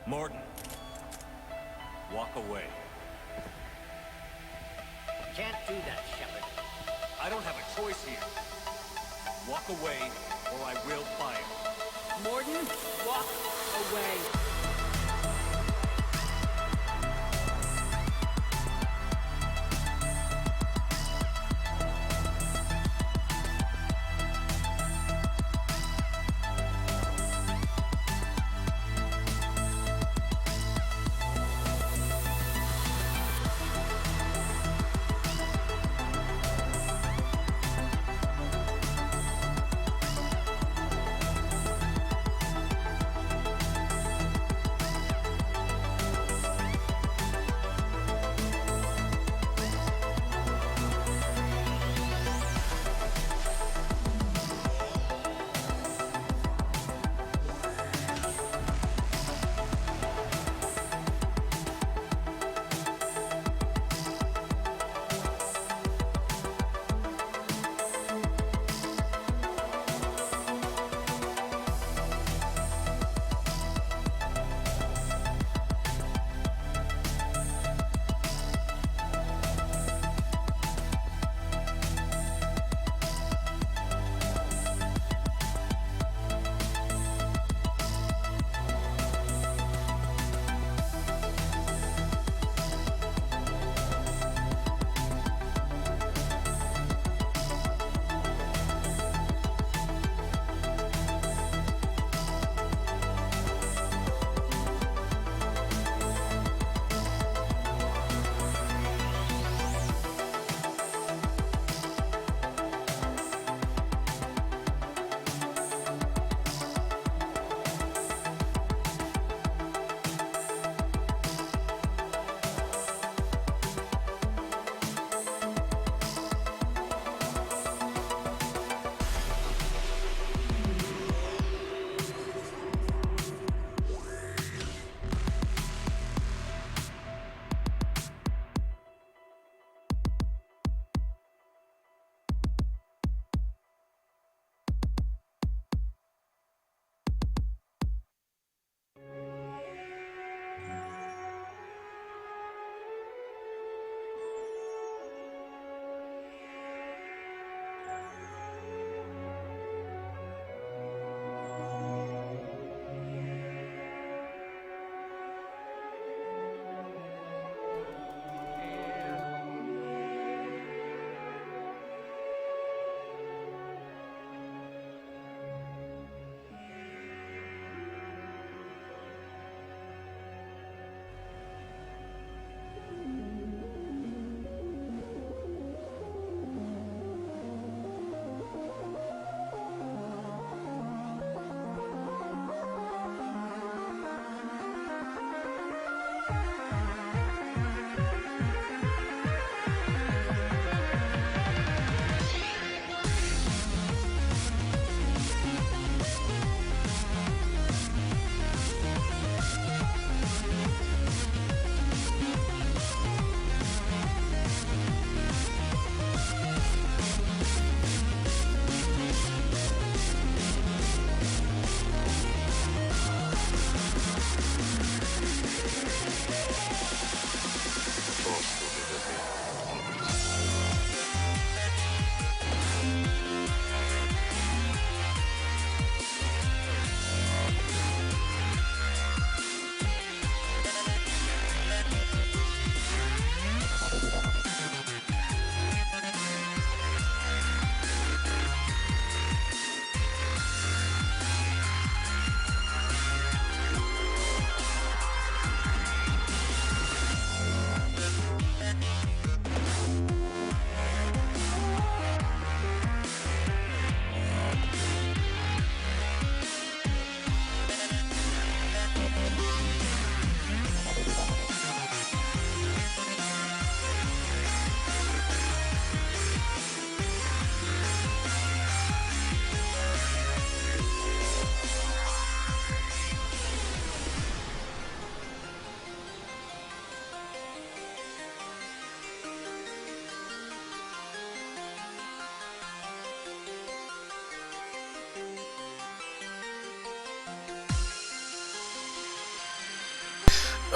Morton, walk away. Can't do that, Shepard. I don't have a choice here. Walk away, or I will fire. Morton, walk away.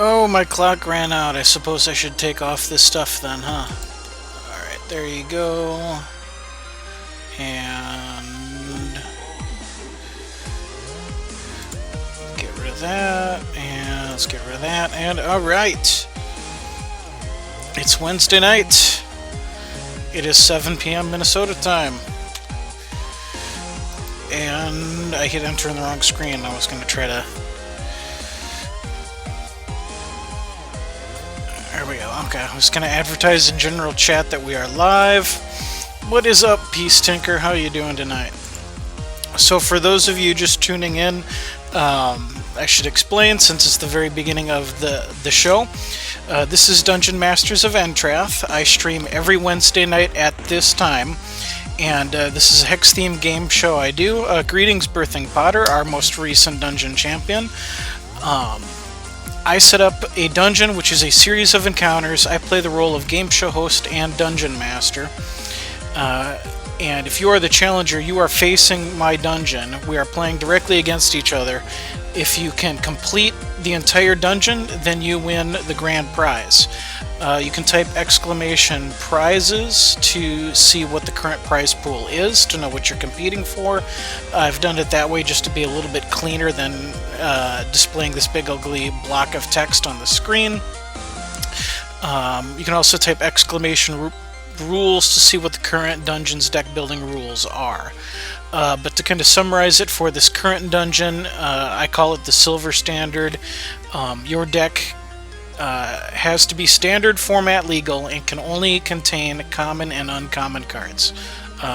Oh, my clock ran out. I suppose I should take off this stuff then, huh? Alright, there you go. And get rid of that. And let's get rid of that. And alright. It's Wednesday night. It is 7 p.m. Minnesota time. And I hit enter in the wrong screen. I was going to try to... There we go. Okay, I was going to advertise in general chat that we are live. What is up, Peace Tinker? How are you doing tonight? So for those of you just tuning in, I should explain, since it's the very beginning of the show, this is Dungeon Masters of Entrath. I stream every Wednesday night at this time. And this is a Hex themed game show I do. Greetings, Birthing Potter, our most recent dungeon champion. I set up a dungeon, which is a series of encounters. I play the role of game show host and dungeon master. And if you are the challenger, you are facing my dungeon. We are playing directly against each other. If you can complete the entire dungeon, then you win the grand prize. You can type exclamation prizes to see what the current prize pool is, to know what you're competing for. I've done it that way just to be a little bit cleaner than displaying this big ugly block of text on the screen. You can also type exclamation rules to see what the current dungeon's deck building rules are. But to kind of summarize it for this current dungeon, I call it the Silver Standard. Your deck has to be standard format legal and can only contain common and uncommon cards.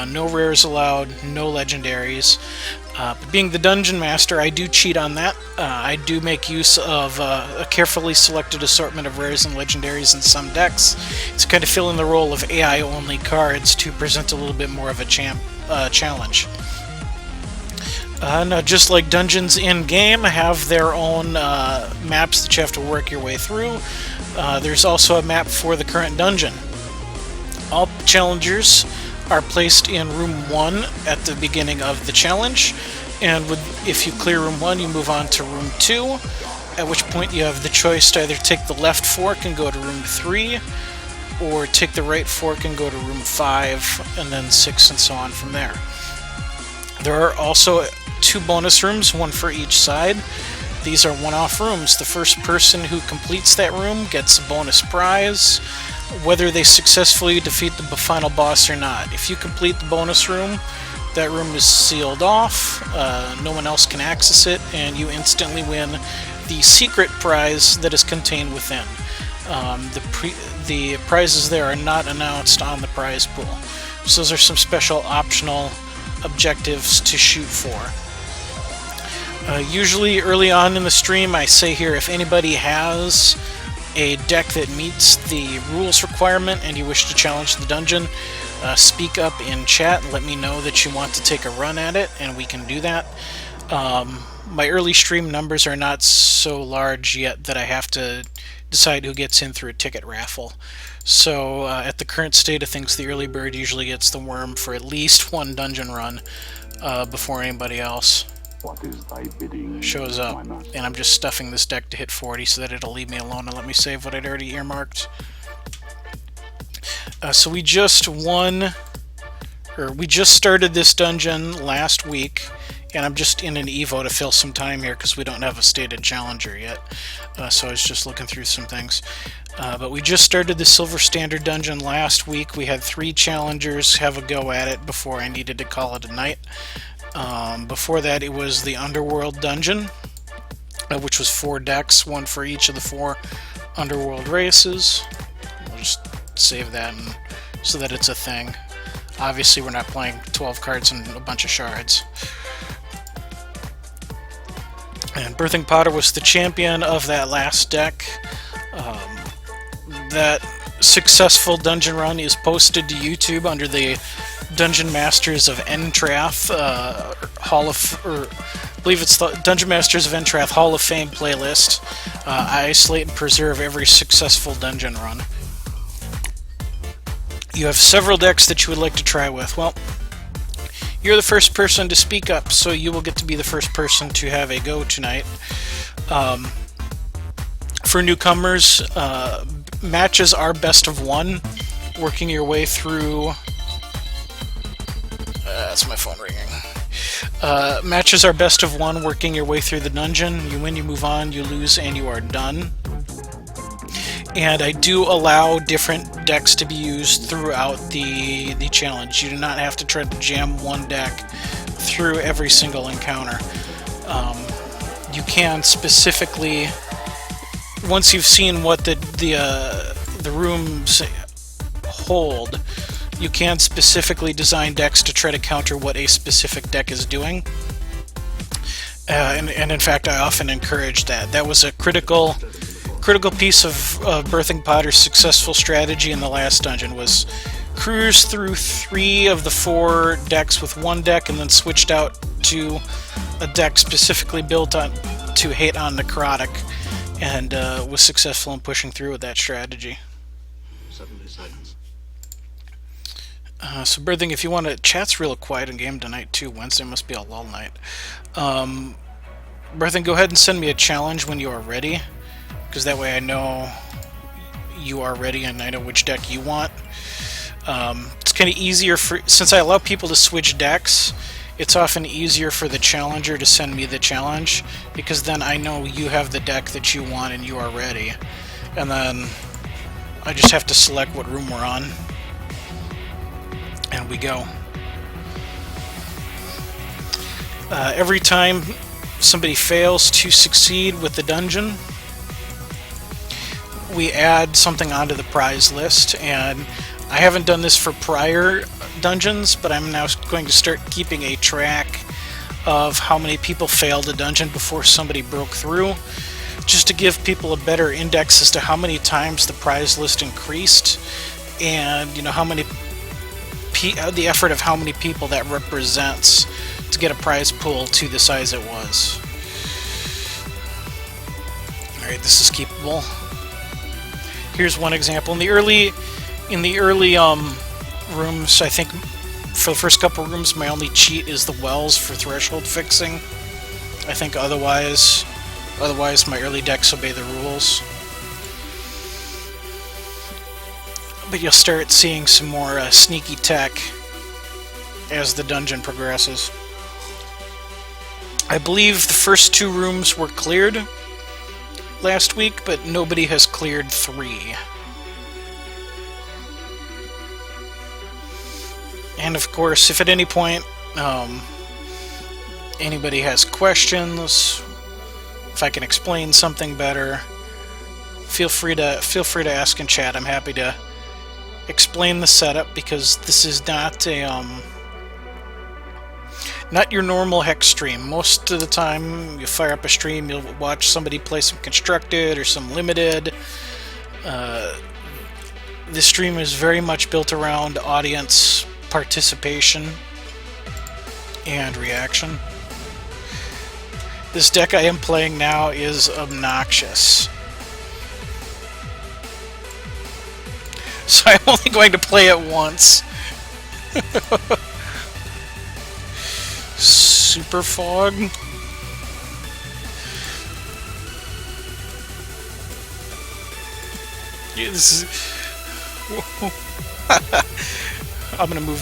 No rares allowed, no legendaries. But being the dungeon master, I do cheat on that. I do make use of a carefully selected assortment of rares and legendaries in some decks to kind of fill in the role of AI-only cards to present a little bit more of a challenge. Now, just like dungeons in-game have their own maps that you have to work your way through, there's also a map for the current dungeon. All challengers are placed in Room 1 at the beginning of the challenge, and if you clear Room 1, you move on to Room 2, at which point you have the choice to either take the left fork and go to Room 3, or take the right fork and go to Room 5, and then 6, and so on from there. There are also 2 bonus rooms, one for each side. These are one-off rooms. The first person who completes that room gets a bonus prize, whether they successfully defeat the final boss or not. If you complete the bonus room, that room is sealed off, no one else can access it, and you instantly win the secret prize that is contained within. The prizes there are not announced on the prize pool. So those are some special optional objectives to shoot for. Usually early on in the stream I say here, if anybody has a deck that meets the rules requirement and you wish to challenge the dungeon, speak up in chat and let me know that you want to take a run at it, and we can do that. My early stream numbers are not so large yet that I have to decide who gets in through a ticket raffle. So at the current state of things, the early bird usually gets the worm for at least one dungeon run before anybody else shows up. And I'm just stuffing this deck to hit 40 so that it'll leave me alone and let me save what I'd already earmarked. So we just started this dungeon last week, and I'm just in an Evo to fill some time here because we don't have a stated challenger yet. So I was just looking through some things. But we just started the Silver Standard dungeon last week. We had 3 challengers have a go at it before I needed to call it a night. Before that, it was the Underworld dungeon, which was 4 decks, one for each of the 4 Underworld races. We'll just save that so that it's a thing. Obviously, we're not playing 12 cards and a bunch of shards. And Birthing Potter was the champion of that last deck. That successful dungeon run is posted to YouTube under the Dungeon Masters of Entrath I believe it's the Dungeon Masters of Entrath Hall of Fame playlist. I isolate and preserve every successful dungeon run. You have several decks that you would like to try with. Well, you're the first person to speak up, so you will get to be the first person to have a go tonight. For newcomers, matches are best of one, working your way through... that's my phone ringing. Matches are best of one, working your way through the dungeon. You win, you move on, you lose, and you are done. And I do allow different decks to be used throughout the challenge. You do not have to try to jam one deck through every single encounter. You can specifically, once you've seen what the rooms hold, you can specifically design decks to try to counter what a specific deck is doing. And in fact, I often encourage that. That was a critical piece of Birthing Potter's successful strategy in the last dungeon, was cruise through 3 of the 4 decks with one deck, and then switched out to a deck specifically built on to hate on Necrotic, and was successful in pushing through with that strategy. Suddenly silence. So Birthing, if you want to, chat's real quiet in game tonight too. Wednesday must be a lull night. Birthing, go ahead and send me a challenge when you are ready, because that way I know you are ready and I know which deck you want. It's kind of easier since I allow people to switch decks. It's often easier for the challenger to send me the challenge, because then I know you have the deck that you want and you are ready. And then I just have to select what room we're on. And we go. Every time somebody fails to succeed with the dungeon, we add something onto the prize list, and I haven't done this for prior dungeons, but I'm now going to start keeping a track of how many people failed a dungeon before somebody broke through, just to give people a better index as to how many times the prize list increased, and how many the effort of how many people that represents to get a prize pool to the size it was. Alright, this is keepable. Here's one example. In the early rooms, I think for the first couple rooms, my only cheat is the wells for threshold fixing. I think otherwise my early decks obey the rules. But you'll start seeing some more sneaky tech as the dungeon progresses. I believe the first 2 rooms were cleared last week, but nobody has cleared 3. And of course, if at any point anybody has questions, if I can explain something better, feel free to ask in chat. I'm happy to explain the setup, because this is not a not your normal Hex stream. Most of the time, you fire up a stream, you'll watch somebody play some Constructed or some Limited. This stream is very much built around audience participation and reaction. This deck I am playing now is obnoxious. So I'm only going to play it once. Super Fog. Yeah, this is... I'm going to move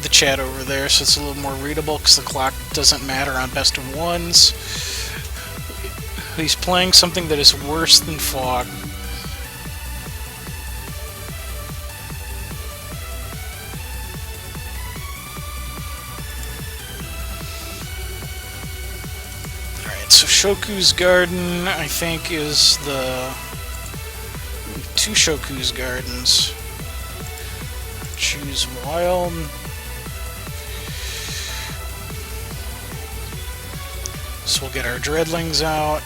the chat over there so it's a little more readable, because the clock doesn't matter on best of ones. He's playing something that is worse than Fog. Alright, so Shoku's Garden, I think, is the... 2 Shoku's Gardens. Choose Wild. So we'll get our Dreadlings out,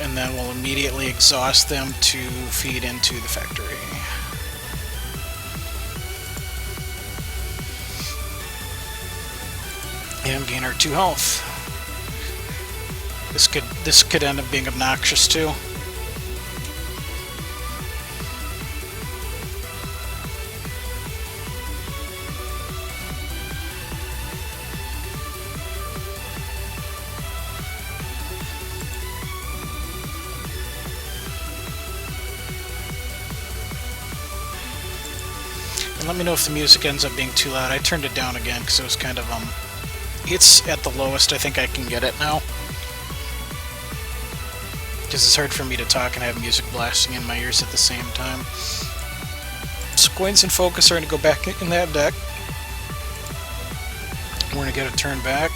and then we'll immediately exhaust them to feed into the factory. And gain our 2 health. This could end up being obnoxious too. let me know if the music ends up being too loud. I turned it down again because it was kind of, it's at the lowest I think I can get it now. Because it's hard for me to talk and have music blasting in my ears at the same time. So Coins and Focus are going to go back in that deck. We're going to get a turn back.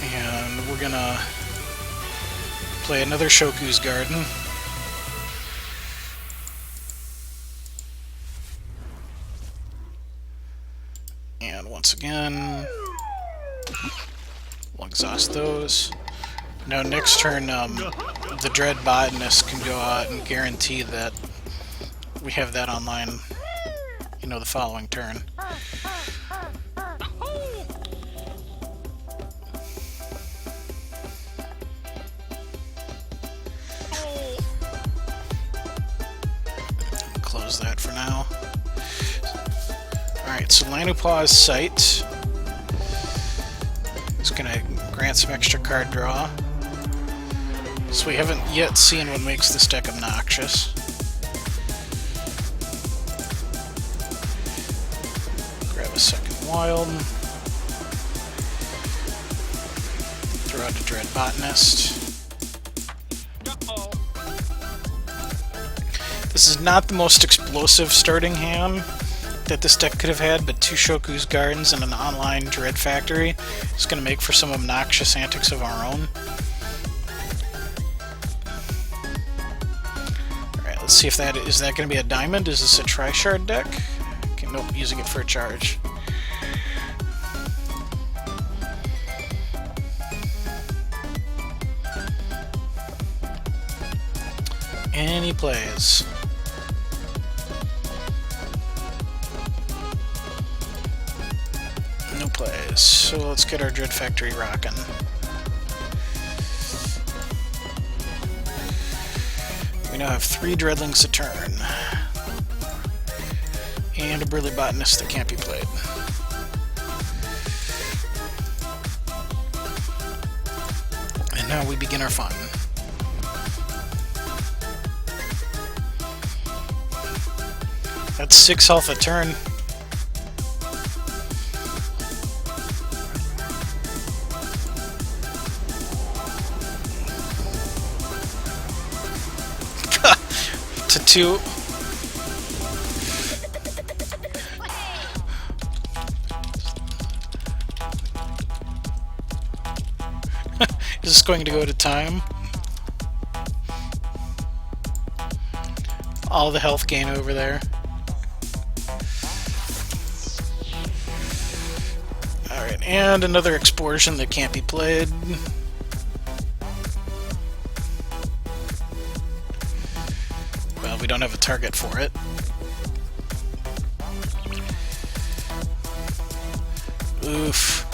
And we're going to play another Shoku's Garden. And once again, we'll exhaust those. Now next turn, the Dread Botanist can go out and guarantee that we have that online, you know, the following turn. Close that for now. Alright, so Lanupaw's Sight is going to grant some extra card draw. So we haven't yet seen what makes this deck obnoxious. Grab a second Wild. Throw out a Dread Botanist. This is not the most explosive starting hand that this deck could have had, but 2 Shoku's Gardens and an online Dread Factory is going to make for some obnoxious antics of our own. Alright, let's see if that is that going to be a diamond? Is this a Tri-Shard deck? Okay, nope, using it for a charge. And he plays. No plays. So let's get our Dread Factory rocking. We now have 3 Dreadlings a turn. And a Burly Botanist that can't be played. And now we begin our fun. That's 6 health a turn. To 2. Is this going to go to time? All the health gain over there. Alright, and another Explosion that can't be played. Well, we don't have a target for it. Oof.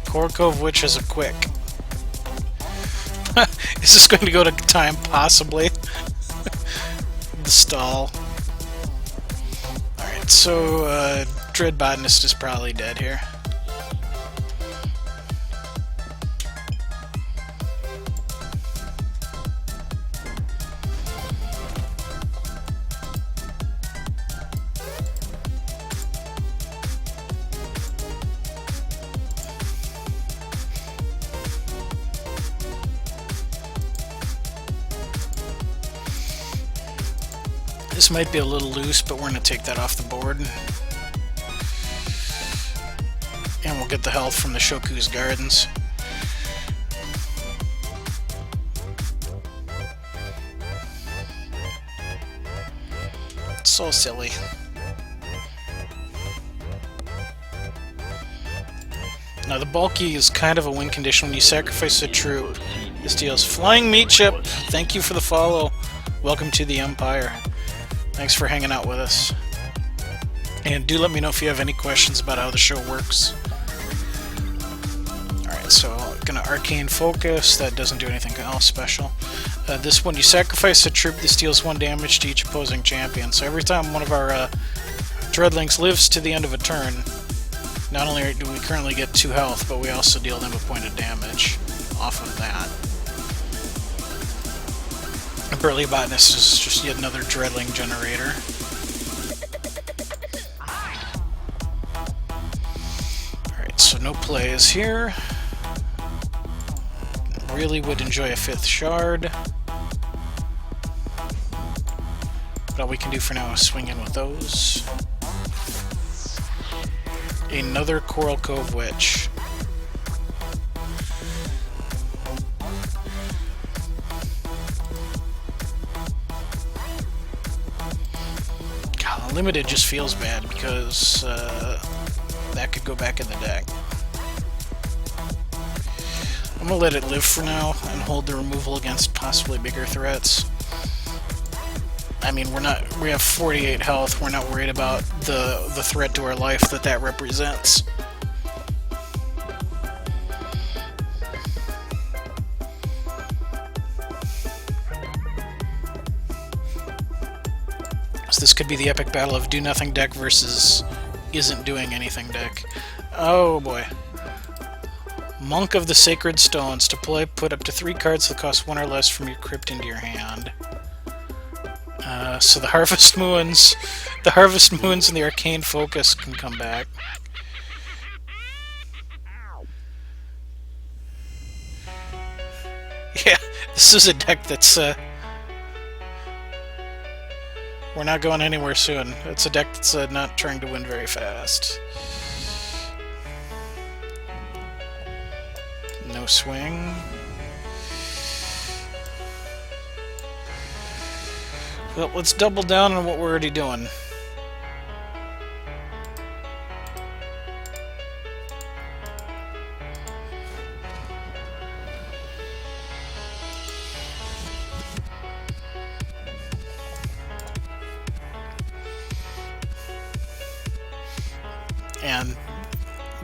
Korkov Witch is a quick. Is this going to go to time? Possibly. The stall. Alright, so Dread Botanist is probably dead here. This might be a little loose, but we're going to take that off the board. And we'll get the health from the Shoku's Gardens. It's so silly. Now the bulky is kind of a win condition when you sacrifice a troop. This deals Flying Meat Chip. Thank you for the follow. Welcome to the Empire. Thanks for hanging out with us. And do let me know if you have any questions about how the show works. Alright, so gonna Arcane Focus. That doesn't do anything else special. This one, you sacrifice a troop, this deals 1 damage to each opposing champion. So every time one of our Dreadlings lives to the end of a turn, not only do we currently get 2 health, but we also deal them a point of damage off of that. Burly Botanist is just yet another Dreadling generator. So no plays here. Really would enjoy a 5th shard. But all we can do for now is swing in with those. Another Coral Cove Witch. God, limited just feels bad because that could go back in the deck. I'm gonna let it live for now and hold the removal against possibly bigger threats. I mean, we have 48 health, we're not worried about the threat to our life that represents. So this could be the epic battle of do nothing deck versus isn't doing anything deck. Oh boy. Monk of the Sacred Stones. To play, put up to 3 cards that cost 1 or less from your crypt into your hand. So the Harvest Moons and the Arcane Focus can come back. Yeah, this is a deck that's we're not going anywhere soon. It's a deck that's not trying to win very fast. No swing. Well, let's double down on what we're already doing. And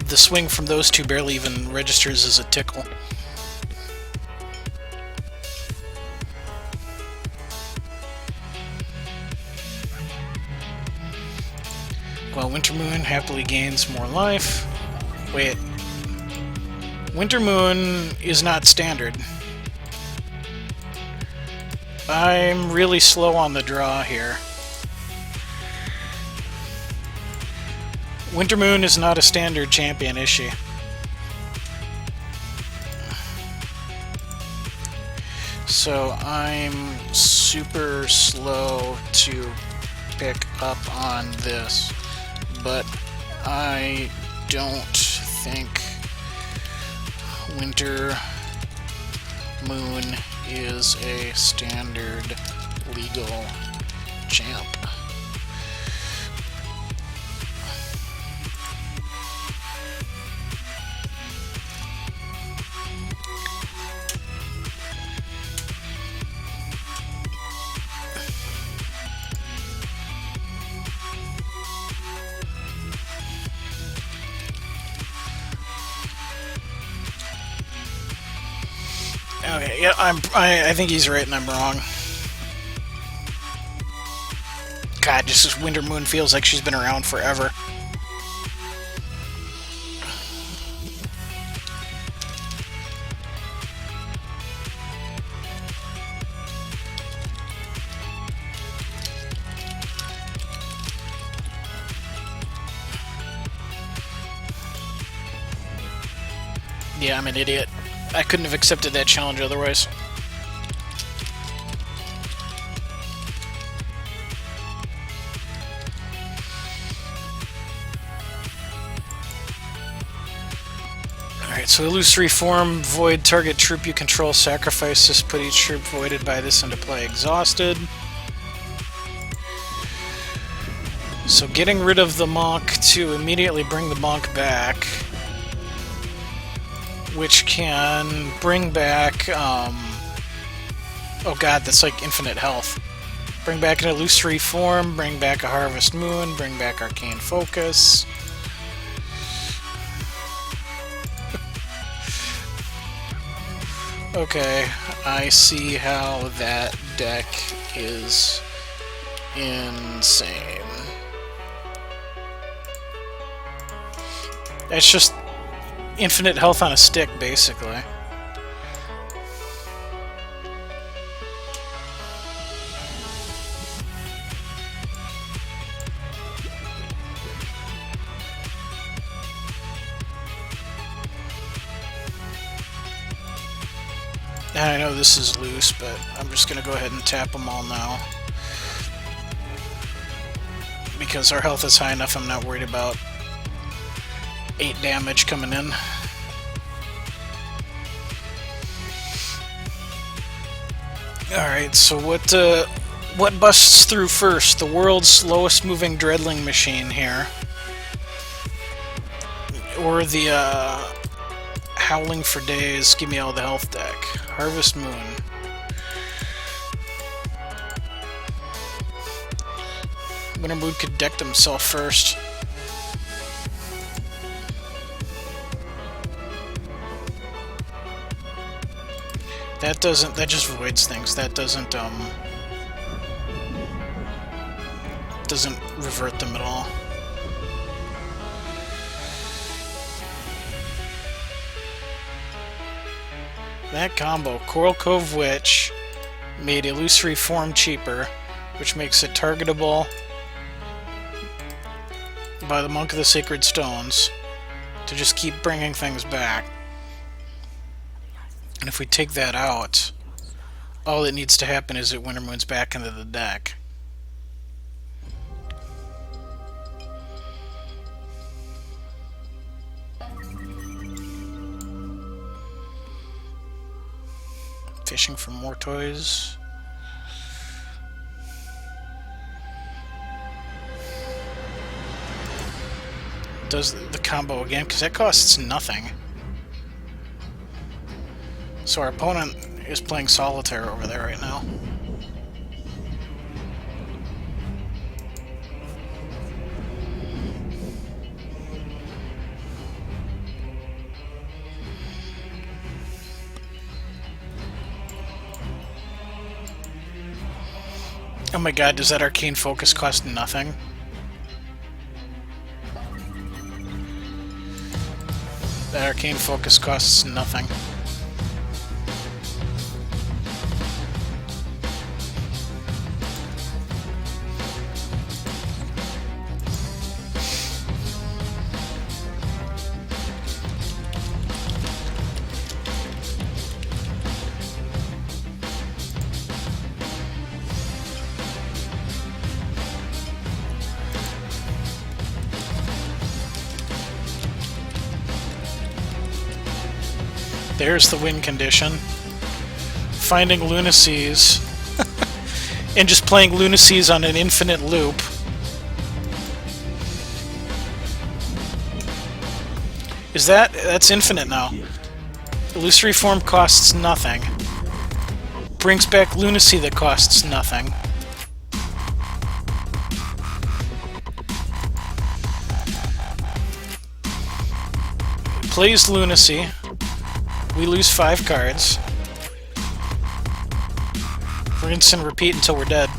the swing from those two barely even registers as a tickle. Well, Winter Moon happily gains more life. Wait. Winter Moon is not standard. I'm really slow on the draw here. Winter Moon is not a standard champion, is she? So I'm super slow to pick up on this, but I don't think Winter Moon is a standard legal champ. Okay, yeah, I think he's right and I'm wrong. God, just this Winter Moon feels like she's been around forever. Yeah, I'm an idiot. I couldn't have accepted that challenge otherwise. Alright, so illusory form, void target troop you control, sacrifice this, put each troop voided by this into play exhausted. So getting rid of the monk to immediately bring the monk back, which can bring back, oh god, that's like infinite health. Bring back an illusory form, bring back a Harvest Moon, bring back Arcane Focus. Okay, I see how that deck is insane. It's just infinite health on a stick, basically. I know this is loose, but I'm just going to go ahead and tap them all now. Because our health is high enough, I'm not worried about 8 damage coming in. Alright, so what busts through first? The world's slowest moving dreadling machine here. Or the Howling for Days, give me all the health deck. Harvest Moon. Wintermood could deck himself first. That just voids things. That doesn't revert them at all. That combo, Coral Cove Witch, made Illusory Form cheaper, which makes it targetable by the Monk of the Sacred Stones to just keep bringing things back. And if we take that out, all that needs to happen is that Wintermoon's back into the deck. Fishing for more toys. Does the combo again, because that costs nothing. So our opponent is playing solitaire over there right now. Oh my god, does that Arcane Focus cost nothing? That Arcane Focus costs nothing. There's the win condition. Finding Lunacies and just playing Lunacies on an infinite loop. That's infinite now. Illusory Form costs nothing. Brings back Lunacy that costs nothing. Plays Lunacy. We lose 5 cards. Rinse and repeat until we're dead.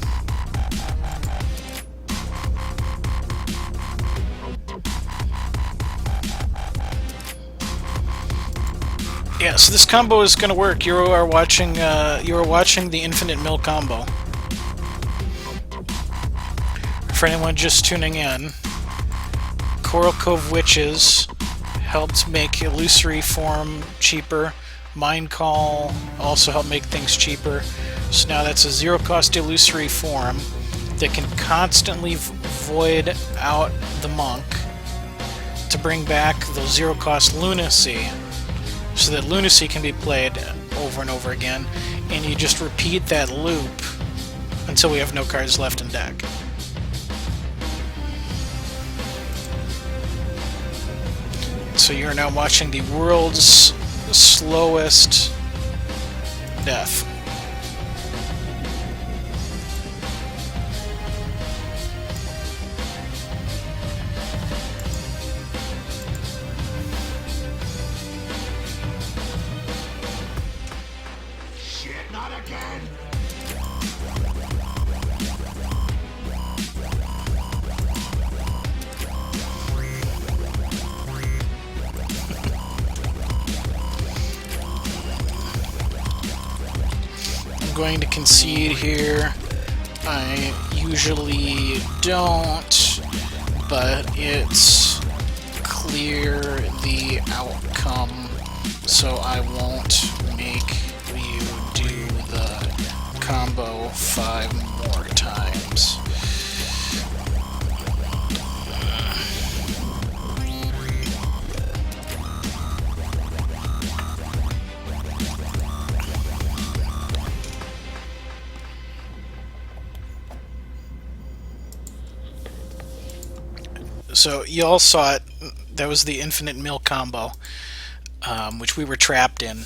Yeah, so this combo is going to work. You are watching the Infinite Mill combo. For anyone just tuning in, Coral Cove Witches helped make Illusory Form cheaper. Mind Call also helped make things cheaper. So now that's a zero-cost Illusory Form that can constantly void out the Monk to bring back those zero-cost Lunacy, so that Lunacy can be played over and over again, and you just repeat that loop until we have no cards left in deck. So you're now watching the world's slowest death. Shit, not again! I'm going to concede here. I usually don't, but it's clear the outcome, so I won't make you combo 5 more times. So you all saw it. That was the infinite mill combo, which we were trapped in.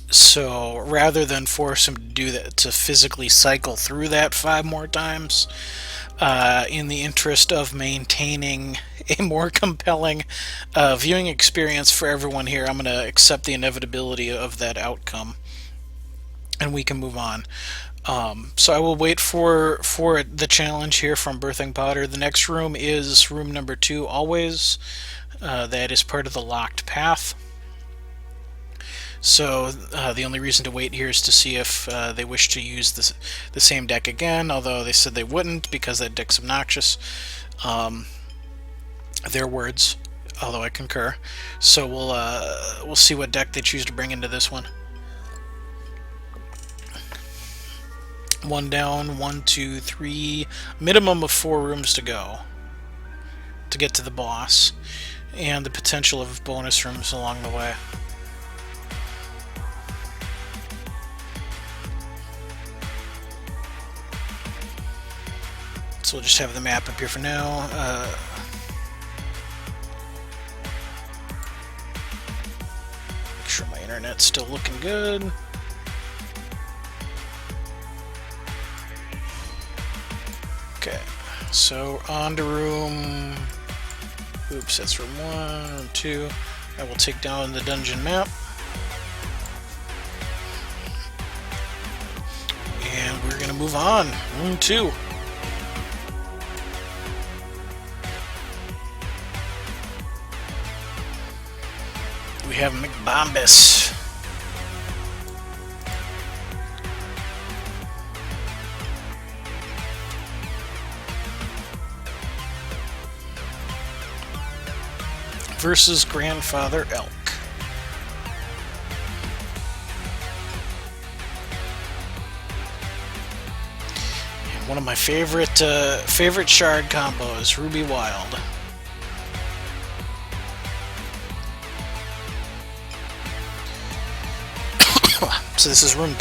So rather than force him to do that, to physically cycle through that 5 more times, in the interest of maintaining a more compelling viewing experience for everyone here, I'm going to accept the inevitability of that outcome, and we can move on. So I will wait for the challenge here from Birthing Potter. The next room is room number 2, always. That is part of the locked path. So the only reason to wait here is to see if they wish to use the same deck again, although they said they wouldn't because that deck's obnoxious. Their words, although I concur. So we'll see what deck they choose to bring into this one. 1 down, 1, 2, 3, minimum of 4 rooms to go to get to the boss, and the potential of bonus rooms along the way. So we'll just have the map up here for now. Make sure my internet's still looking good. Okay, so on to room... Oops, that's room 1, room 2. I will take down the dungeon map. And we're going to move on. Room 2. We have McBombus. Versus Grandfather Elk. And one of my favorite shard combos, Ruby Wild. So this is room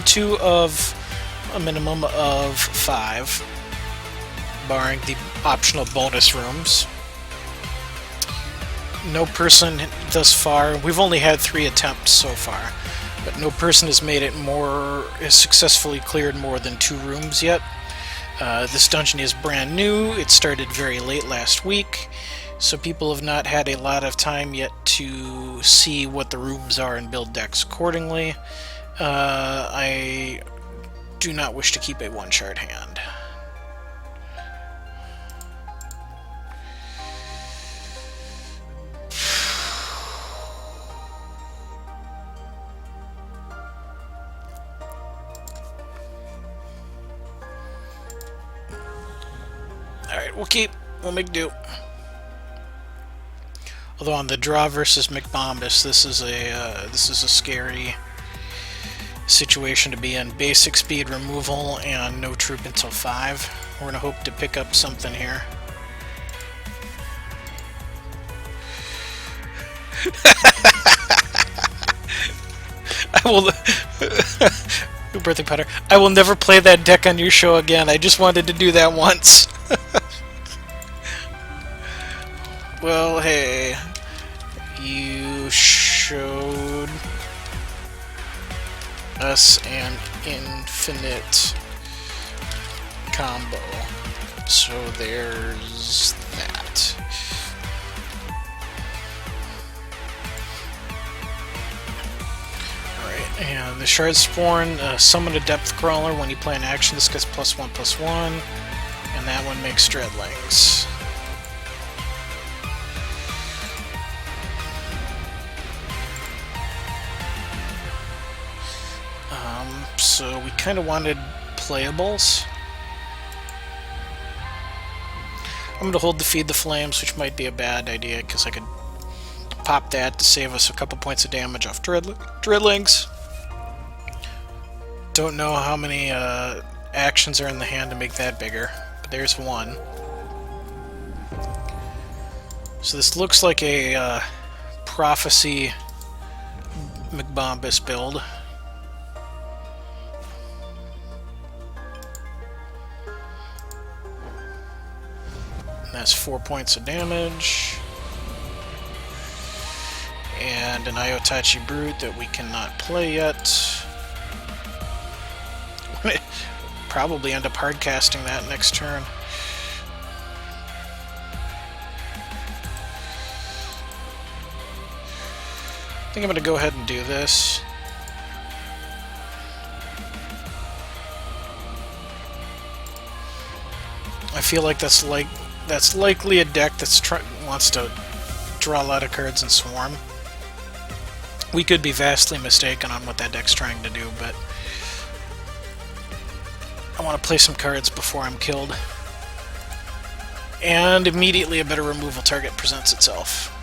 2 of a minimum of 5, barring the optional bonus rooms. No person thus far, we've only had 3 attempts so far, but no person has successfully cleared more than 2 rooms yet. This dungeon is brand new. It started very late last week, so people have not had a lot of time yet to see what the rooms are and build decks accordingly. I do not wish to keep a 1-shard hand. Alright, we'll make do. Although on the draw versus McBombus, this is a scary situation to be in. Basic speed removal and no troop until 5. We're gonna hope to pick up something here. I will Birthing Potter. I will never play that deck on your show again. I just wanted to do that once. Well, hey, you showed us an infinite combo, so there's that. Alright, and the Shard Spawn, summon a Depth Crawler. When you play an action, this gets +1/+1, and that one makes Dreadlings. So we kind of wanted playables. I'm going to hold the Feed the Flames, which might be a bad idea, because I could pop that to save us a couple points of damage off Dreadlings. Don't know how many actions are in the hand to make that bigger, but there's one. So this looks like a Prophecy McBombus build. And that's 4 points of damage. And an Iotachi Brute that we cannot play yet. Probably end up hardcasting that next turn. I think I'm going to go ahead and do this. I feel like that's likely a deck that's wants to draw a lot of cards and swarm. We could be vastly mistaken on what that deck's trying to do, but I want to play some cards before I'm killed. And immediately a better removal target presents itself.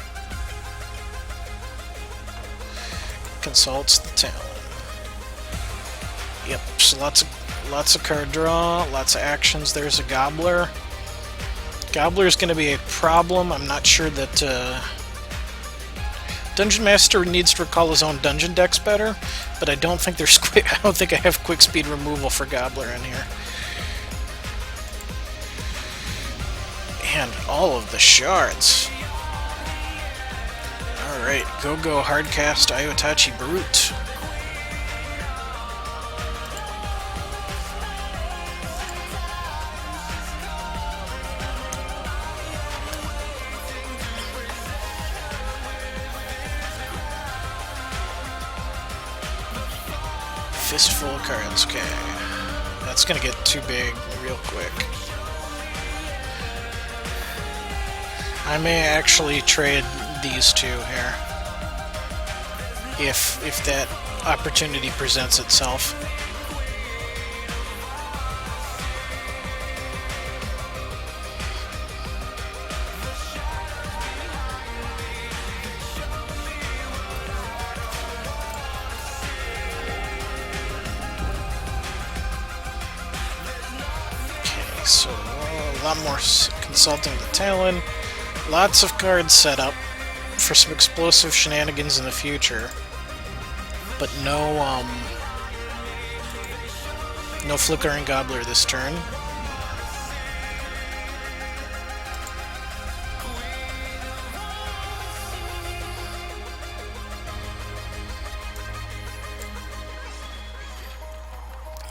Consults the Talon. Yep, so lots of card draw, lots of actions. There's a Gobbler. Gobbler's going to be a problem. I'm not sure that Dungeon Master needs to recall his own dungeon decks better, but I don't think there's I don't think I have quick speed removal for Gobbler in here. And all of the shards. Alright, go hardcast Iotachi Brute. Fistful of cards, okay. That's gonna get too big real quick. I may actually trade these two here. If that opportunity presents itself. So, a lot more consulting the Talon. Lots of cards set up for some explosive shenanigans in the future. But no Flickering Gobbler this turn.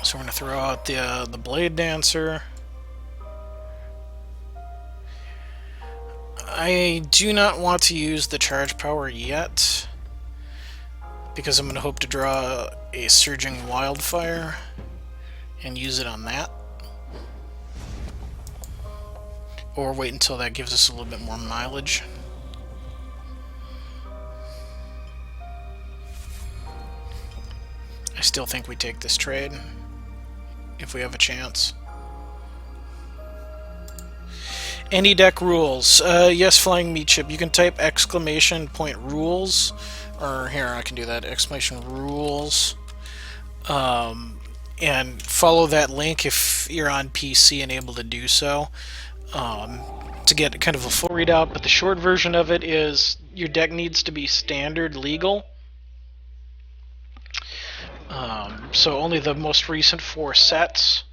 So we're going to throw out the Blade Dancer. I do not want to use the charge power yet, because I'm going to hope to draw a Surging Wildfire and use it on that. Or wait until that gives us a little bit more mileage. I still think we take this trade, if we have a chance. Any deck rules. Yes, Flying Meat Chip. You can type !rules, or here, I can do that, !rules, and follow that link if you're on PC and able to do so, to get kind of a full readout. But the short version of it is your deck needs to be standard legal. So only the most recent 4 sets,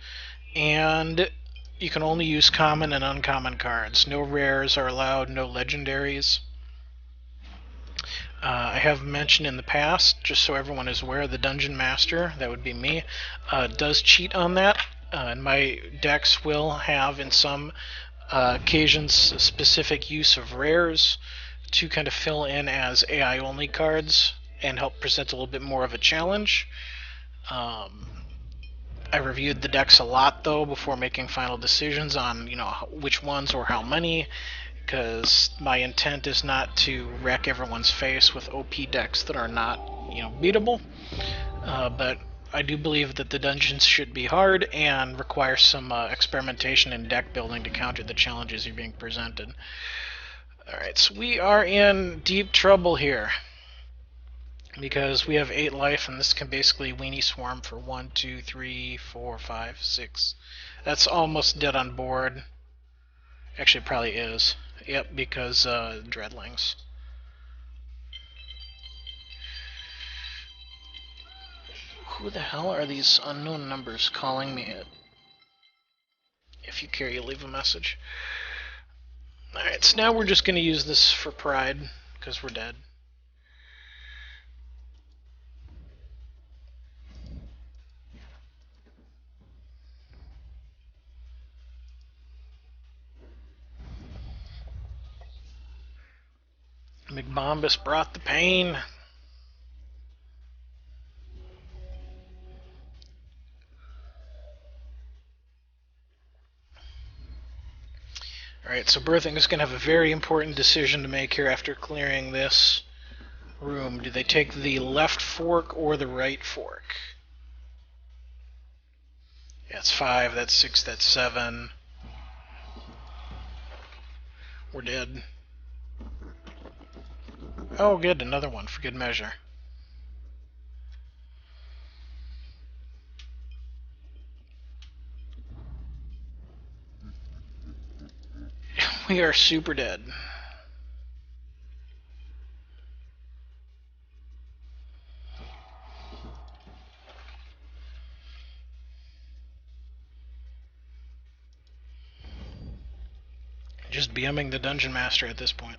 and you can only use common and uncommon cards. No rares are allowed, no legendaries. I have mentioned in the past, just so everyone is aware, the Dungeon Master, that would be me, does cheat on that. And my decks will have, in some occasions, specific use of rares to kind of fill in as AI-only cards and help present a little bit more of a challenge. I reviewed the decks a lot, though, before making final decisions on, which ones or how many, because my intent is not to wreck everyone's face with OP decks that are not, beatable. But I do believe that the dungeons should be hard and require some experimentation and deck building to counter the challenges you're being presented. Alright, so we are in deep trouble here. because we have 8 life, and this can basically weenie swarm for 1, 2, 3, 4, 5, 6. That's almost dead on board. Actually, it probably is. Yep, because dreadlings. Who the hell are these unknown numbers calling me at? If you care, you leave a message. Alright, so now we're just going to use this for pride, because we're dead. McBombus brought the pain. Alright, so Birthing is going to have a very important decision to make here after clearing this room. Do they take the left fork or the right fork? Yeah, that's 5, that's 6, that's 7. We're dead. Oh, good, another one for good measure. We are super dead. Just BMing the Dungeon Master at this point.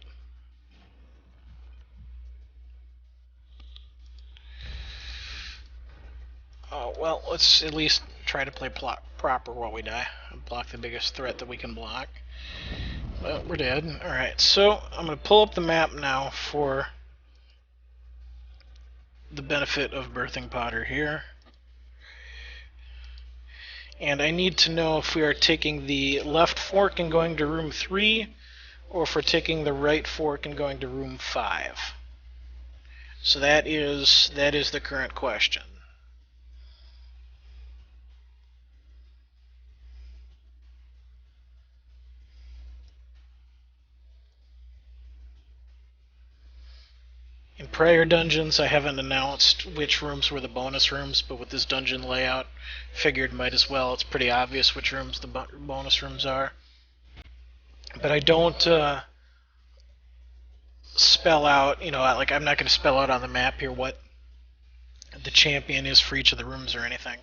Oh, well, let's at least try to play proper while we die. And block the biggest threat that we can block. Well, we're dead. Alright, so I'm going to pull up the map now for the benefit of Birthing Potter here. And I need to know if we are taking the left fork and going to room 3, or if we're taking the right fork and going to room 5. So that is the current question. In prior dungeons, I haven't announced which rooms were the bonus rooms, but with this dungeon layout, figured might as well. It's pretty obvious which rooms the bonus rooms are. But I don't spell out, like I'm not going to spell out on the map here what the champion is for each of the rooms or anything.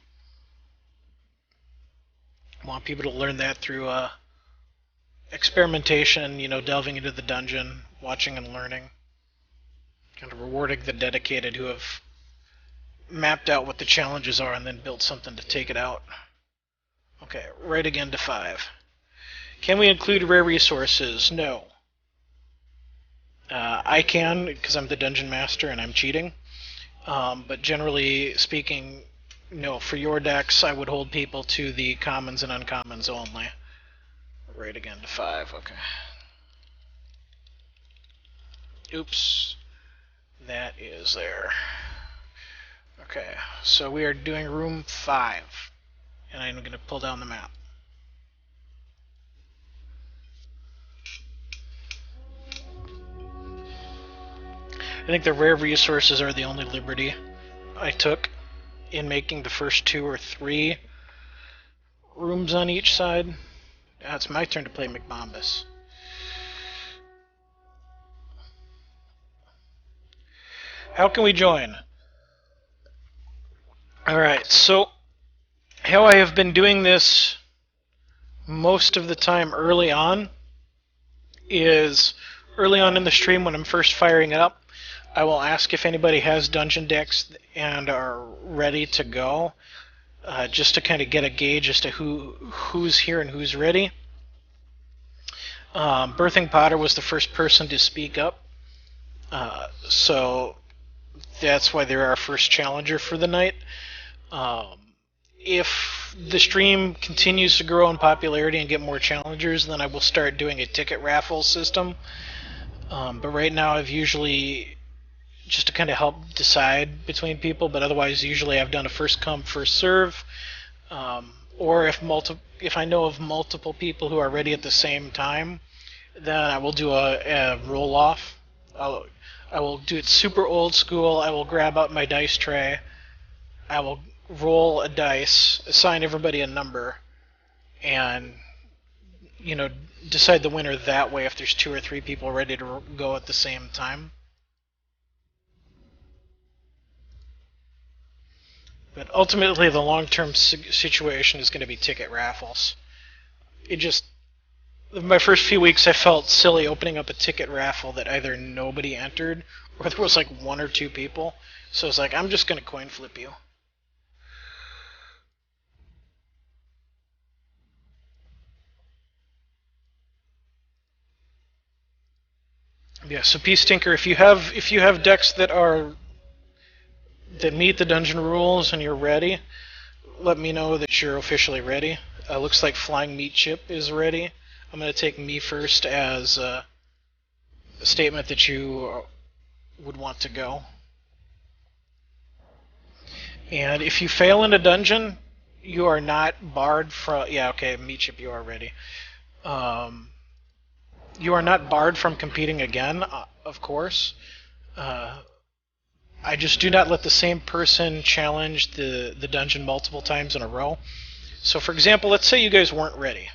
I want people to learn that through experimentation, delving into the dungeon, watching and learning. Kind of rewarding the dedicated who have mapped out what the challenges are and then built something to take it out. Okay, right again to 5. Can we include rare resources? No. I can, because I'm the Dungeon Master and I'm cheating. But generally speaking, no. For your decks, I would hold people to the commons and uncommons only. Right again to 5, okay. Oops. That is there. Okay, so we are doing room 5. And I'm going to pull down the map. I think the rare resources are the only liberty I took in making the first 2 or 3 rooms on each side. Now it's my turn to play McBombus. How can we join? Alright, so how I have been doing this most of the time early on is early on in the stream when I'm first firing it up, I will ask if anybody has dungeon decks and are ready to go, just to kind of get a gauge as to who's here and who's ready. Birthing Potter was the first person to speak up, so that's why they're our first challenger for the night. If the stream continues to grow in popularity and get more challengers, then I will start doing a ticket raffle system. But right now I've usually, just to kind of help decide between people, but otherwise usually I've done a first come, first serve. Or if I know of multiple people who are ready at the same time, then I will do a roll-off. I'll I will do it super old school. I will grab out my dice tray. I will roll a dice, assign everybody a number, and decide the winner that way if there's 2 or 3 people ready to go at the same time. But ultimately, the long-term situation is going to be ticket raffles. My first few weeks, I felt silly opening up a ticket raffle that either nobody entered or there was like 1 or 2 people. So it's like, I'm just going to coin flip you. Yeah, so Peace Tinker, if you have decks that meet the dungeon rules and you're ready, let me know that you're officially ready. Looks like Flying Meat Chip is ready. I'm going to take me first as a statement that you would want to go. And if you fail in a dungeon, you are not barred from... Yeah, okay, Meat Chip, you are ready. You are not barred from competing again, of course. I just do not let the same person challenge the dungeon multiple times in a row. So, for example, let's say you guys weren't ready.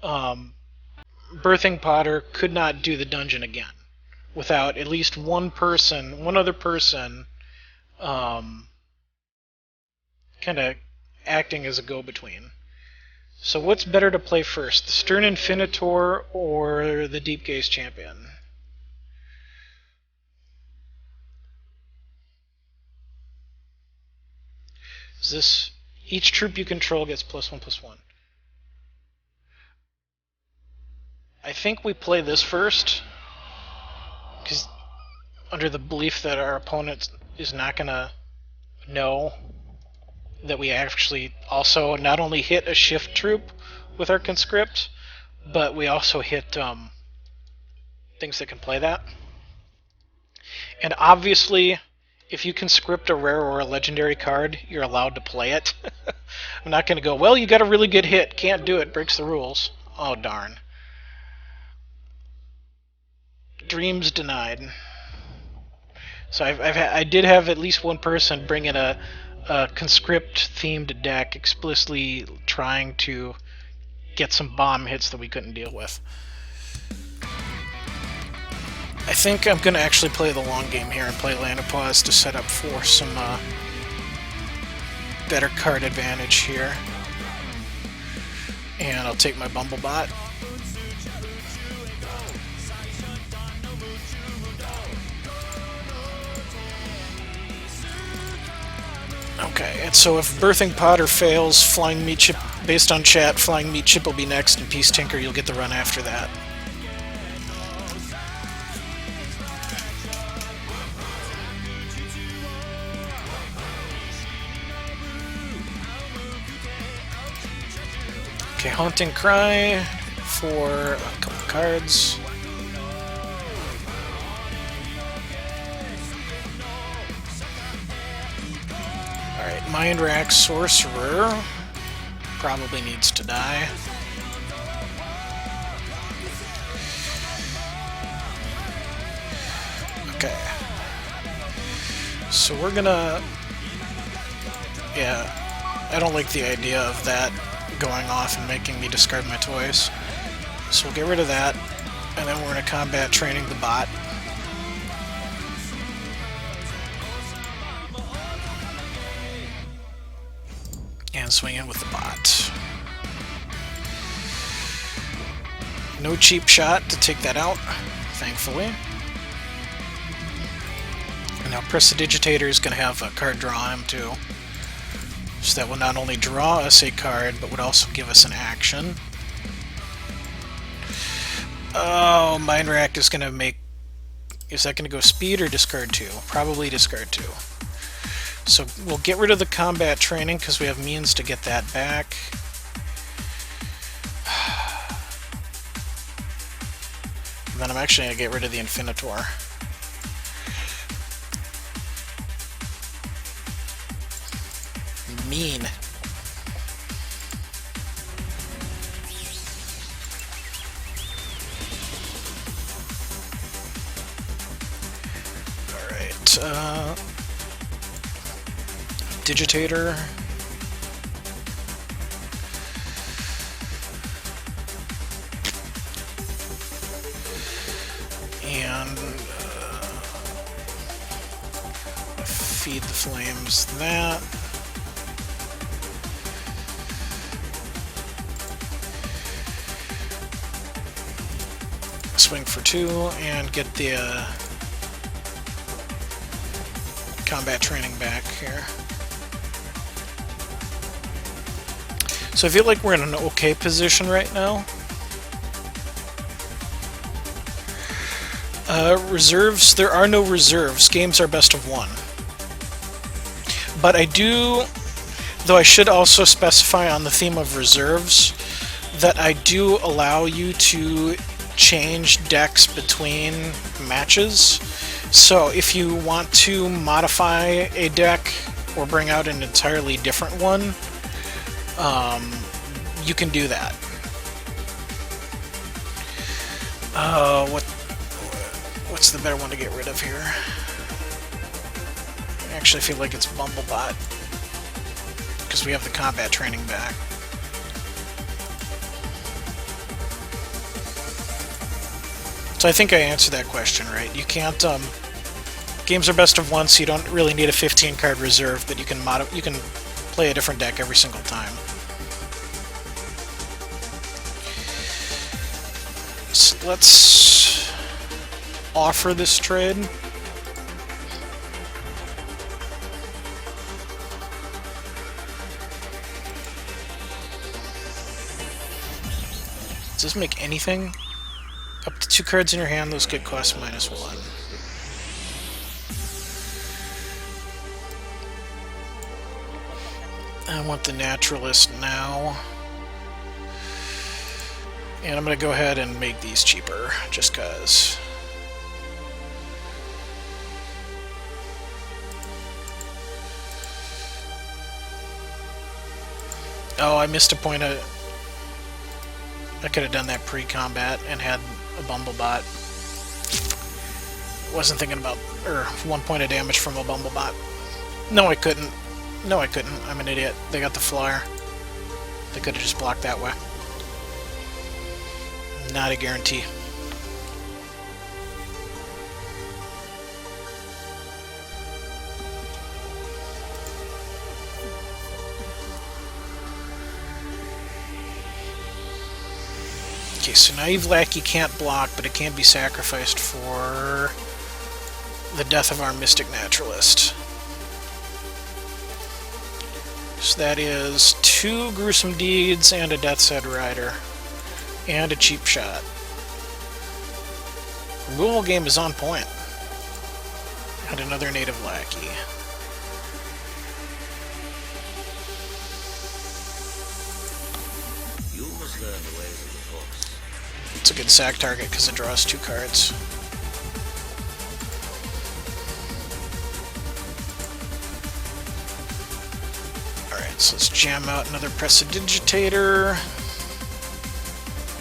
Birthing Potter could not do the dungeon again without at least one other person, kind of acting as a go-between. So what's better to play first, the Stern Infinitor or the Deep Gaze Champion? Is this each troop you control gets +1/+1? I think we play this first, because under the belief that our opponent is not going to know that we actually also not only hit a shift troop with our conscript, but we also hit things that can play that. And obviously, if you conscript a rare or a legendary card, you're allowed to play it. I'm not going to go, well, you got a really good hit, can't do it, breaks the rules. Oh, darn. Dreams denied. So I did have at least one person bring in a conscript-themed deck, explicitly trying to get some bomb hits that we couldn't deal with. I think I'm going to actually play the long game here and play Land of Pause to set up for some better card advantage here. And I'll take my Bumblebot. Okay, and so if Birthing Potter fails, Flying Meat Chip, based on chat, Flying Meat Chip will be next, and Peace Tinker, you'll get the run after that. Okay, Haunting Cry for a couple cards. Alright, Mind Rack Sorcerer probably needs to die. Okay. So we're gonna... Yeah, I don't like the idea of that going off and making me discard my toys. So we'll get rid of that, and then we're going to combat training the bot. And swing in with the bot. No cheap shot to take that out, thankfully. And now Prestidigitator is going to have a card draw on him too. So that will not only draw us a card, but would also give us an action. Oh, Mind Rack is going to make... Is that going to go speed or discard 2? Probably discard 2. So we'll get rid of the combat training because we have means to get that back. And then I'm actually going to get rid of the Infinitor. Mean. Digitator. And feed the flames that. Swing for 2 and get the combat training back here. So I feel like we're in an okay position right now. Reserves, there are no reserves. Games are best of 1. But I do, though I should also specify on the theme of reserves, that I do allow you to change decks between matches. So if you want to modify a deck or bring out an entirely different one, you can do that. What's the better one to get rid of here? I actually feel like it's Bumblebot, because we have the combat training back. So I think I answered that question right. You can't, games are best of 1, so you don't really need a 15-card reserve, but you can play a different deck every single time. So let's offer this trade. Does this make anything? Up to 2 cards in your hand, those get cost -1. I want the Naturalist now. And I'm going to go ahead and make these cheaper, just because. Oh, I missed a point. I could have done that pre-combat and had a Bumblebot. Wasn't thinking about, 1 point of damage from a Bumblebot. No, I couldn't. No, I couldn't. I'm an idiot. They got the flyer. They could have just blocked that way. Not a guarantee. Okay, so Naive Lackey can't block, but it can be sacrificed for the death of our Mystic Naturalist. So that is 2 Gruesome Deeds and a Death's Head Rider. And a cheap shot. Removal game is on point. And another Native Lackey. You must learn the ways of the Force. It's a good sack target because it draws 2 cards. Alright, so let's jam out another Prestidigitator.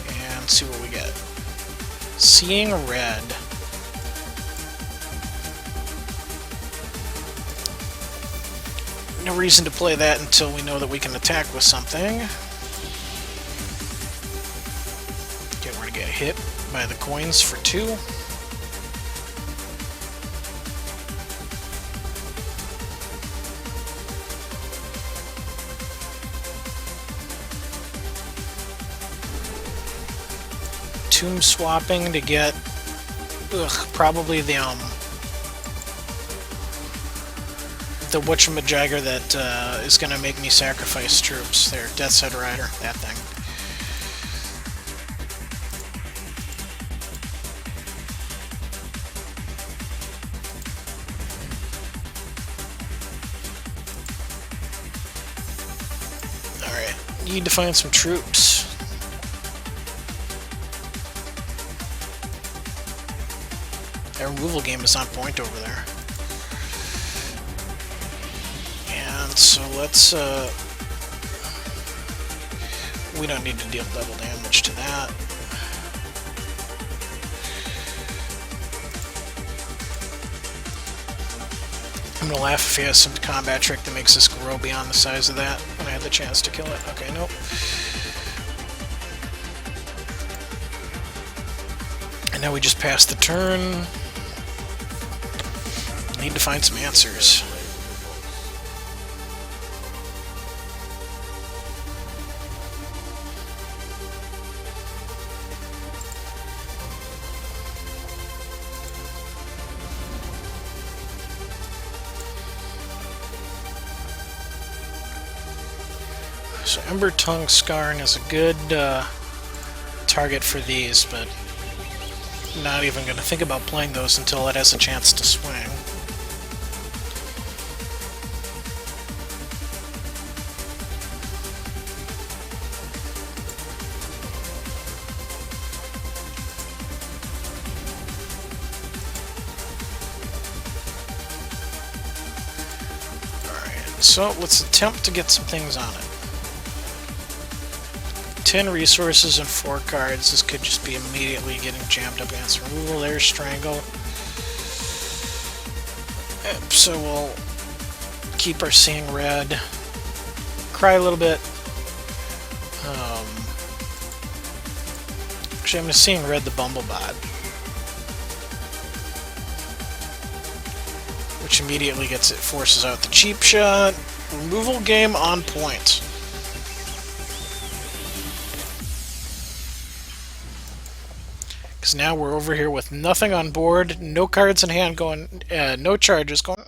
And see what we get. Seeing Red. No reason to play that until we know that we can attack with something. Okay, we're gonna get hit by the coins for 2. Tomb swapping to get probably the whatchamajagger that is gonna make me sacrifice troops there. Death's Head Rider, that thing. Alright, need to find some troops. Our removal game is on point over there. And so let's, we don't need to deal double damage to that. I'm gonna laugh if he has some combat trick that makes this grow beyond the size of that when I had the chance to kill it. Okay, nope. And now we just passed the turn. Need to find some answers. So Ember Tongue Scarn is a good target for these, but not even going to think about playing those until it has a chance to swing. Alright, so let's attempt to get some things on it. 10 resources and 4 cards. This could just be immediately getting jammed up against removal. There's Strangle. So we'll keep our Seeing Red. Cry a little bit. Actually, I'm going to Seeing Red the Bumblebot, which immediately forces out the Cheap Shot. Removal game on point. Because now we're over here with nothing on board, no cards in hand going, no charges going.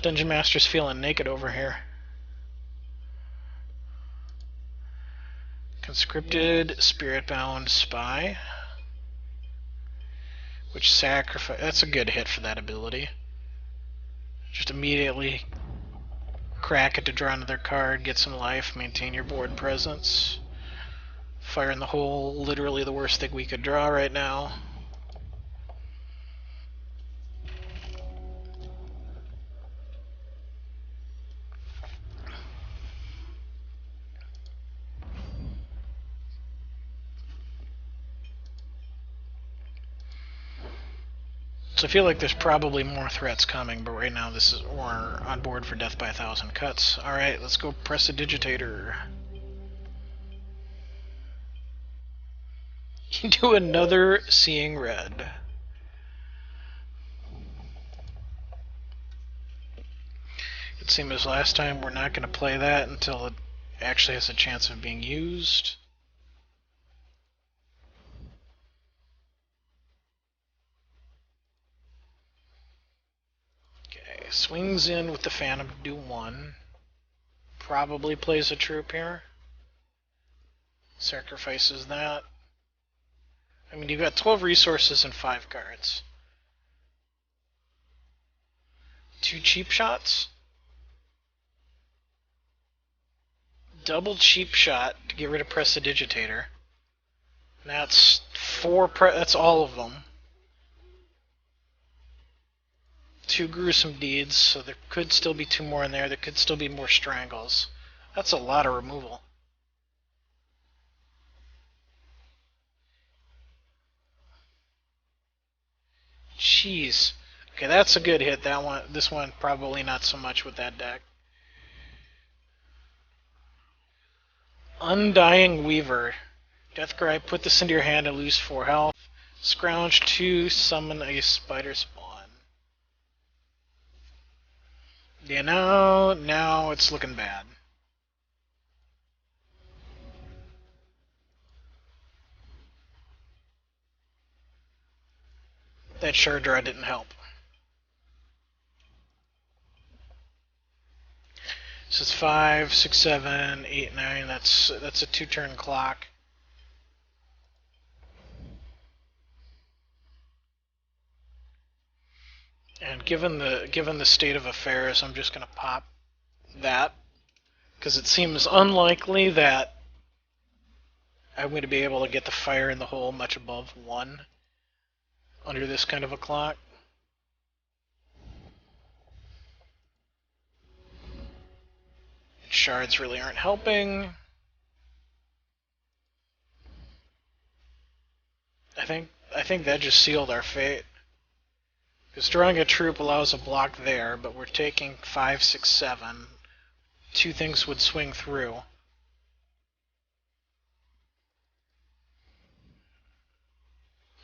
Dungeon Master's feeling naked over here. Conscripted, Spiritbound Spy. Which sacrifice. That's a good hit for that ability. Just immediately crack it to draw another card, get some life, maintain your board presence. Fire in the hole, literally the worst thing we could draw right now. So I feel like there's probably more threats coming, but right now we're on board for death by 1,000 cuts. Alright, let's go Prestidigitator. You do another Seeing Red. It seemed as last time we're not going to play that until it actually has a chance of being used. Okay, swings in with the Phantom to do 1. Probably plays a troop here. Sacrifices that. I mean, you've got 12 resources and 5 cards. 2 Cheap Shots. Double Cheap Shot to get rid of Prestidigitator. That's 4. That's all of them. 2 Gruesome Deeds, so there could still be 2 more in there. There could still be more Strangles. That's a lot of removal. Jeez. Okay, that's a good hit. That one, this one, probably not so much with that deck. Undying Weaver. Deathcry, put this into your hand and lose 4 health. Scrounge 2, summon a Spider Spawn. Yeah, now it's looking bad. That shard draw didn't help. This is 5, 6, 7, 8, 9. That's a 2-turn clock. And given the state of affairs, I'm just going to pop that, because it seems unlikely that I'm going to be able to get the fire in the hole much above 1 under this kind of a clock. Shards really aren't helping. I think that just sealed our fate. Destroying a troop allows a block there, but we're taking 5, 6, 7. 2 things would swing through.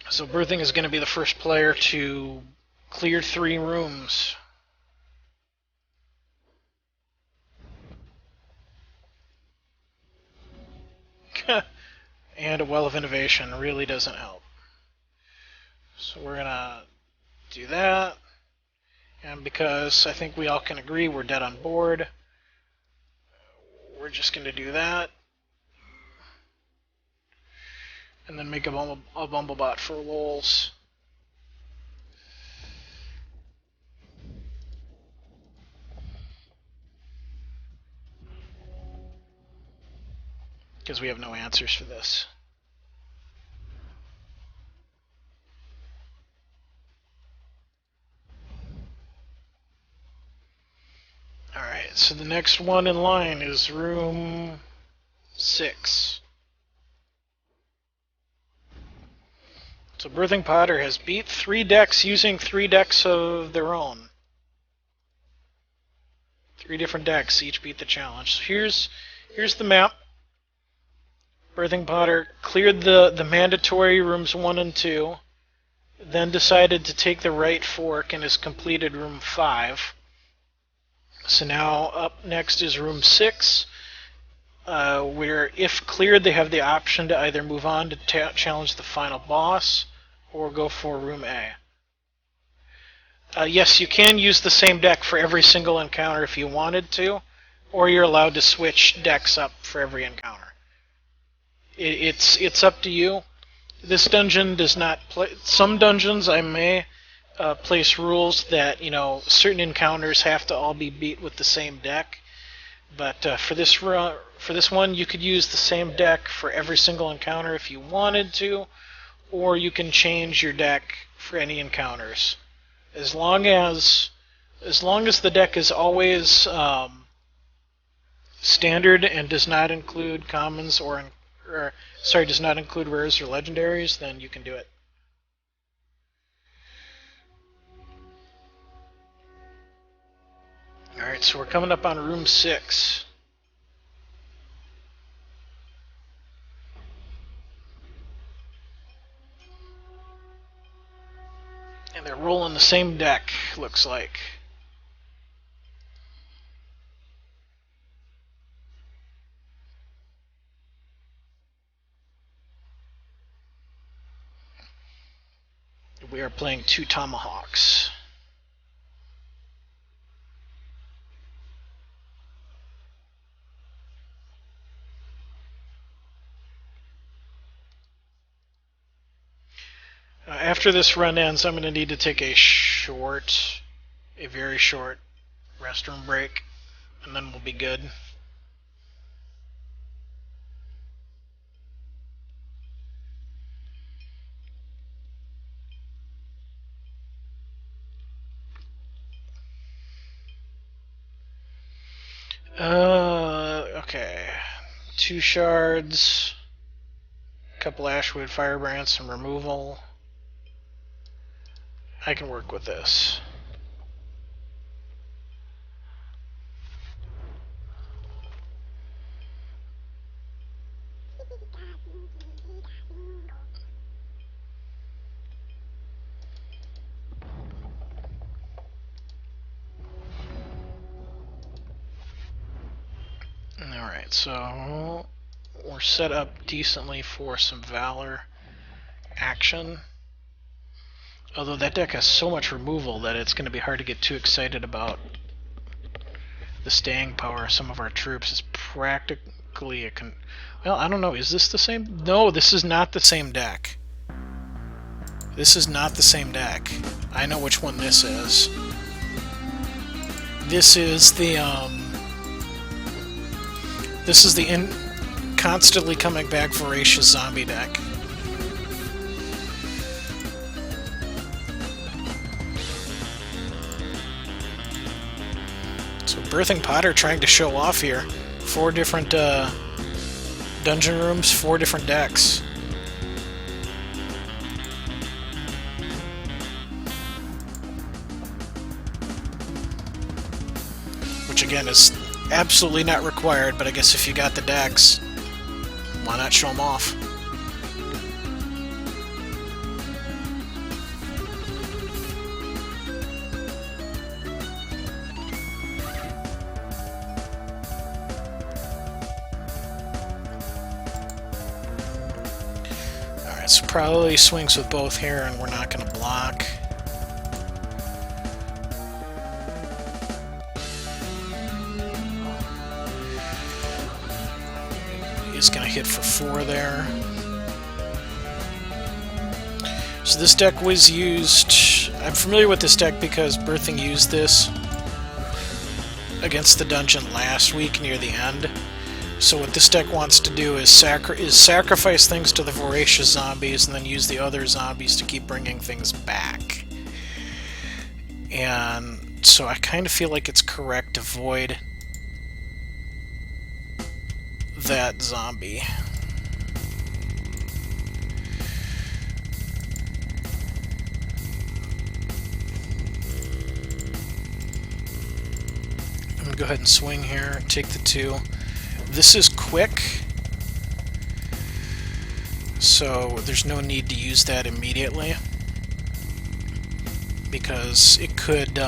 So Birthing is going to be the first player to clear 3 rooms. And a Well of Innovation really doesn't help. So we're going to do that. And because I think we all can agree we're dead on board, we're just going to do that. And then make a Bumblebot for lols. Because we have no answers for this. Alright, so the next one in line is room 6. So Birthing Potter has beat 3 decks using 3 decks of their own. 3 different decks, each beat the challenge. So here's the map. Birthing Potter cleared the mandatory rooms 1 and 2, then decided to take the right fork and has completed room 5. So now up next is room 6, where if cleared they have the option to either move on to challenge the final boss or go for room A. Yes, you can use the same deck for every single encounter if you wanted to, or you're allowed to switch decks up for every encounter. It's up to you. This dungeon does not play. Some dungeons I may place rules that certain encounters have to all be beat with the same deck, but for this one you could use the same deck for every single encounter if you wanted to, or you can change your deck for any encounters, as long as the deck is always standard and does not include commons does not include rares or legendaries, then you can do it. Alright, so we're coming up on room 6. And they're rolling the same deck, looks like. We are playing 2 Tomahawks. After this run ends, I'm going to need to take a very short restroom break, and then we'll be good. Okay. 2 shards, a couple Ashwood Firebrands, some removal. I can work with this. Alright, so we're set up decently for some Valor action. Although that deck has so much removal that it's going to be hard to get too excited about the staying power of some of our troops. It's practically well, I don't know, is this the same? No, this is not the same deck. This is not the same deck. I know which one this is. This is the constantly coming back voracious zombie deck. So Birthing Potter trying to show off here. 4 different dungeon rooms, 4 different decks. which again is absolutely not required, but I guess if you got the decks, why not show them off? Alright, so probably swings with both here, and we're not going to block. He's going to hit for 4 there. So this deck was used... I'm familiar with this deck because Birthing used this against the dungeon last week near the end. So what this deck wants to do is sacrifice things to the voracious zombies and then use the other zombies to keep bringing things back. And so I kind of feel like it's correct to void that zombie. I'm going to go ahead and swing here, take the 2. This is quick, so there's no need to use that immediately, because it could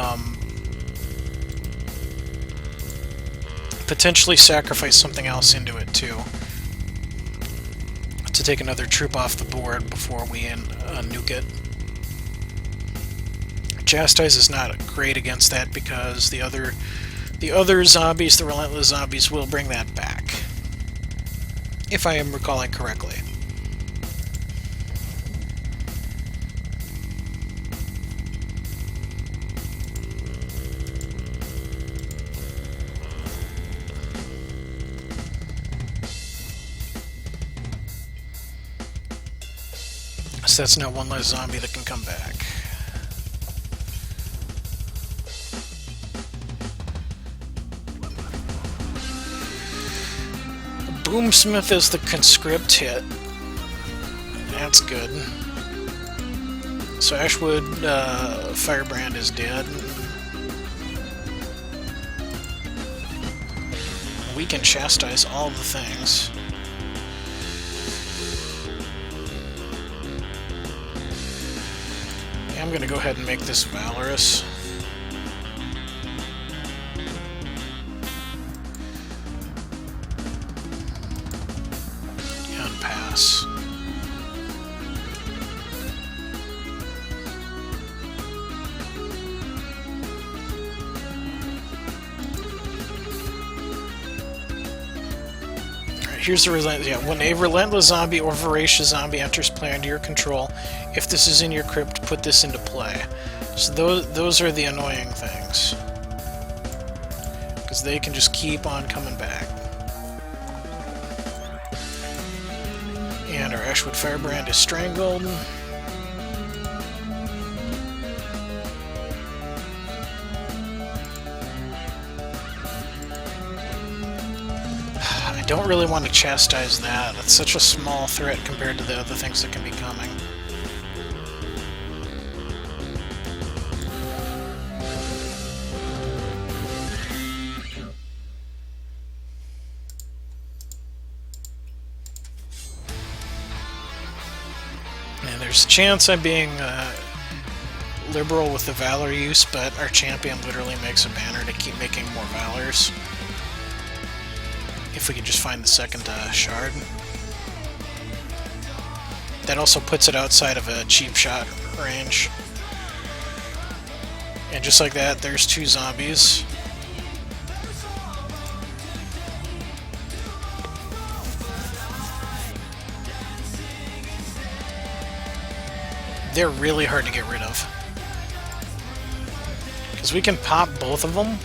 potentially sacrifice something else into it too, to take another troop off the board before we nuke it. Chastise is not great against that because the other zombies, the relentless zombies, will bring that back, if I am recalling correctly. So that's now one less zombie that can come back. Boomsmith is the conscript hit. That's good. So Ashwood Firebrand is dead. We can chastise all the things. I'm going to go ahead and make this Valorous. And pass. Alright, here's the relentless. Yeah, when a relentless zombie or voracious zombie enters play under your control, if this is in your crypt, put this into play. So those are the annoying things, because they can just keep on coming back. And our Ashwood Firebrand is strangled. I don't really want to chastise that. It's such a small threat compared to the other things that can be coming. And there's a chance I'm being liberal with the Valor use, but our champion literally makes a banner to keep making more Valors. If we could just find the second shard. That also puts it outside of a cheap shot range. And just like that, there's 2 zombies. They're really hard to get rid of, because we can pop both of them.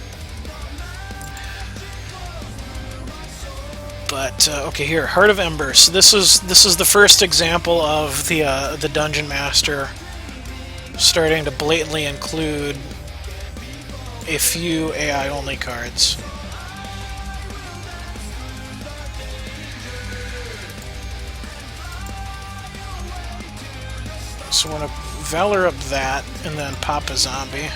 But okay, here, Heart of Ember. So this is the first example of the Dungeon Master starting to blatantly include a few AI-only cards. So we're going to Valor up that, and then pop a zombie.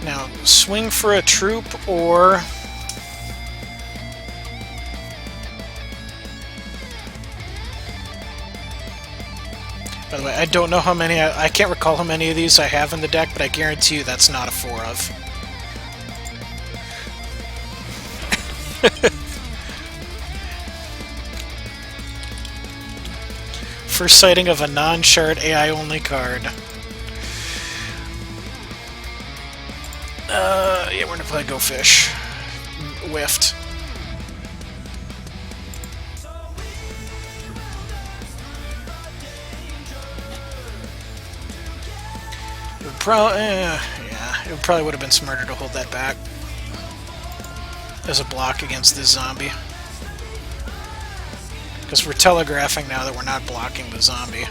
Now, swing for a troop or... By the way, I don't know how many, I can't recall how many of these I have in the deck, but I guarantee you that's not a 4 of. First sighting of a non-shard AI-only card. Yeah, we're gonna play Go Fish. Whiffed. Yeah, it probably would have been smarter to hold that back as a block against this zombie. Because we're telegraphing now that we're not blocking the zombie.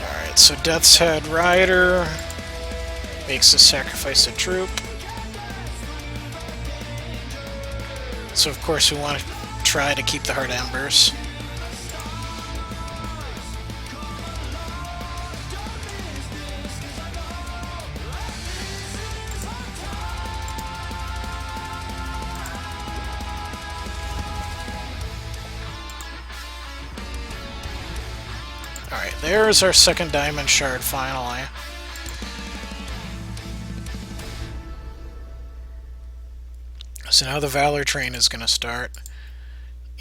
Alright, so Death's Head Rider makes us sacrifice a troop. So of course we want to try to keep the Heart Embers. Alright, there's our second Diamond Shard finally. So now the Valor train is going to start,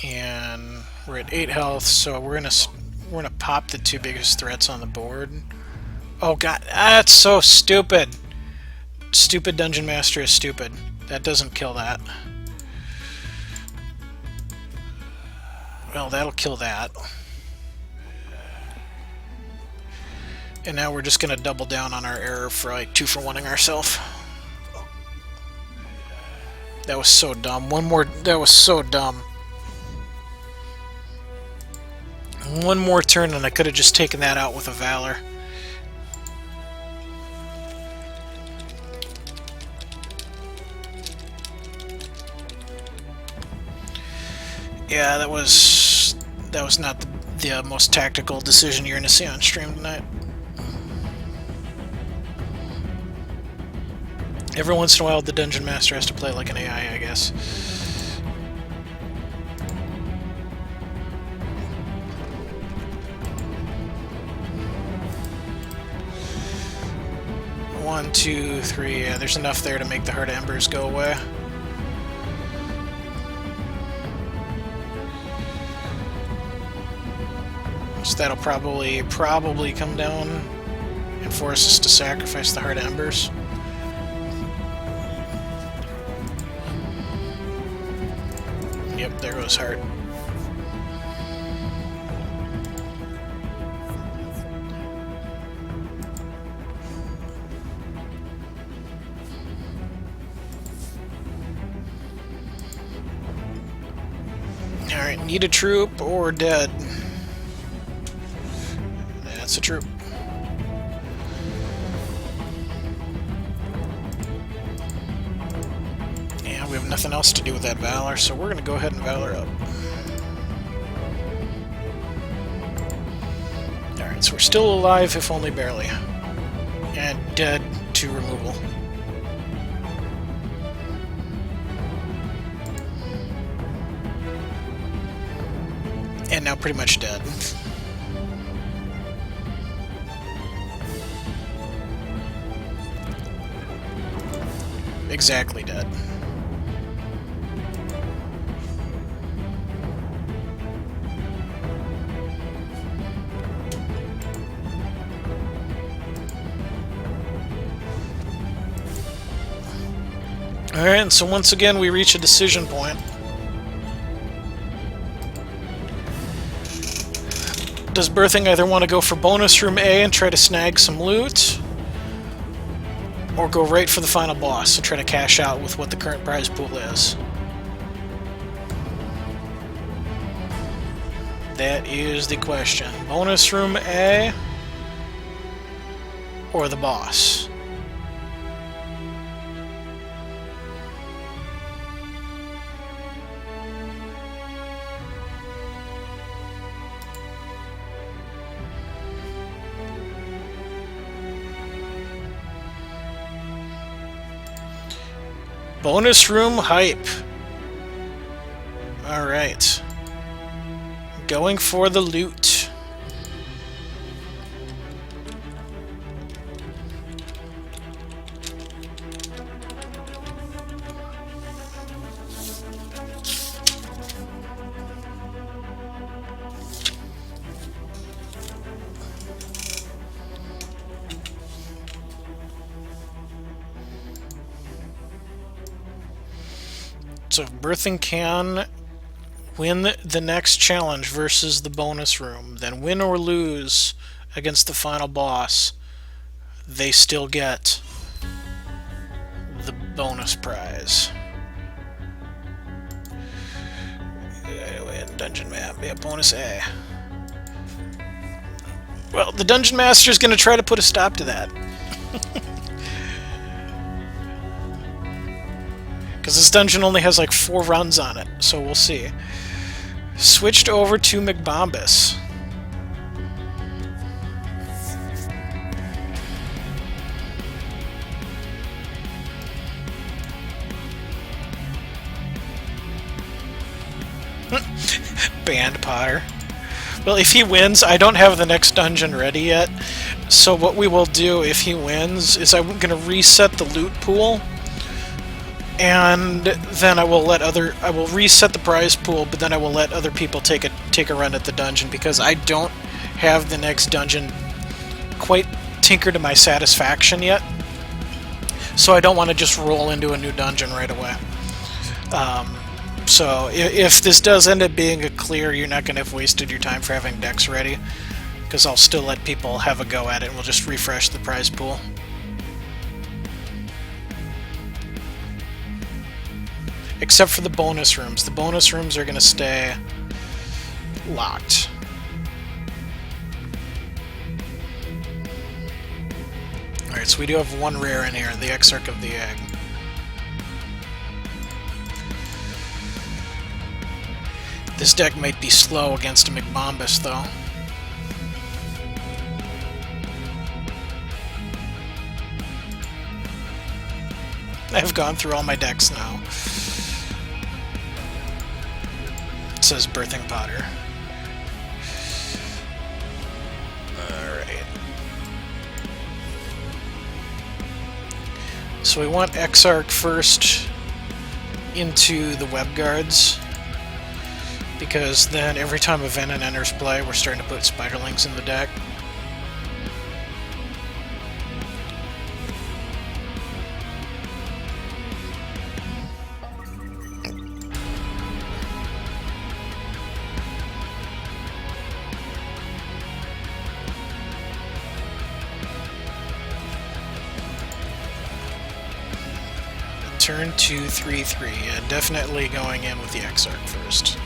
and we're at 8 health, so we're gonna pop the 2 biggest threats on the board. Oh god, that's so stupid! Stupid Dungeon Master is stupid. That doesn't kill that. Well, that'll kill that. And now we're just gonna double down on our error for like 2-for-1ing ourselves. That was so dumb. That was so dumb. One more turn and I could have just taken that out with a Valor. Yeah, that was not the most tactical decision you're going to see on stream tonight. Every once in a while, the Dungeon Master has to play like an AI, I guess. One, two, three. Yeah, there's enough there to make the Heart Embers go away. So that'll probably come down and force us to sacrifice the Heart Embers. Yep, there goes Heart. Alright, need a troop or dead? That's a troop. Yeah, we have nothing else to do with that Valor, so we're gonna go ahead and Valor up. Alright, so we're still alive, if only barely. And dead to removal. And now pretty much dead. Exactly dead. Alright, and so once again we reach a decision point. Does Birthing either want to go for bonus room A and try to snag some loot, or go right for the final boss and try to cash out with what the current prize pool is? That is the question. Bonus room A or the boss. Bonus room hype. Alright. Going for the loot. So if Birthing can win the next challenge versus the bonus room, then win or lose against the final boss, they still get the bonus prize. Win dungeon map, yeah, bonus A. Well, the Dungeon Master is going to try to put a stop to that. Because this dungeon only has like 4 runs on it, so we'll see. Switched over to McBombus. Band Potter. Well, if he wins, I don't have the next dungeon ready yet. So what we will do if he wins is I'm going to reset the loot pool. And then I will reset the prize pool, but then I will let other people take a run at the dungeon, because I don't have the next dungeon quite tinkered to my satisfaction yet. So I don't want to just roll into a new dungeon right away. So if this does end up being a clear, you're not going to have wasted your time for having decks ready, because I'll still let people have a go at it, and we'll just refresh the prize pool. Except for the bonus rooms. The bonus rooms are going to stay locked. Alright, so we do have 1 rare in here, the Exarch of the Egg. This deck might be slow against a McBombus, though. I've gone through all my decks now. It says Birthing Potter. Alright. So we want Exarch first into the web guards, because then every time a Venom enters play, we're starting to put Spiderlings in the deck. Turn 2, 3, 3. Yeah, definitely going in with the Exarch first.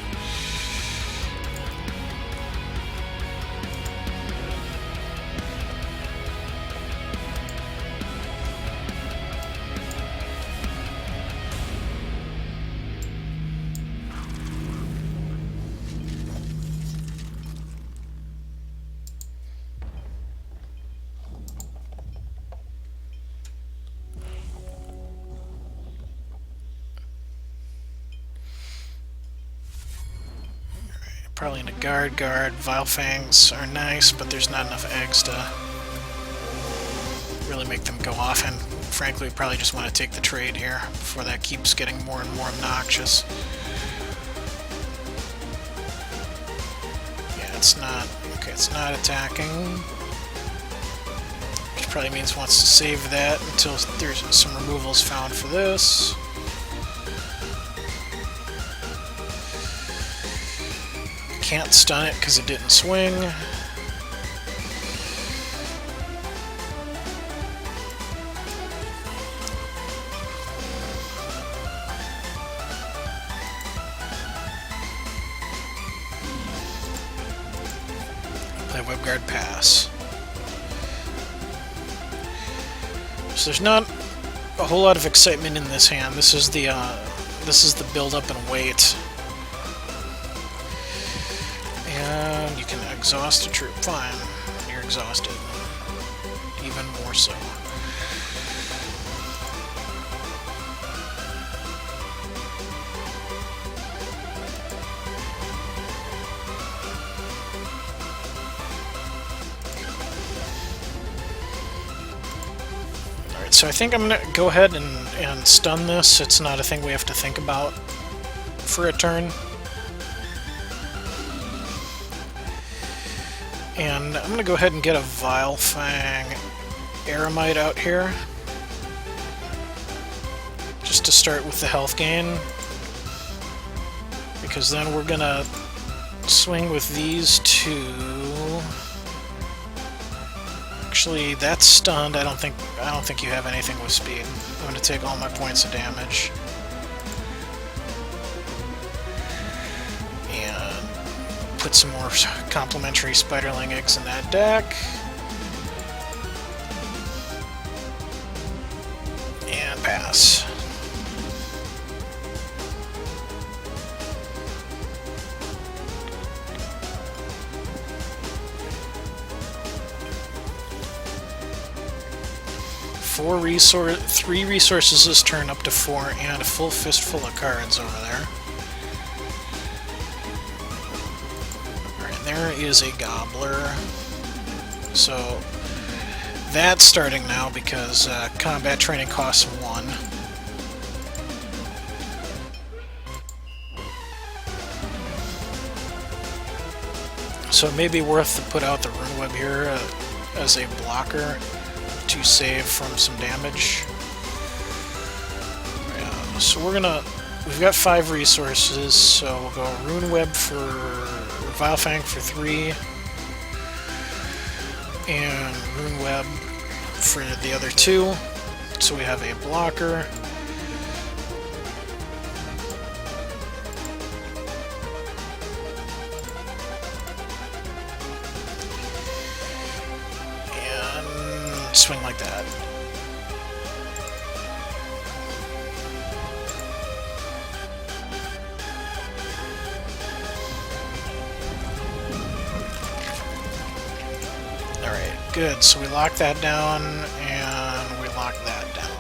Probably into guard. Vile Fangs are nice, but there's not enough eggs to really make them go off, and frankly, we probably just want to take the trade here before that keeps getting more and more obnoxious. Yeah, it's not... Okay, it's not attacking. Which probably means it wants to save that until there's some removals found for this. Can't stun it because it didn't swing. Play Webguard pass. So there's not a whole lot of excitement in this hand. This is the build up and wait. And you can exhaust a troop. Fine. You're exhausted. Even more so. Alright, so I think I'm going to go ahead and stun this. It's not a thing we have to think about for a turn. And I'm going to go ahead and get a Vile Fang Aramite out here. Just to start with the health gain. Because then we're going to swing with these two. Actually, that's stunned. I don't think you have anything with speed. I'm going to take all my points of damage. And put some more complementary Spiderling eggs in that deck. And pass. Three resources this turn, up to 4, and a full fistful of cards over there. Alright, there is a Gobbler. So that's starting now because combat training costs 1. So it may be worth to put out the Rune Web here as a blocker to save from some damage. Yeah, so we've got 5 resources, so we'll go Rune Web for Vile Fang for 3, and Rune Web for the other 2. So we have a blocker. Swing like that. Alright, good. So we lock that down, and we lock that down.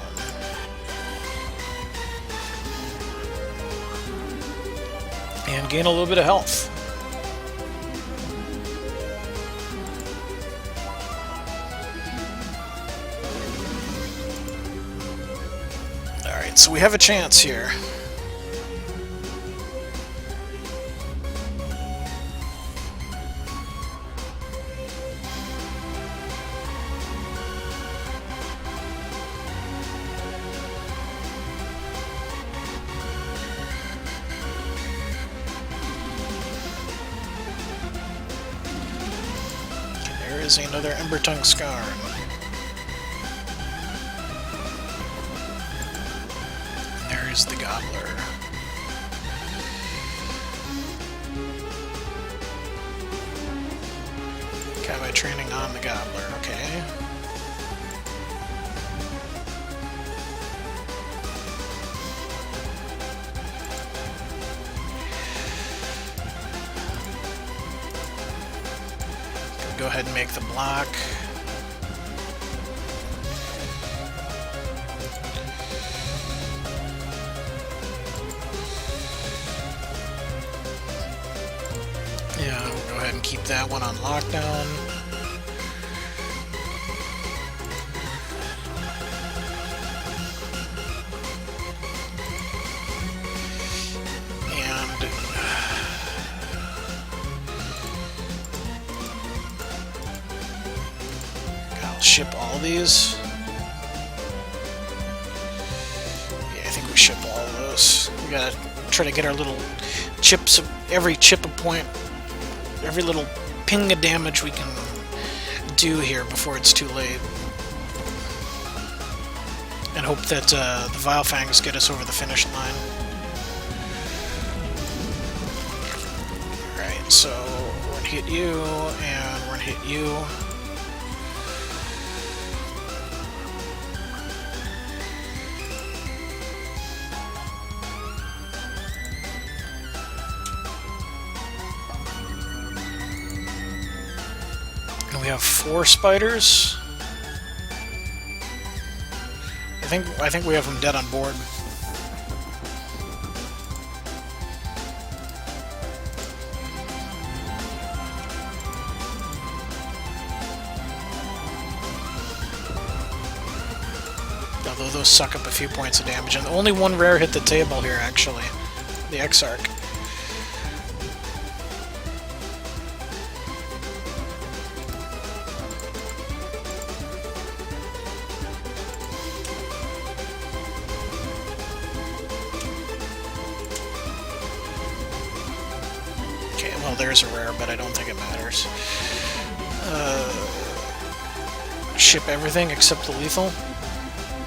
And gain a little bit of health. So we have a chance here. There is another Ember Tongue Scar. There's the Gobbler. Combat training on the Gobbler, okay. Go ahead and make the block. Yeah, we'll go ahead and keep that one on lockdown. And I'll ship all these. Yeah, I think we ship all of those. We gotta try to get our little chips, every chip a point. Every little ping of damage we can do here before it's too late. And hope that the Vile Fangs get us over the finish line. Alright, so we're gonna hit you, and we're gonna hit you. And we have 4 spiders. I think we have them dead on board. Although those suck up a few points of damage, and only one rare hit the table here, actually. The Exarch. Okay, well there's a rare, but I don't think it matters. Ship everything except the lethal.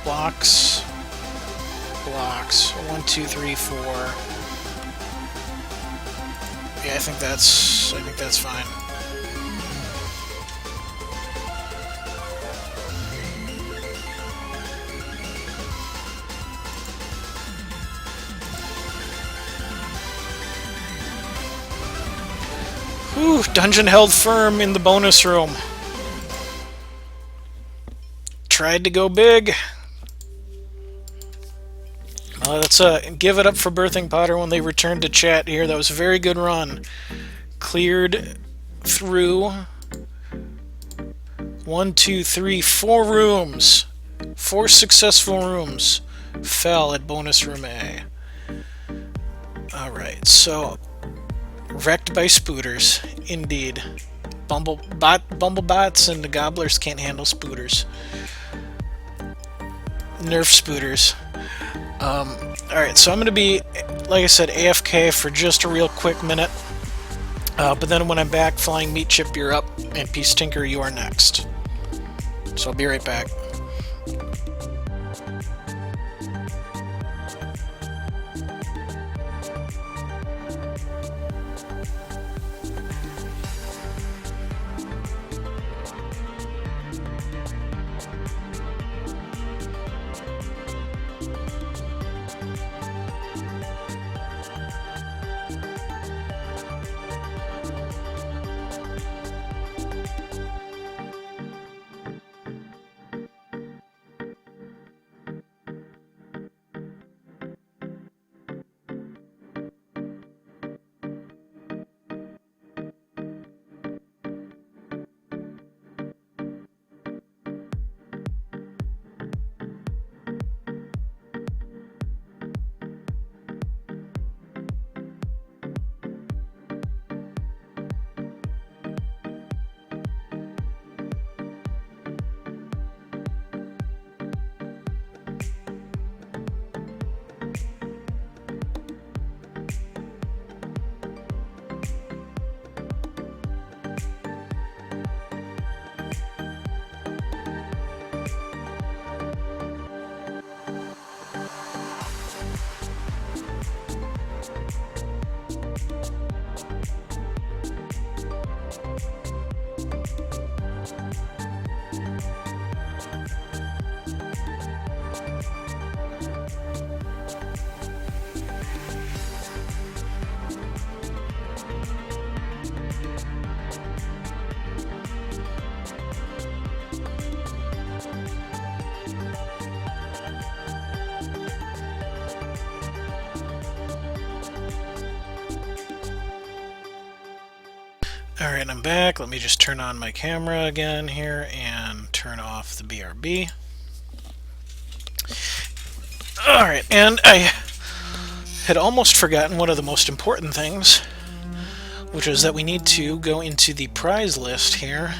Blocks. 1, 2, 3, 4. Yeah, I think that's fine. Whew, dungeon held firm in the bonus room. Tried to go big. Let's give it up for Birthing Potter when they returned to chat here. That was a very good run. Cleared through 1, 2, 3, 4 rooms. 4 successful rooms fell at bonus room A. Alright, so wrecked by spooters, indeed. Bumblebots and the gobblers can't handle spooters. Nerf spooters. Alright, so I'm going to be, like I said, AFK for just a real quick minute. But then when I'm back, Flying Meat Chip, you're up, and Peace Tinker, you are next. So I'll be right back. Alright, I'm back. Let me just turn on my camera again here and turn off the BRB. Alright, and I had almost forgotten one of the most important things, which is that we need to go into the prize list here.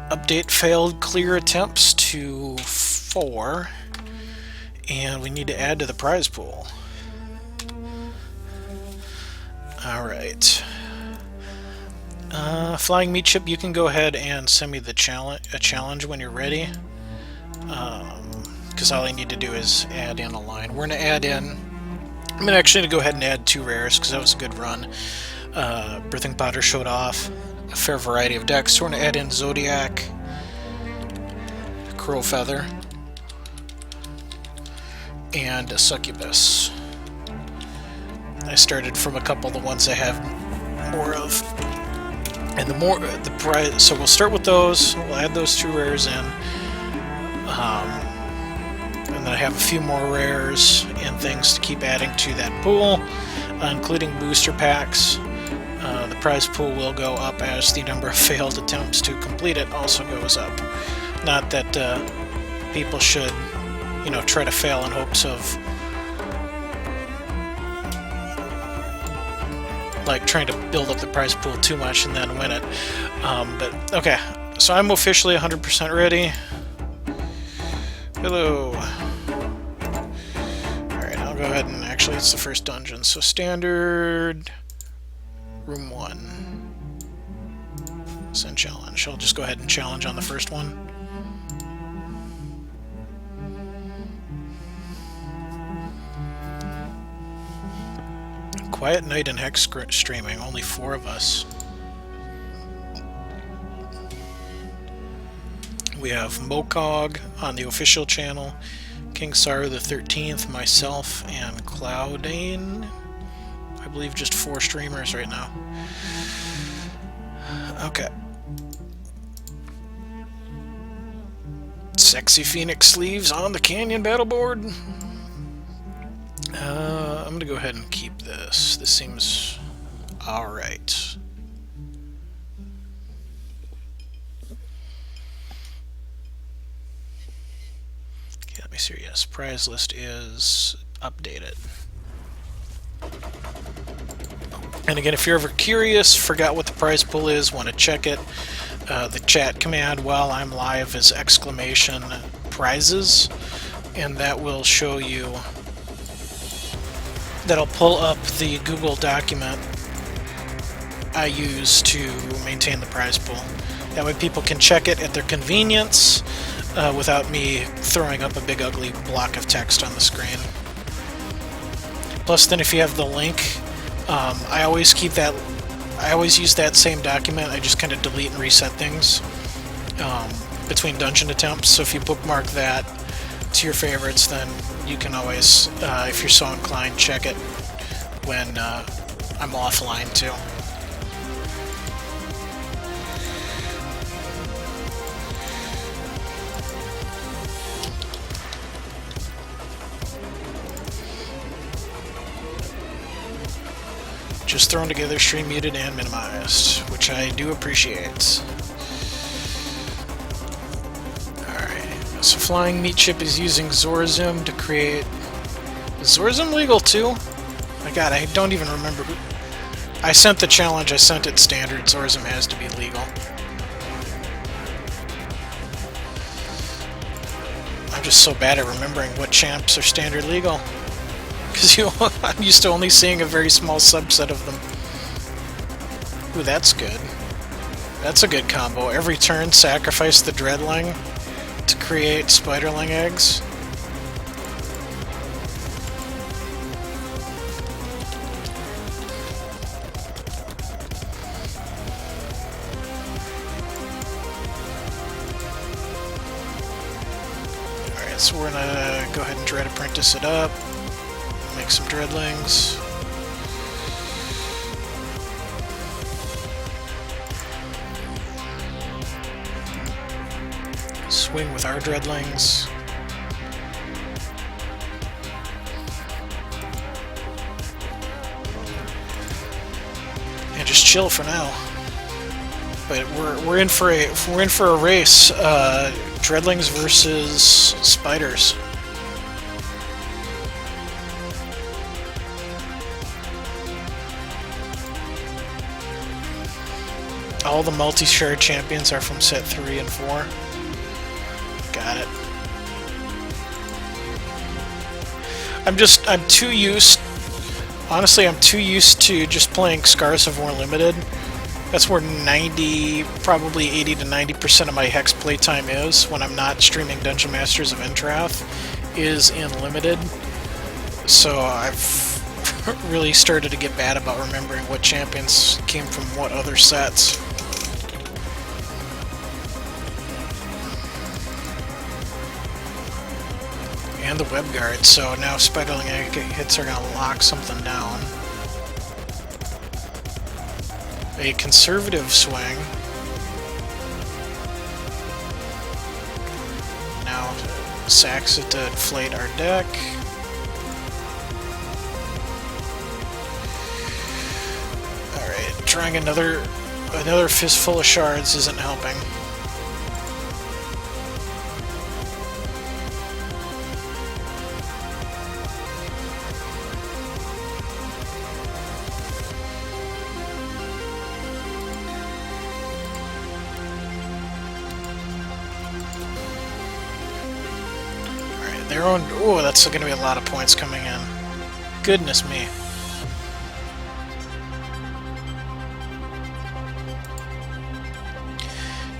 Update failed clear attempts to 4, and we need to add to the prize pool. Alright. Flying Meat Chip, you can go ahead and send me the challenge when you're ready. Because all I need to do is add in a line. We're going to add in... I'm actually going to go ahead and add 2 rares, because that was a good run. Birthing Potter showed off a fair variety of decks. So we're going to add in Zodiac, Crow Feather, and a Succubus. I started from a couple of the ones I have more of. And the more the price, so we'll start with those. We'll add those 2 rares in, and then I have a few more rares and things to keep adding to that pool, including booster packs. The prize pool will go up as the number of failed attempts to complete it also goes up. Not that people should, you know, try to fail in hopes of like trying to build up the prize pool too much and then win it. But okay, so I'm officially 100% ready. Hello. Alright, I'll go ahead and actually it's the first dungeon. So standard room 1. Send challenge. I'll just go ahead and challenge on the first one. Quiet night and Hex streaming, only 4 of us. We have Mokog on the official channel, King Saru the 13th, myself, and Cloudane. I believe just 4 streamers right now. Okay. Sexy Phoenix sleeves on the Canyon battle board. I'm gonna go ahead and keep this. This seems alright. Okay, let me see. Yes, prize list is updated. And again, if you're ever curious, forgot what the prize pool is, want to check it, the chat command while I'm live is !prizes, and that will show you. That'll pull up the Google document I use to maintain the prize pool. That way people can check it at their convenience without me throwing up a big ugly block of text on the screen. Plus then if you have the link, I always keep that, I always use that same document, I just kind of delete and reset things between dungeon attempts, so if you bookmark that to your favorites, then you can always, if you're so inclined, check it when I'm offline too. Just thrown together, stream muted and minimized, which I do appreciate. So Flying Meat Chip is using Zorzim to create... Is Zorzim legal too? My god, I don't even remember who... I sent the challenge, I sent it standard. Zorzim has to be legal. I'm just so bad at remembering what champs are standard legal. Because I'm used to only seeing a very small subset of them. Ooh, that's good. That's a good combo. Every turn, sacrifice the Dreadling to create spiderling eggs. Alright, so we're gonna go ahead and Dread Apprentice it up. Make some Dreadlings. Swing with our Dreadlings. And just chill for now. But we're in for a race. Dreadlings versus spiders. All the multi-shard champions are from set 3 and 4. Got it. I'm too used, honestly, I'm too used to just playing Scars of War Limited. That's where 90, probably 80 to 90% of my Hex playtime is, when I'm not streaming Dungeon Masters of Entrath, is in Limited. So I've really started to get bad about remembering what champions came from what other sets. And the web guard, so now spiderling egg hits are gonna lock something down. a conservative swing. Now sacks it to inflate our deck. Alright, drawing another fistful of shards isn't helping. Their own. Oh, that's going to be a lot of points coming in. Goodness me.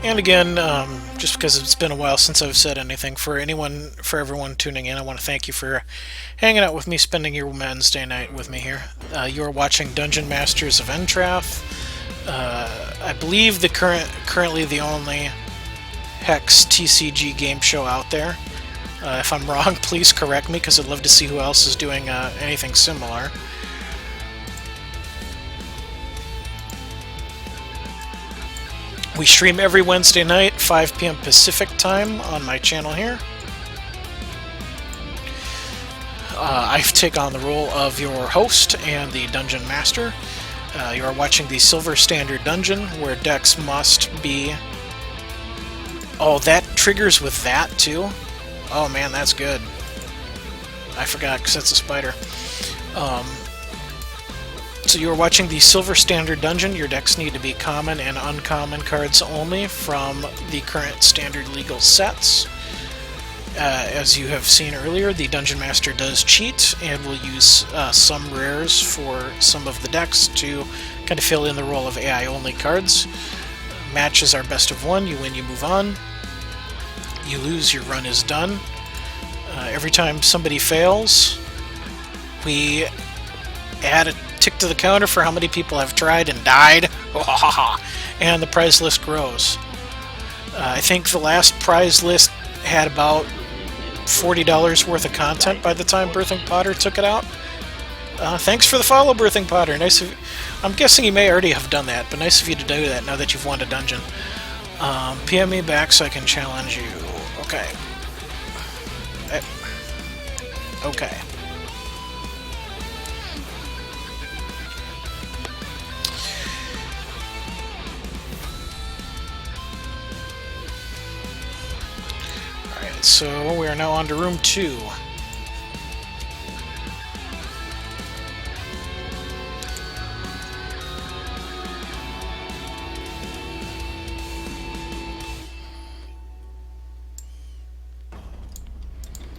And again, just because it's been a while since I've said anything, for everyone tuning in, I want to thank you for hanging out with me, spending your Wednesday night with me here. You are watching Dungeon Masters of Entrath. I believe currently the only Hex TCG game show out there. If I'm wrong, please correct me, because I'd love to see who else is doing anything similar. We stream every Wednesday night, 5 p.m. Pacific time on my channel here. I take on the role of your host and the Dungeon Master. You are watching the Silver Standard Dungeon, where decks must be... Oh, that triggers with that, too? Oh man, that's good. I forgot, because that's a spider. So you are watching the Silver Standard Dungeon. Your decks need to be common and uncommon cards only from the current standard legal sets. As you have seen earlier, the Dungeon Master does cheat and will use some rares for some of the decks to kind of fill in the role of AI-only cards. Matches are best of one. You win, you move on. You lose, your run is done. Every time somebody fails, we add a tick to the counter for how many people have tried and died, and the prize list grows. I think the last prize list had about $40 worth of content by the time Birthing Potter took it out. Thanks for the follow, Birthing Potter. Nice of you. I'm guessing you may already have done that, but nice of you to do that now that you've won a dungeon. PM me back so I can challenge you. Okay. Okay. Alright, so we are now on to room 2.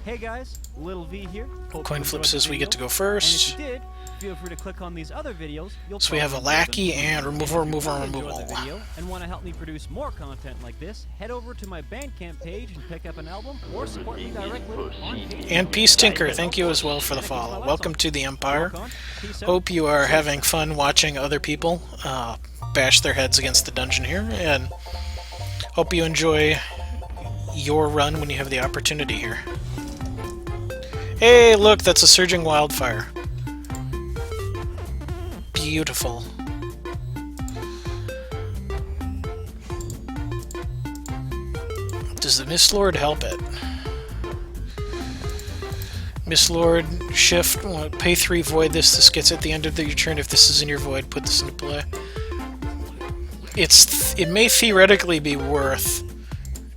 Hey guys, Little V here. Coin flip says we get to go first. And if you did, feel free to click on these other videos. So we have a lackey and removal. And want to help me produce more content like this? Head over to my Bandcamp page and pick up an album, or support me directly on Patreon. And Peace Tinker, thank you as well for the follow. Welcome to the Empire. Hope you are having fun watching other people bash their heads against the dungeon here, and hope you enjoy your run when you have the opportunity here. Hey, look, that's a surging wildfire. Beautiful. Does the Mist Lord help it? Mist Lord, shift, pay 3, void this. This gets at the end of your turn. If this is in your void, put this into play. It may theoretically be worth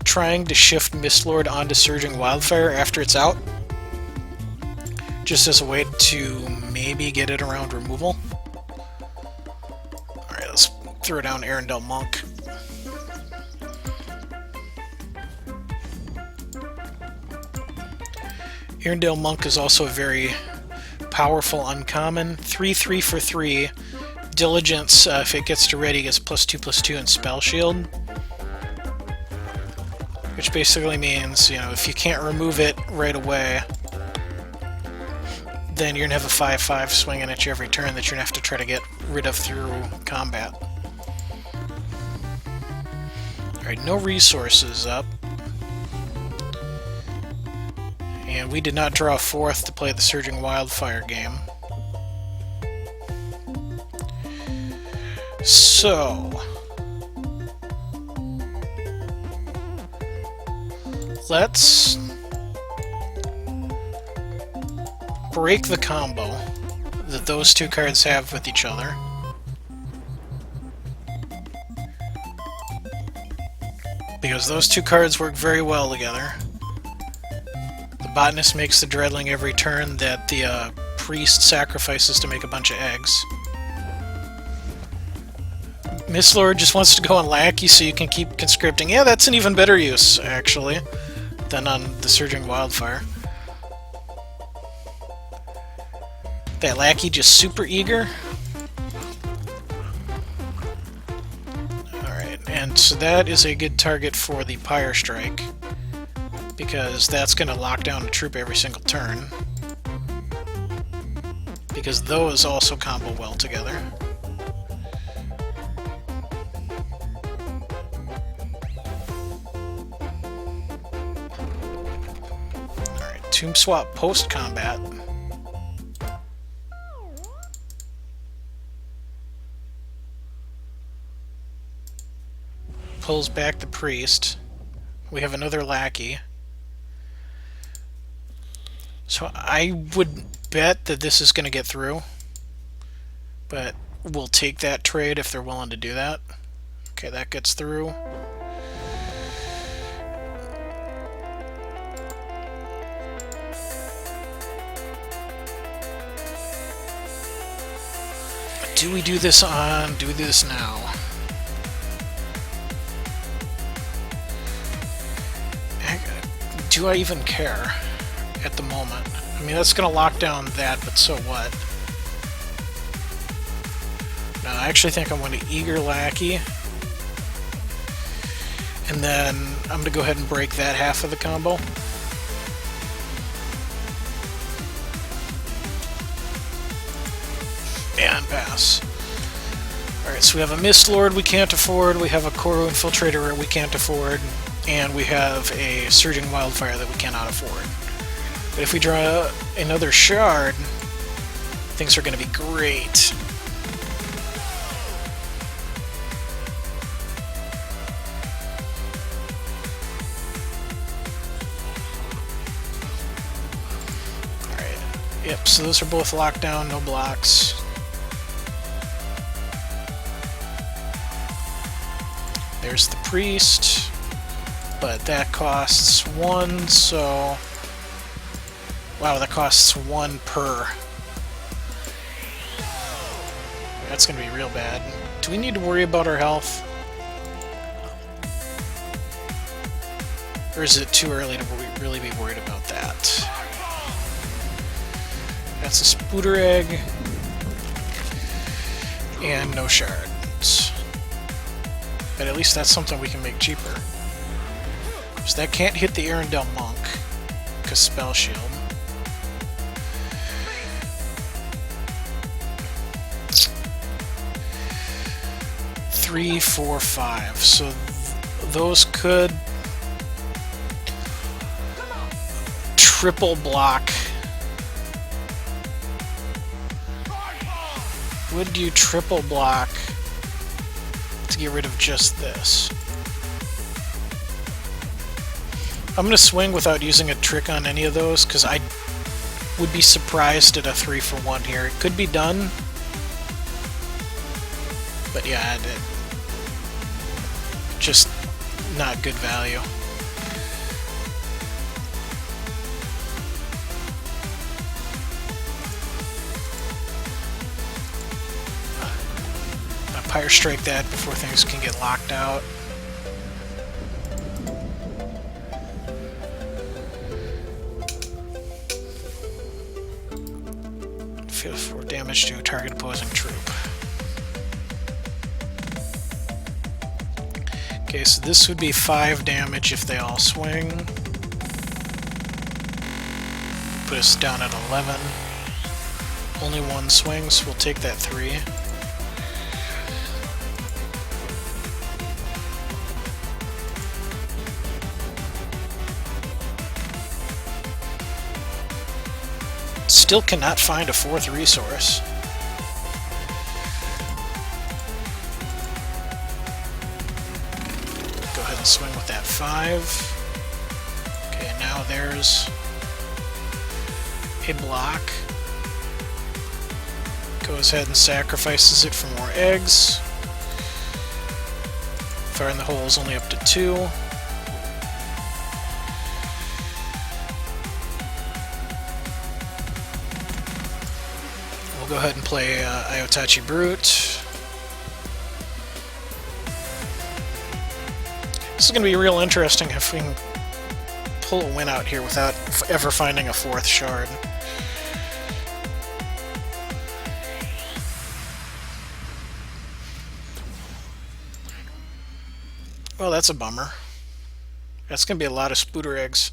trying to shift Mist Lord onto Surging Wildfire after it's out, just as a way to maybe get it around removal. Alright, let's throw down Arendelle Monk. Arendelle Monk is also a very powerful uncommon. 3/3 for 3. Diligence, if it gets to ready, gets +2/+2 and Spell Shield. Which basically means, you know, if you can't remove it right away, then you're going to have a 5/5 swinging at you every turn that you're going to have to try to get rid of through combat. Alright, no resources up. And we did not draw a 4th to play the Surging Wildfire game. So let's break the combo that those two cards have with each other. Because those two cards work very well together. The Botanist makes the Dreadling every turn that the Priest sacrifices to make a bunch of eggs. Mistlord just wants to go on Lackey so you can keep conscripting. Yeah, that's an even better use, actually, than on the Surging Wildfire. That Lackey just super eager. Alright, and so that is a good target for the Pyre Strike, because that's going to lock down a troop every single turn. Because those also combo well together. Alright, Tomb Swap post-combat. Pulls back the Priest. We have another Lackey. So I would bet that this is going to get through. But we'll take that trade if they're willing to do that. Okay, that gets through. Do we do this on? Do this now? Do I even care at the moment? I mean, that's going to lock down that, but so what? No, I actually think I'm going to Eager Lackey. And then I'm going to go ahead and break that half of the combo. And pass. Alright, so we have a Mistlord we can't afford, we have a Koru Infiltrator we can't afford, and we have a Surging Wildfire that we cannot afford. But if we draw another Shard, things are going to be great. Alright, yep, so those are both locked down, no blocks. There's the Priest, but that costs 1, so... Wow, that costs 1 per. That's gonna be real bad. Do we need to worry about our health? Or is it too early to really be worried about that? That's a Spooter Egg. And no shards. But at least that's something we can make cheaper. So that can't hit the Arendelle Monk, because Spell Shield. Three, 4, 5. So those could triple block. Would you triple block to get rid of just this? I'm going to swing without using a trick on any of those, because I would be surprised at a 3-for-1 here. It could be done, but yeah, just not good value. I'll Pyre Strike that before things can get locked out. For damage to target opposing troop. Okay, so this would be 5 damage if they all swing. Put us down at 11. Only 1 swing, so we'll take that 3. Still cannot find a 4th resource. go ahead and swing with that 5. Okay, now there's a block. Goes ahead and sacrifices it for more eggs. Fire in the hole is only up to 2. We'll go ahead and play Iotachi Brute. This is going to be real interesting if we can pull a win out here without ever finding a 4th shard. Well, that's a bummer. That's going to be a lot of spooter eggs.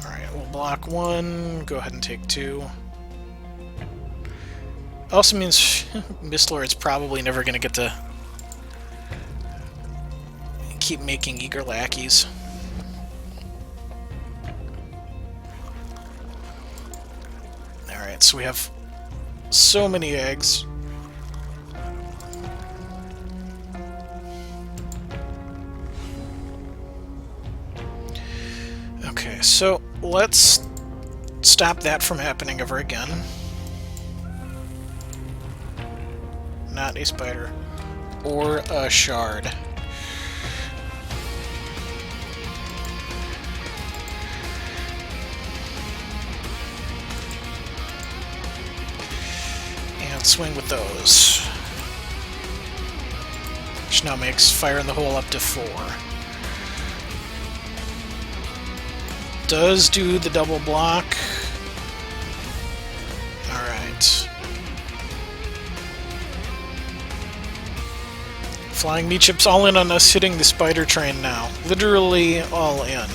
Alright, we'll block 1, go ahead and take 2. Also means Mistlord's probably never going to get to keep making eager lackeys. Alright, so we have so many eggs. Okay, so let's stop that from happening ever again. Not a spider. Or a shard. And swing with those. Which now makes fire in the hole up to 4. Does do the double block. Alright. Flying meat chips all in on us hitting the spider train now. Literally all in.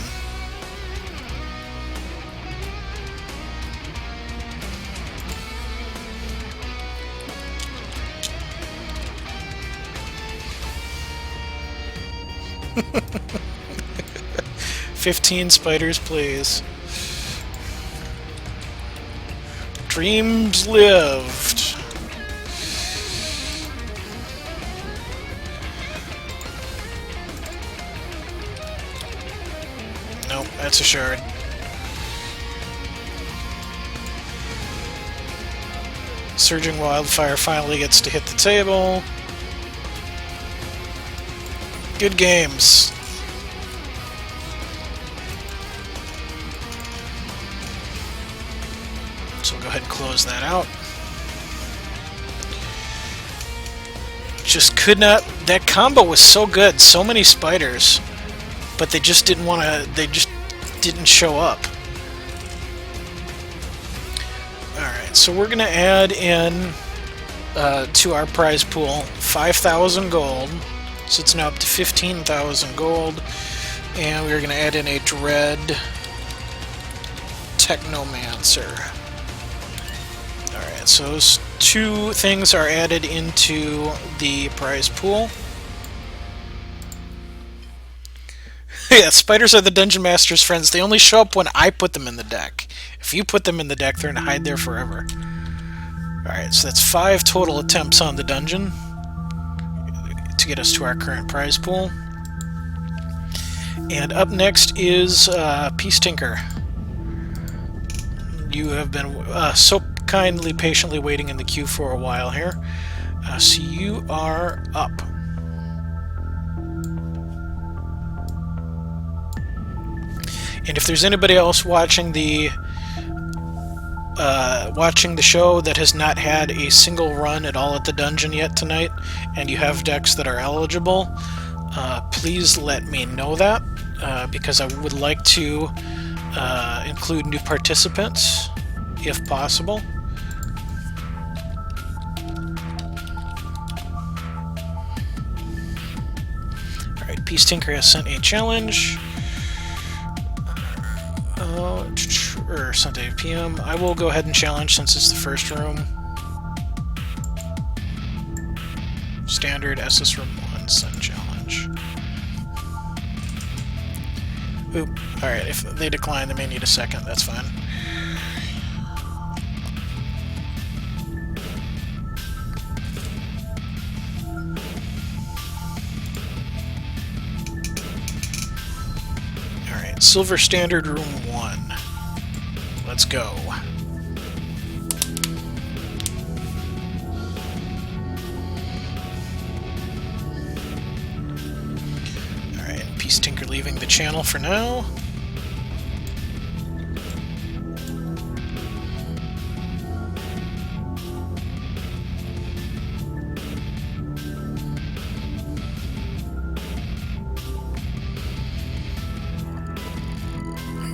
"15 spiders, please." Dreams lived. Nope, that's a shard. Surging Wildfire finally gets to hit the table. Good games. So we'll go ahead and close that out. Just could not... That combo was so good. So many spiders. But they just didn't want to... They just didn't show up. Alright, so we're going to add in to our prize pool 5,000 gold. So it's now up to 15,000 gold. And we're going to add in a Dread Technomancer. Alright, so those 2 things are added into the prize pool. Yeah, spiders are the Dungeon Master's friends. They only show up when I put them in the deck. If you put them in the deck, they're going to hide there forever. Alright, so that's 5 total attempts on the dungeon to get us to our current prize pool. And up next is Peace Tinker. You have been so kindly, patiently waiting in the queue for a while here. So you are up. And if there's anybody else watching the show that has not had a single run at all at the dungeon yet tonight, and you have decks that are eligible, please let me know that, because I would like to include new participants, if possible. Alright, Peace Tinker has sent a challenge. Or Sunday PM. I will go ahead and challenge since it's the first room. Standard SS Room 1 send challenge. Oop. Alright, if they decline, they may need a second. That's fine. Silver Standard Room 1. Let's go. Alright, Peace Tinker leaving the channel for now.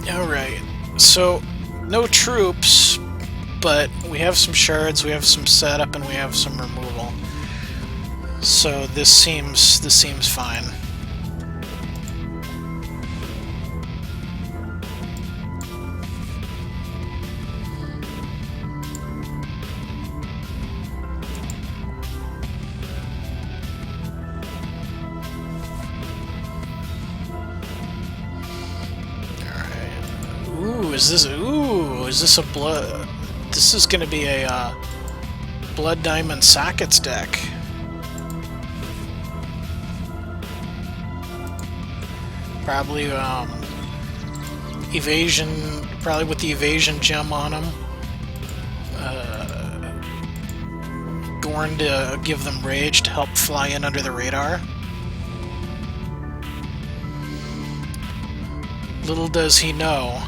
Alright, so no troops, but we have some shards, we have some setup, and we have some removal. So this seems fine. Is this a blood? This is going to be a Blood Diamond Sockets deck. Probably evasion, probably with the evasion gem on them. Gorn to give them rage to help fly in under the radar. Little does he know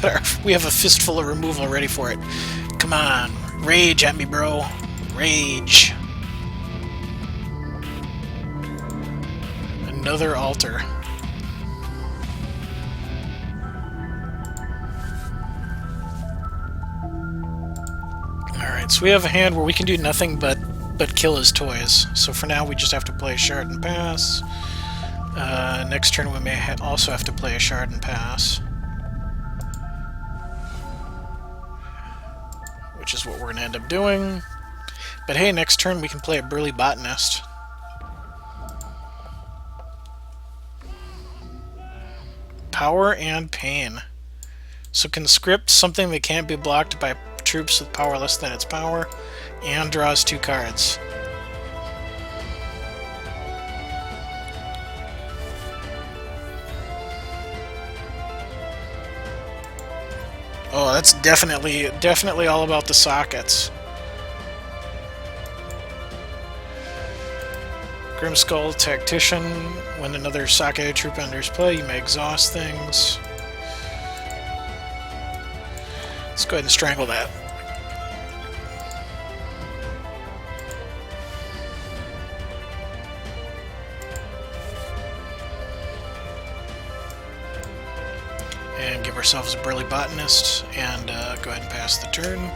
that we have a fistful of removal ready for it. Come on, rage at me, bro. Rage. Another altar. Alright, so we have a hand where we can do nothing but kill his toys. So for now we just have to play a shard and pass. Next turn we may also have to play a shard and pass. Which is what we're going to end up doing. But hey, next turn we can play a Burly Botanist. Power and Pain. So conscript something that can't be blocked by troops with power less than its power, and draws 2 cards. Oh, that's definitely all about the sockets. Grimskull Tactician. When another socketed troop enters play, you may exhaust things. Let's go ahead and strangle that. And give ourselves a Burly Botanist, and go ahead and pass the turn.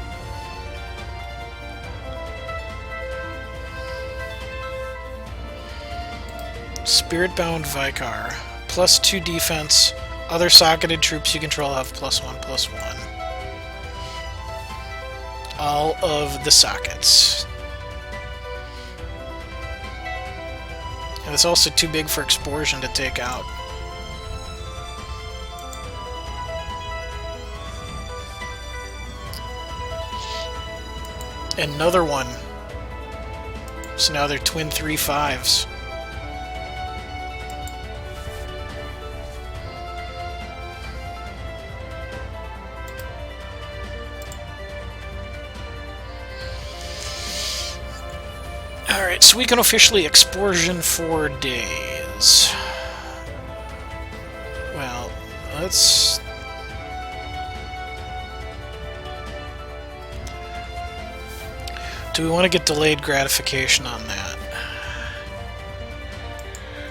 Spiritbound Vicar. +2 defense. Other socketed troops you control have +1/+1. All of the sockets. And it's also too big for Explosion to take out. Another one. So now they're twin 3/5s. Alright, so we can officially Explosion for days. Well, let's... Do we want to get delayed gratification on that?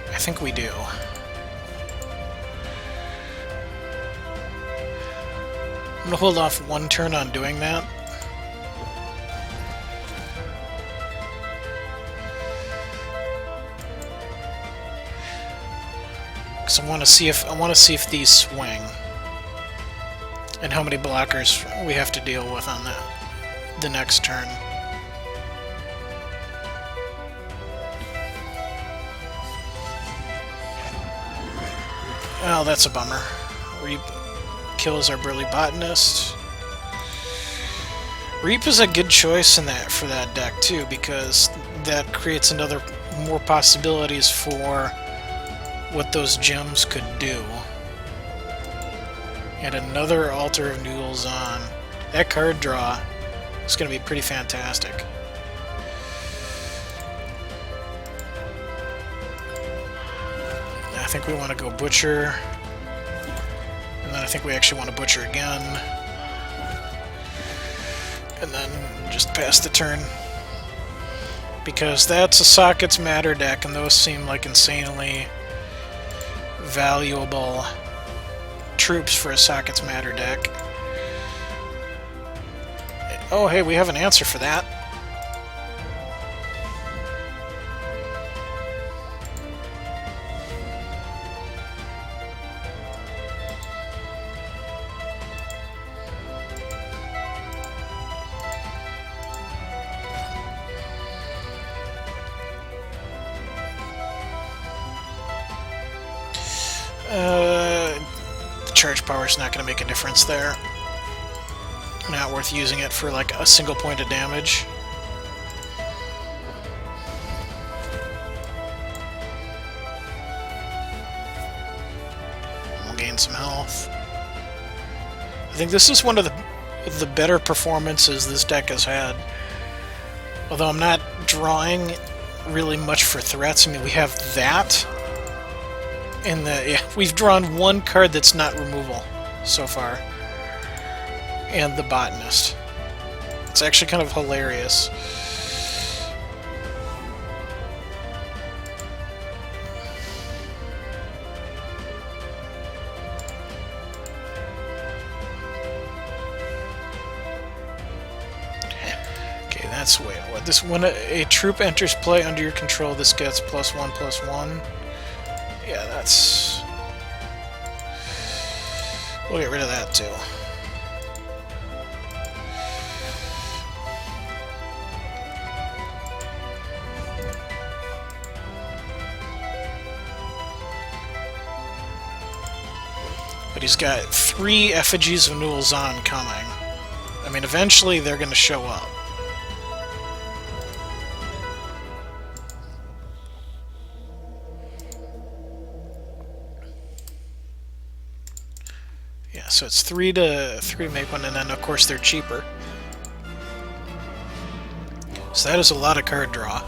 I think we do. I'm going to hold off 1 turn on doing that. Because I want to see if these swing. And how many blockers we have to deal with on the next turn. Oh, that's a bummer. Reap kills our Burly Botanist. Reap is a good choice for that deck too, because that creates more possibilities for what those gems could do. And another Altar of Noodles on. That card draw is going to be pretty fantastic. I think we want to go Butcher. And then I think we actually want to Butcher again. And then just pass the turn. Because that's a Sockets Matter deck, and those seem like insanely valuable troops for a Sockets Matter deck. Oh, hey, we have an answer for that. The charge power is not going to make a difference there. Not worth using it for like a single point of damage. We'll gain some health. I think this is one of the better performances this deck has had. Although I'm not drawing really much for threats. I mean, we have that. And we've drawn one card that's not removal so far. And the Botanist. It's actually kind of hilarious. Okay, that's way what this when a troop enters play under your control, this gets +1/+1. Yeah, that's... We'll get rid of that, too. But he's got 3 Effigies of Nulzon coming. I mean, eventually they're going to show up. Yeah, so it's 3 to make one, and then of course they're cheaper. So that is a lot of card draw.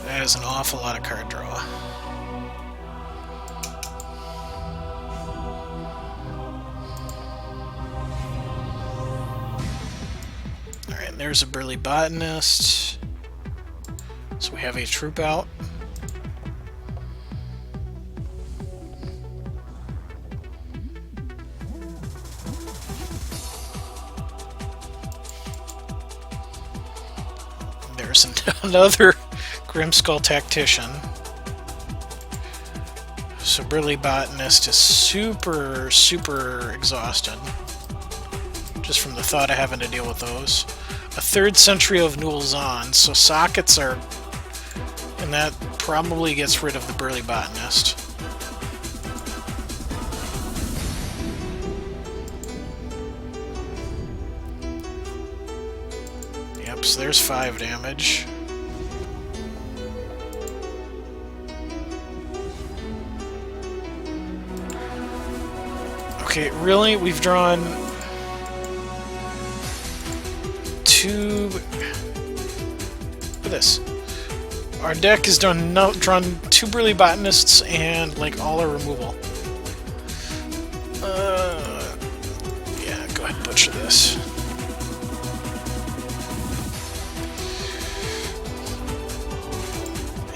That is an awful lot of card draw. Alright, there's a Burly Botanist. So we have a troop out. There's another Grimskull Tactician. So Burly Botanist is super exhausted. Just from the thought of having to deal with those. A 3rd Century of Nulzon, so sockets are... And that probably gets rid of the Burly Botanist. Yep, so there's 5 damage. Okay, really? We've drawn 2... Look at this. Our deck has drawn 2 Burly Botanists and, like, all our removal. Yeah, go ahead and butcher this.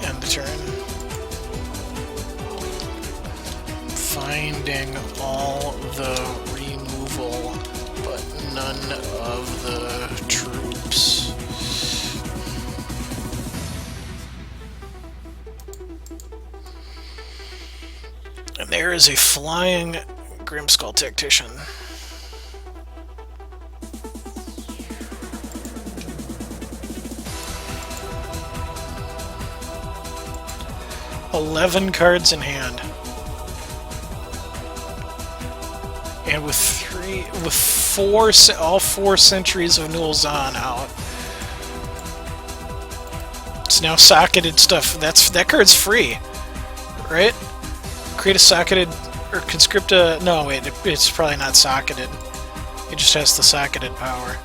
End the turn. Finding all the removal, but none of the troops. And there is a flying Grimskull Tactician. "11 cards in hand. And with all 4 Centuries of Nulzon out. It's now socketed stuff. That card's free, right? Create a socketed, Or Conscripta... No, wait, it's probably not socketed. It just has the socketed power.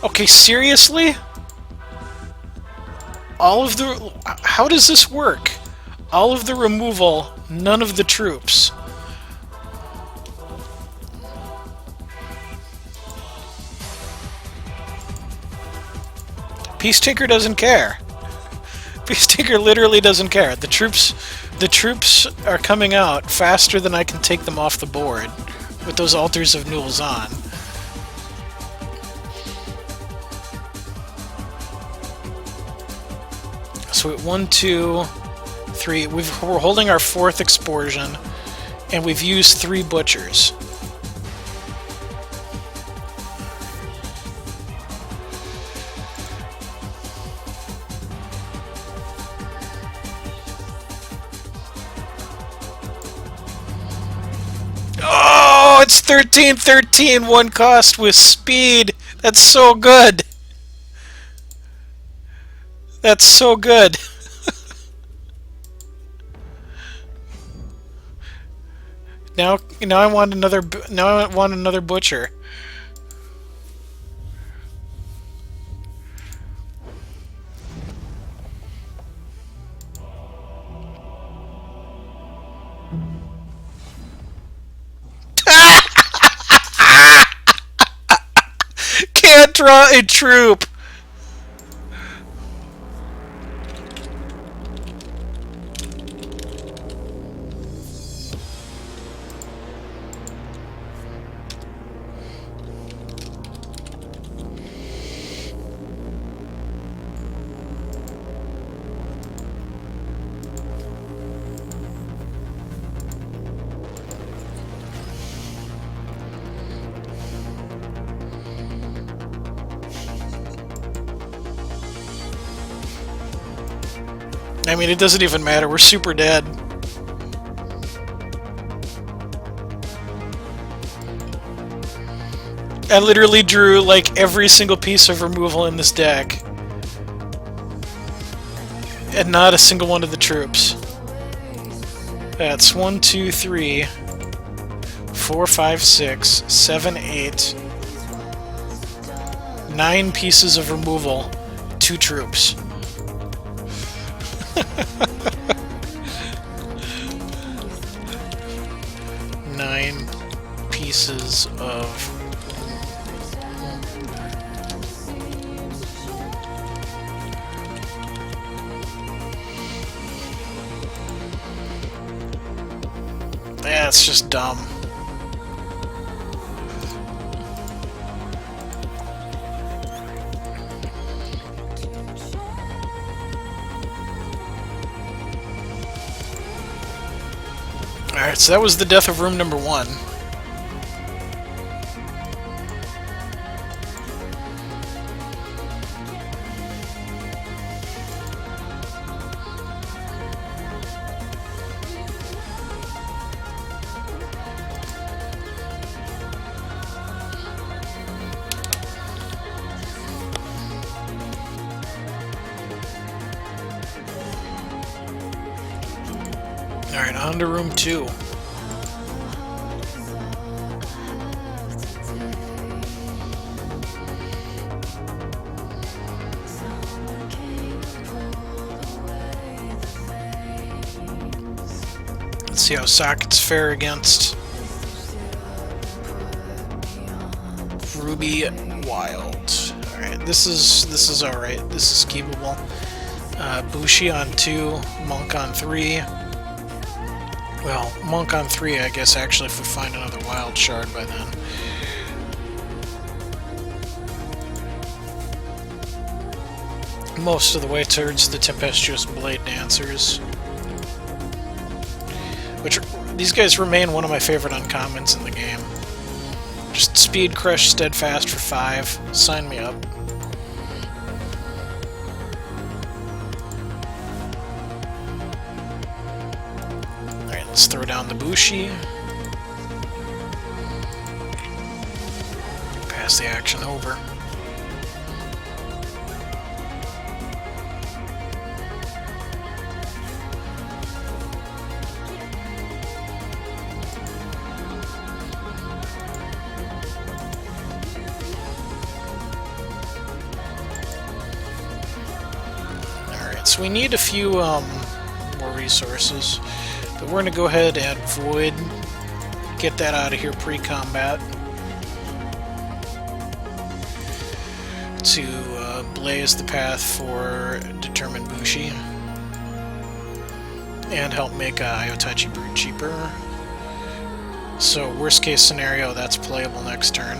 Okay, seriously? All of the... How does this work? All of the removal, none of the troops. Peace Tinker doesn't care. Peace Tinker literally doesn't care. The troops are coming out faster than I can take them off the board with those Altars of Newell's on. So at 1, 2, 3, we're holding our 4th Explosion, and we've used 3 Butchers. Oh, it's 13-13, 1 cost with speed. That's so good. That's so good. Now I want another. Now I want another butcher. Can't draw a troop. I mean, it doesn't even matter. We're super dead. I literally drew, like, every single piece of removal in this deck. And not a single one of the troops. That's 1, 2, 3, 4, 5, 6, 7, 8, 9 pieces of removal, 2 troops. 9 pieces of... That's just dumb. Alright, so that was the death of room number 1. Alright, on to room 2. Let's see how sockets fare against Ruby Wild. Alright, this is alright. This is keepable. Bushi on 2, Monk on 3. Well, Monk on 3, I guess, actually, if we find another Wild Shard by then. Most of the way towards the Tempestuous Blade Dancers. Which, these guys remain one of my favorite uncommons in the game. Just Speed Crush Steadfast for 5. Sign me up. Let's throw down the Bushi. Pass the action over. so we need a few more resources, but we're going to go ahead and Void, get that out of here pre-combat, to blaze the path for Determined Bushi, and help make Iotachi Brood cheaper. So worst case scenario, that's playable next turn.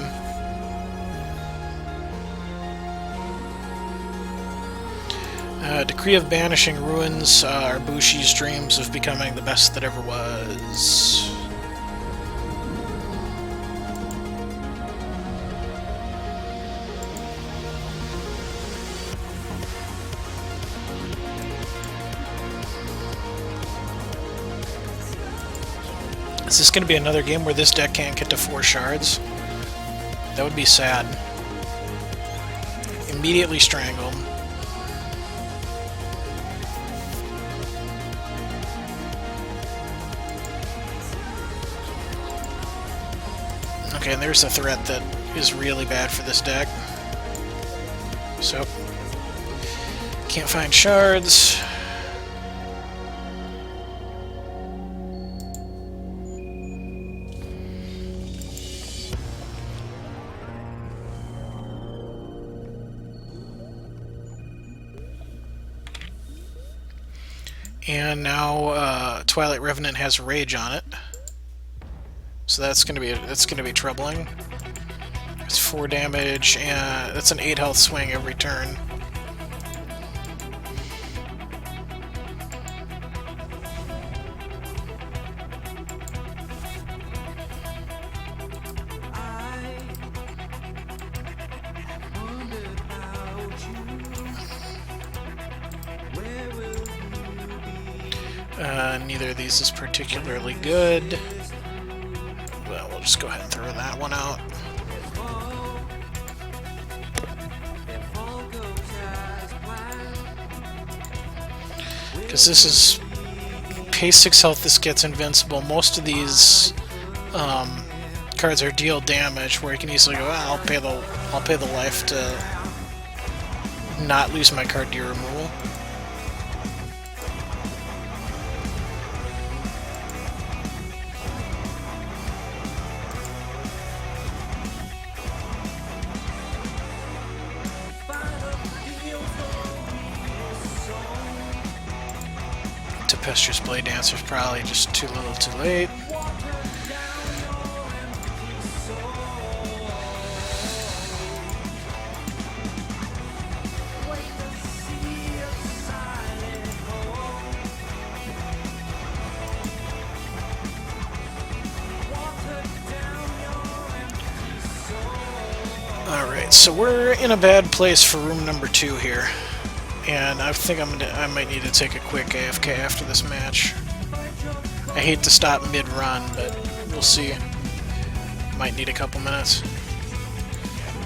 Decree of Banishing ruins our Bushi's dreams of becoming the best that ever was. Is this going to be another game where this deck can't get to 4 shards? That would be sad. Immediately strangled. Okay, and there's a threat that is really bad for this deck. So, can't find shards. And now Twilight Revenant has Rage on it, so that's gonna be troubling. It's 4 damage, and that's an 8 health swing every turn. Neither of these is particularly good. Well, we'll just go ahead and throw that one out. Because this is pay 6 health, this gets invincible. Most of these cards are deal damage, where you can easily go, I'll pay the life to not lose my card to your removal. Tempestuous Blade Dancer's probably just too little too late. Alright, so we're in a bad place for room number 2 here. And I think I might need to take a quick AFK after this match. I hate to stop mid-run, but we'll see. Might need a couple minutes.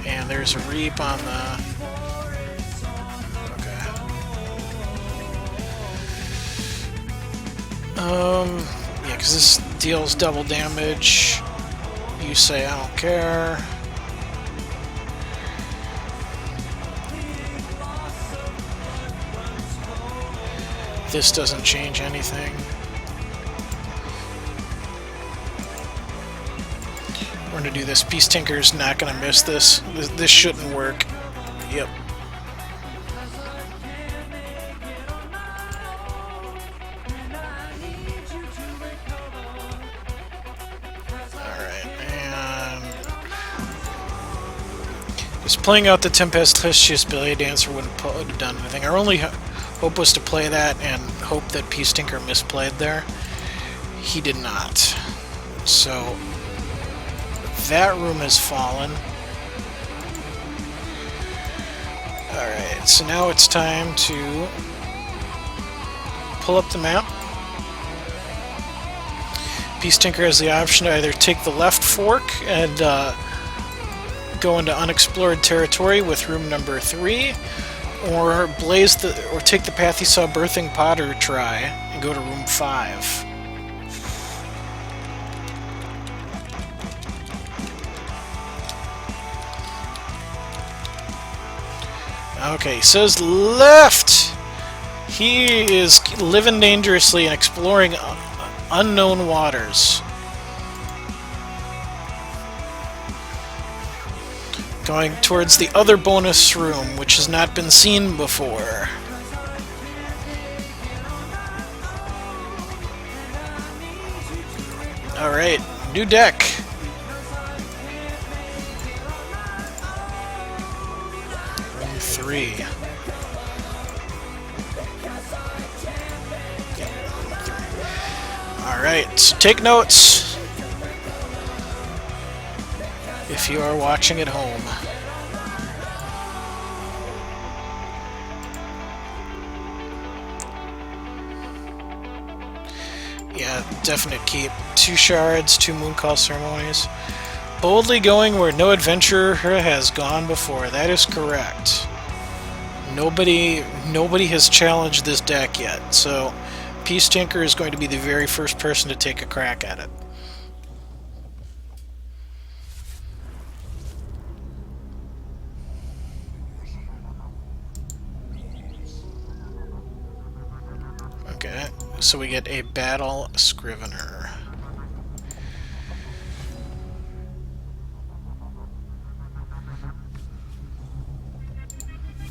And there's a Reap on the... Okay. Yeah, because this deals double damage. You say I don't care. This doesn't change anything. We're gonna do this. Peace Tinker's not gonna miss this. This shouldn't work. Yep. Alright, and just playing out the Tempestuous Blade Dancer wouldn't have done anything. Our only hope was to play that and hope that Peace Tinker misplayed there. He did not. So that room has fallen. Alright, so now it's time to pull up the map. Peace Tinker has the option to either take the left fork and go into unexplored territory with room number 3, or take the path he saw Birthing Potter try and go to room 5. Okay, he says left! He is living dangerously and exploring unknown waters. Going towards the other bonus room, which has not been seen before. Alright, new deck. Room 3. Alright, so take notes if you are watching at home. Yeah, definite keep. 2 shards, 2 Mooncall ceremonies. Boldly going where no adventurer has gone before. That is correct. Nobody has challenged this deck yet, so Peace Tinker is going to be the very first person to take a crack at it. Okay, so we get a Battle Scrivener.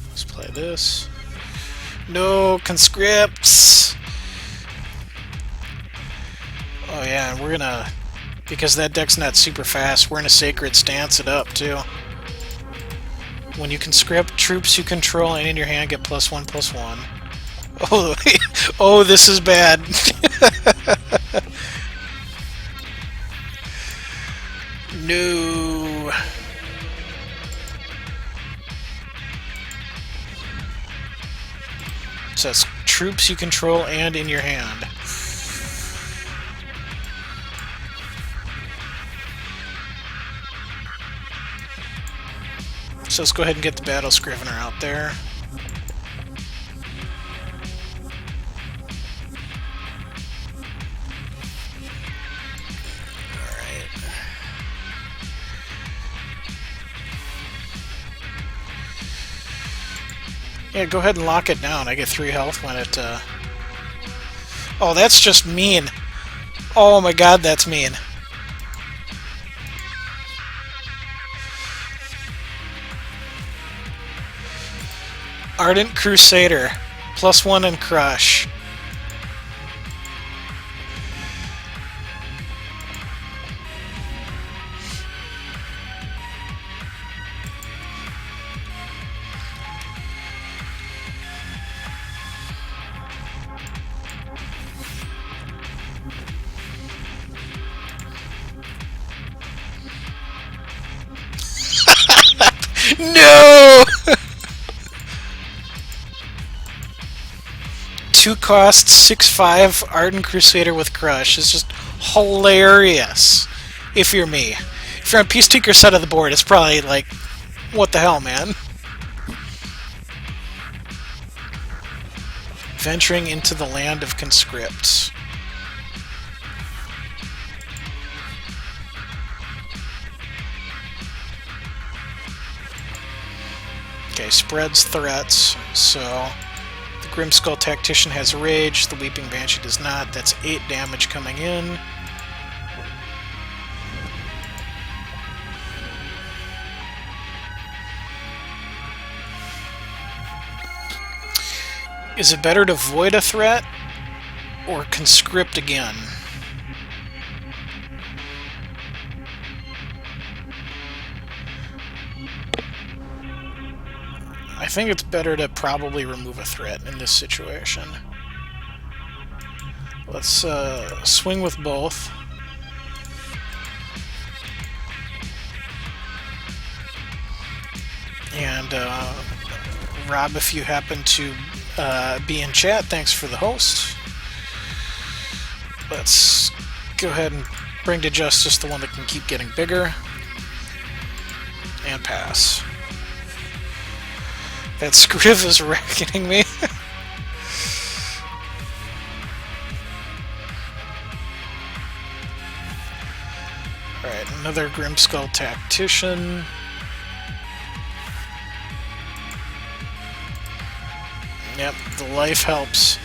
Let's play this. No conscripts! Oh yeah, and we're gonna... Because that deck's not super fast, we're gonna Sacred Stance it up, too. When you conscript, troops you control and in your hand get +1/+1. Oh, oh, this is bad. No. So that's troops you control and in your hand. So let's go ahead and get the Battle Scrivener out there. Alright. Yeah, go ahead and lock it down. I get 3 health when it... Oh, that's just mean. Oh my god, that's mean. Ardent Crusader. +1 and Crush. No! 2 cost, 6/5 Ardent Crusader with Crush. It's just hilarious. If you're me. If you're on Peace Tinker's side of the board, it's probably like, what the hell, man? Venturing into the land of conscripts. Okay, spreads threats, so the Grimskull Tactician has Rage, the Weeping Banshee does not. That's 8 damage coming in. Is it better to void a threat or conscript again? I think it's better to probably remove a threat in this situation. Let's swing with both. And Rob, if you happen to be in chat, thanks for the host. Let's go ahead and bring to justice the one that can keep getting bigger. And pass. That Scriv is reckoning me. Alright, another Grimskull Tactician. Yep, the life helps.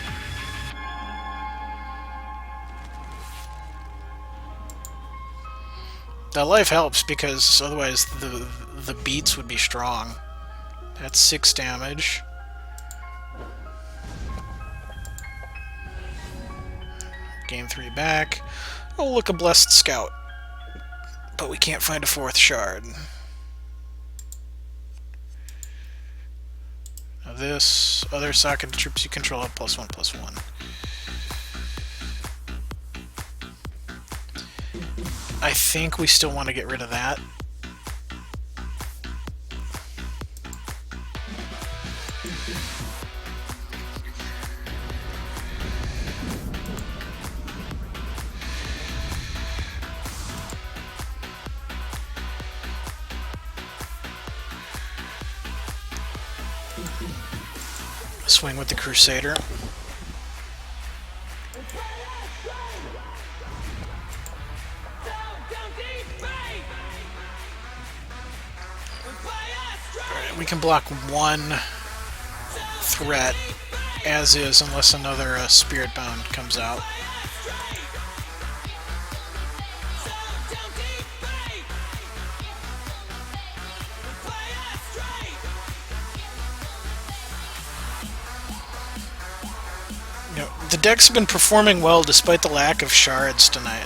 The life helps because otherwise the beats would be strong. That's 6 damage. Gain 3 back. Oh, look, a Blessed Scout. But we can't find a 4th shard. Now this, other socket troops you control have +1/+1. I think we still want to get rid of that. Swing with the Crusader. Alright, we can block 1 threat as is unless another Spirit Bound comes out. The deck's been performing well despite the lack of shards tonight.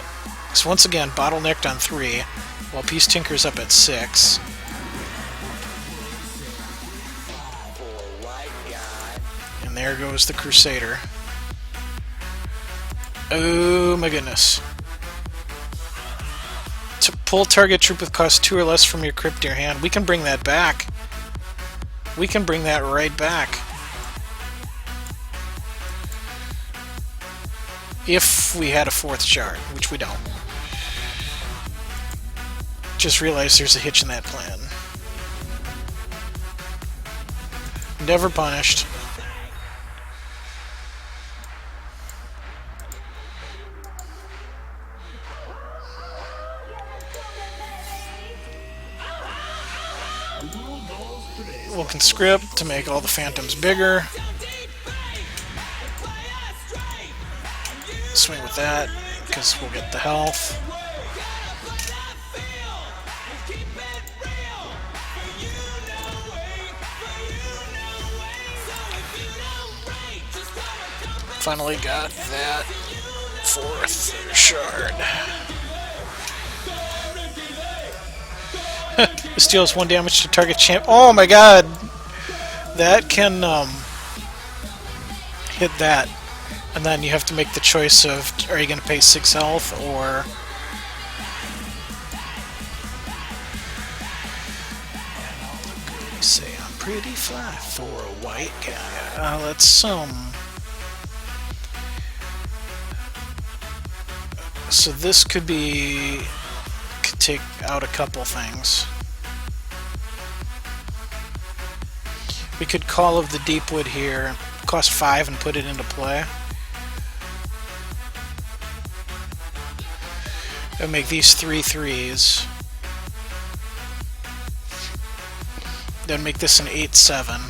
So once again, bottlenecked on 3, while Peace Tinker's up at 6. And there goes the Crusader. Oh my goodness. To pull target troop with cost 2 or less from your crypt to your hand. We can bring that back. We can bring that right back. If we had a 4th shard, which we don't. Just realized there's a hitch in that plan. Never punished. We'll conscript to make all the phantoms bigger. Swing with that, because we'll get the health. Finally got that 4th shard. This deals 1 damage to target champ. Oh my god! That can hit that. And then you have to make the choice of, are you going to pay 6 health, or... Say I'm pretty fly for a white guy. Let's, So this could take out a couple things. We could Call of the Deepwood here, cost 5 and put it into play. And make these 3/3s. Then make this an 8/7.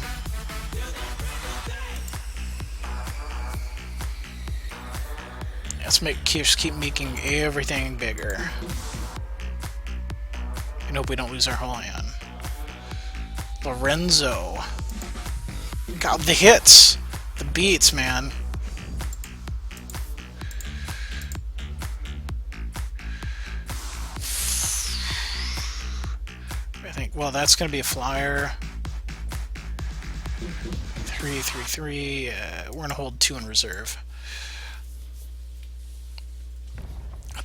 Let's keep making everything bigger. And hope we don't lose our whole hand. Lorenzo. God, the hits! The beats, man. Well, that's going to be a flyer. 3/3/3. We're going to hold 2 in reserve.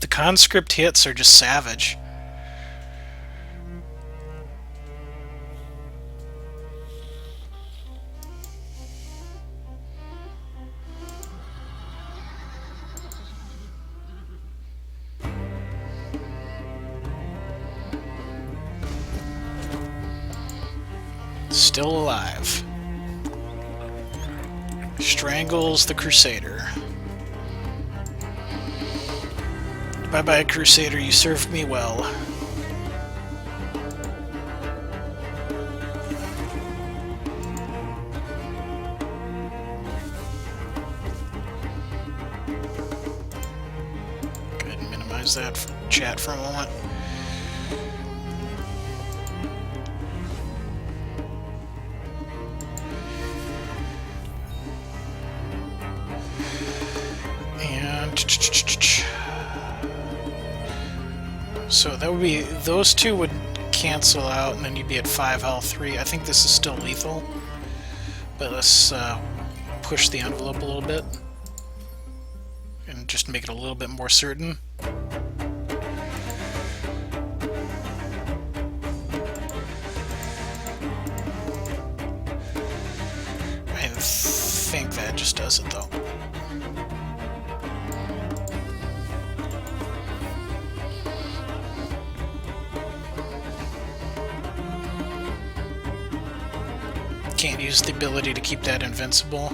The conscript hits are just savage. Still alive. Strangles the Crusader. Bye-bye, Crusader, you served me well. close that chat for a moment. And so that would be, those two would cancel out, and then you'd be at 5 health, 3. I think this is still lethal, but let's push the envelope a little bit and just make it a little bit more certain. I think that just does it though. Can't use the ability to keep that invincible.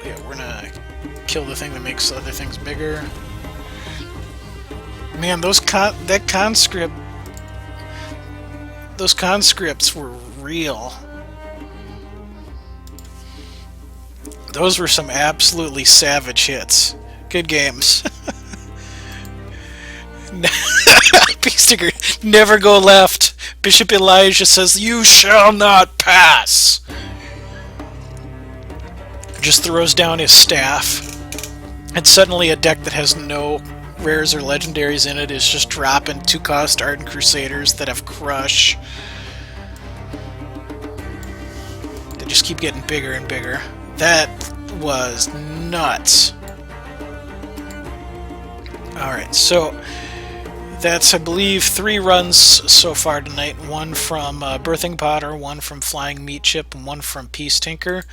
Yeah, we're gonna kill the thing that makes other things bigger. Man, those conscripts were real. Those were some absolutely savage hits. Good games. Peacemaker, never go left. Bishop Elijah says, "You shall not pass." Just throws down his staff, and suddenly a deck that has no rares or legendaries in it is just dropping 2-cost Ardent Crusaders that have Crush. They just keep getting bigger and bigger. That was nuts. Alright, so that's, I believe, 3 runs so far tonight. 1 from Birthing Potter, 1 from Flying Meat Chip, and 1 from Peace Tinker.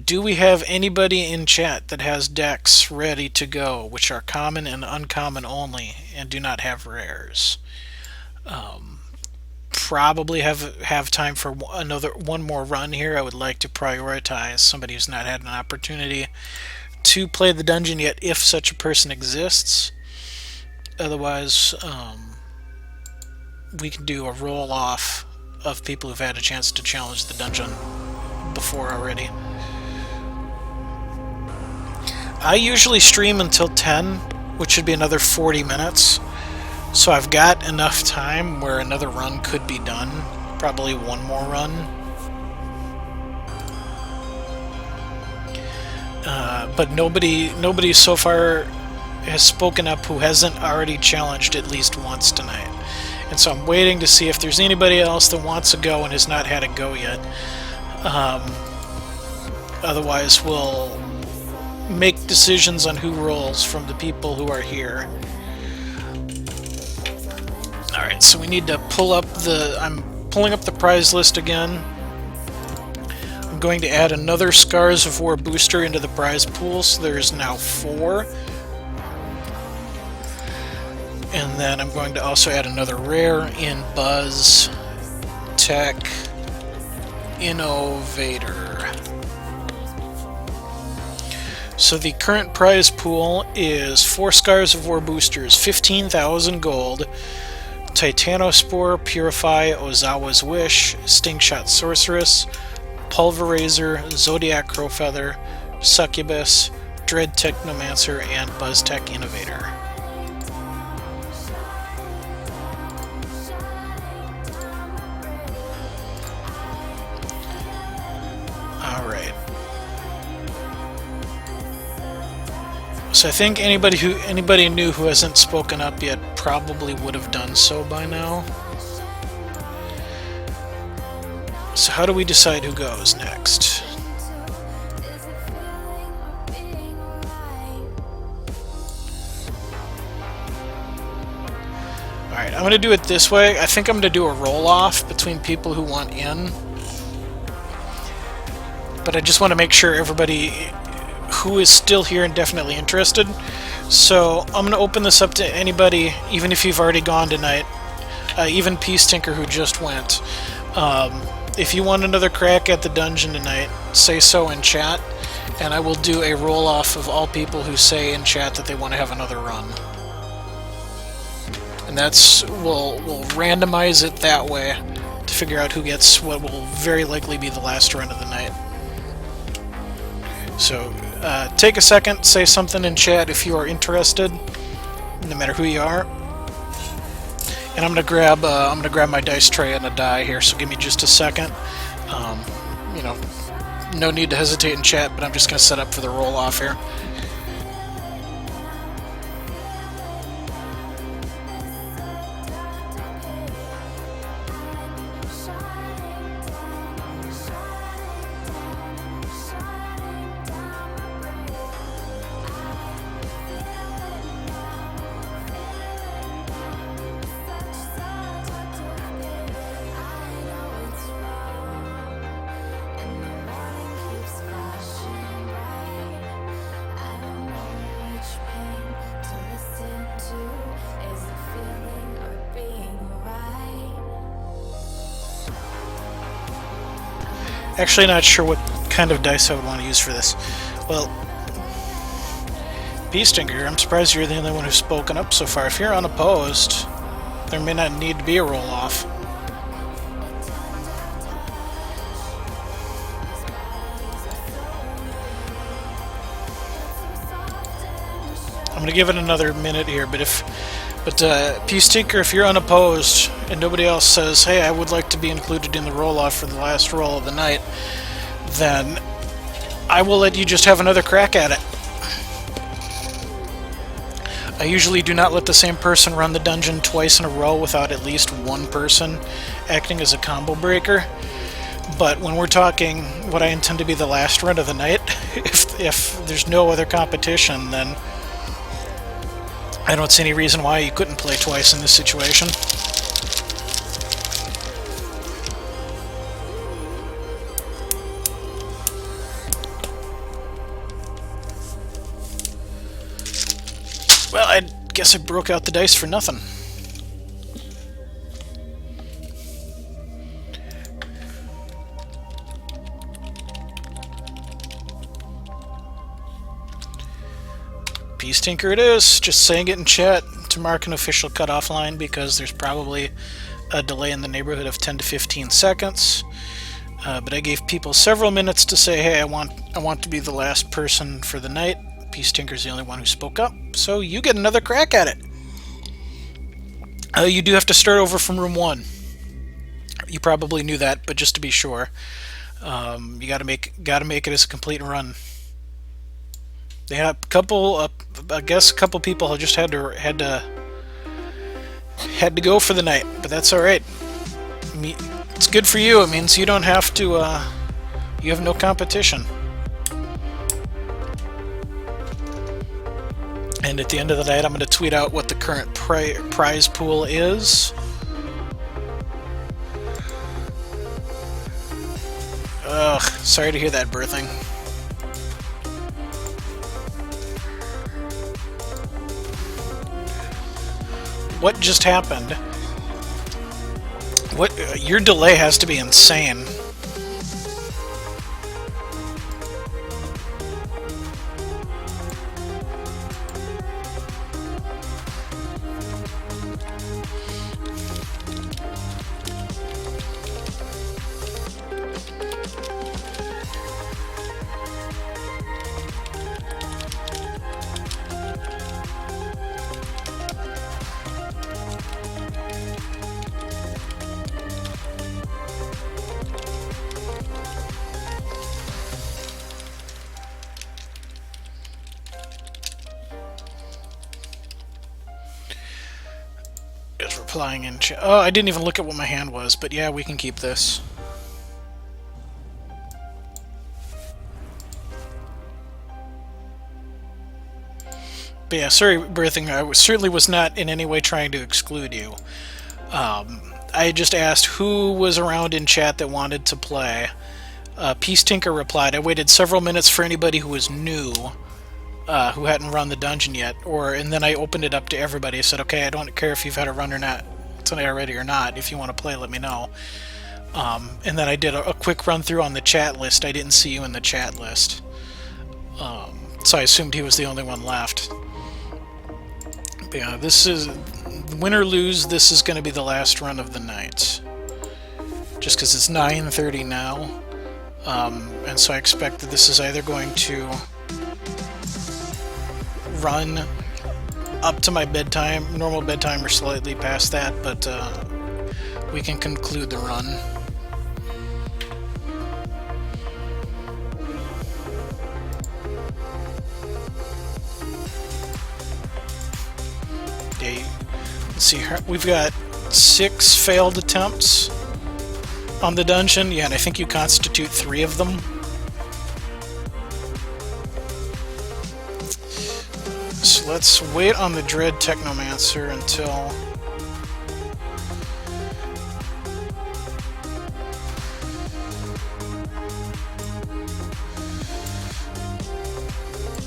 Do we have anybody in chat that has decks ready to go, which are common and uncommon only, and do not have rares? Probably have time for one more run here. I would like to prioritize somebody who's not had an opportunity to play the dungeon yet, if such a person exists. Otherwise, we can do a roll-off of people who've had a chance to challenge the dungeon before already. I usually stream until 10, which should be another 40 minutes. So I've got enough time where another run could be done. Probably one more run. But nobody so far has spoken up who hasn't already challenged at least once tonight. And so I'm waiting to see if there's anybody else that wants to go and has not had a go yet. Otherwise, we'll make decisions on who rolls from the people who are here. Alright, so we need to pull up the... I'm pulling up the prize list again. I'm going to add another Scars of War booster into the prize pool, so there's now 4. And then I'm going to also add another rare in Buzz Tech Innovator. So the current prize pool is 4 Scars of War boosters, 15,000 gold, Titanospore, Purify, Ozawa's Wish, Stinkshot Sorceress, Pulverizer, Zodiac Crowfeather, Succubus, Dread Technomancer, and BuzzTech Innovator. Alright. So I think anybody new who hasn't spoken up yet probably would have done so by now. So how do we decide who goes next? Alright, I'm going to do it this way. I think I'm going to do a roll-off between people who want in. But I just want to make sure everybody who is still here and definitely interested. So I'm going to open this up to anybody, even if you've already gone tonight, even Peace Tinker who just went. If you want another crack at the dungeon tonight, say so in chat, and I will do a roll-off of all people who say in chat that they want to have another run. And we'll randomize it that way to figure out who gets what will very likely be the last run of the night. So take a second, say something in chat if you are interested, no matter who you are. And I'm gonna grab my dice tray and a die here. So give me just a second. You know, no need to hesitate in chat, but I'm just gonna set up for the roll off here. Actually, not sure what kind of dice I would want to use for this. Well, Peastinker, I'm surprised you're the only one who's spoken up so far. If you're unopposed, there may not need to be a roll-off. I'm going to give it another minute here, but Peastinker, if you're unopposed and nobody else says, hey, I would like to be included in the roll-off for the last roll of the night, then I will let you just have another crack at it. I usually do not let the same person run the dungeon twice in a row without at least one person acting as a combo breaker. But when we're talking what I intend to be the last run of the night, if there's no other competition, then I don't see any reason why you couldn't play twice in this situation. Well, I guess I broke out the dice for nothing. Peastinker it is. Just saying it in chat to mark an official cutoff line because there's probably a delay in the neighborhood of 10 to 15 seconds. But I gave people several minutes to say, hey, I want to be the last person for the night. Peastinker's the only one who spoke up, so you get another crack at it. You do have to start over from room 1. You probably knew that, but just to be sure, you gotta make it as a complete run. They had a couple, I guess a couple people just had to go for the night, but that's all right. It's good for you. It means you don't have to. You have no competition. And at the end of the night, I'm going to tweet out what the current prize pool is. Ugh, sorry to hear that, Birthing. What just happened? Your delay has to be insane. Replying in chat. Oh, I didn't even look at what my hand was, but yeah, we can keep this. But yeah, sorry, Birthing, I certainly was not in any way trying to exclude you. I just asked who was around in chat that wanted to play. Peastinker replied, I waited several minutes for anybody who was new, who hadn't run the dungeon yet, and then I opened it up to everybody. I said, okay, I don't care if you've had a run or not tonight already or not. If you want to play, let me know. And then I did a quick run through on the chat list. I didn't see you in the chat list, so I assumed he was the only one left. But yeah, this is win or lose. This is going to be the last run of the night, just because it's 9:30 now. And so I expect that this is either going to run up to my bedtime, normal bedtime, or slightly past that, but we can conclude the run. Okay, let's see here. We've got 6 failed attempts on the dungeon. Yeah, and I think you constitute 3 of them. So let's wait on the Dread Technomancer until...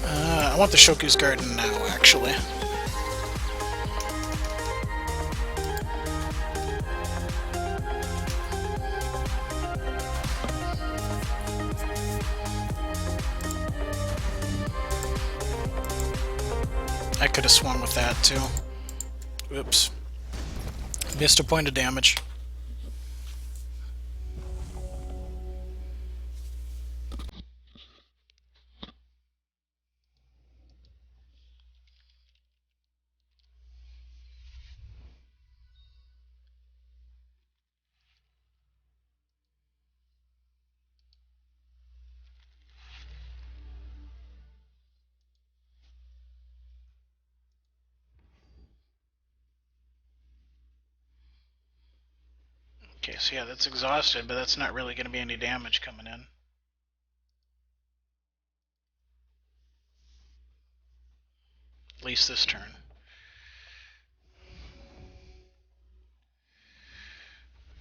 I want the Shoku's Garden now, actually. I could have swung with that, too. Oops. Missed a point of damage. Okay, so yeah, that's exhausted, but that's not really going to be any damage coming in. At least this turn.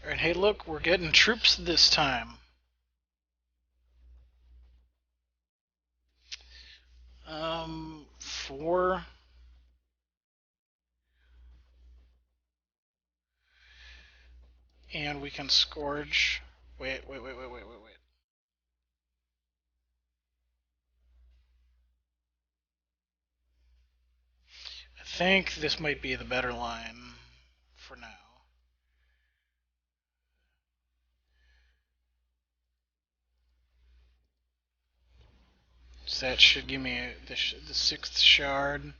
Alright, hey look, we're getting troops this time. Four. And we can scourge. Wait. I think this might be the better line for now. So that should give me the 6th shard.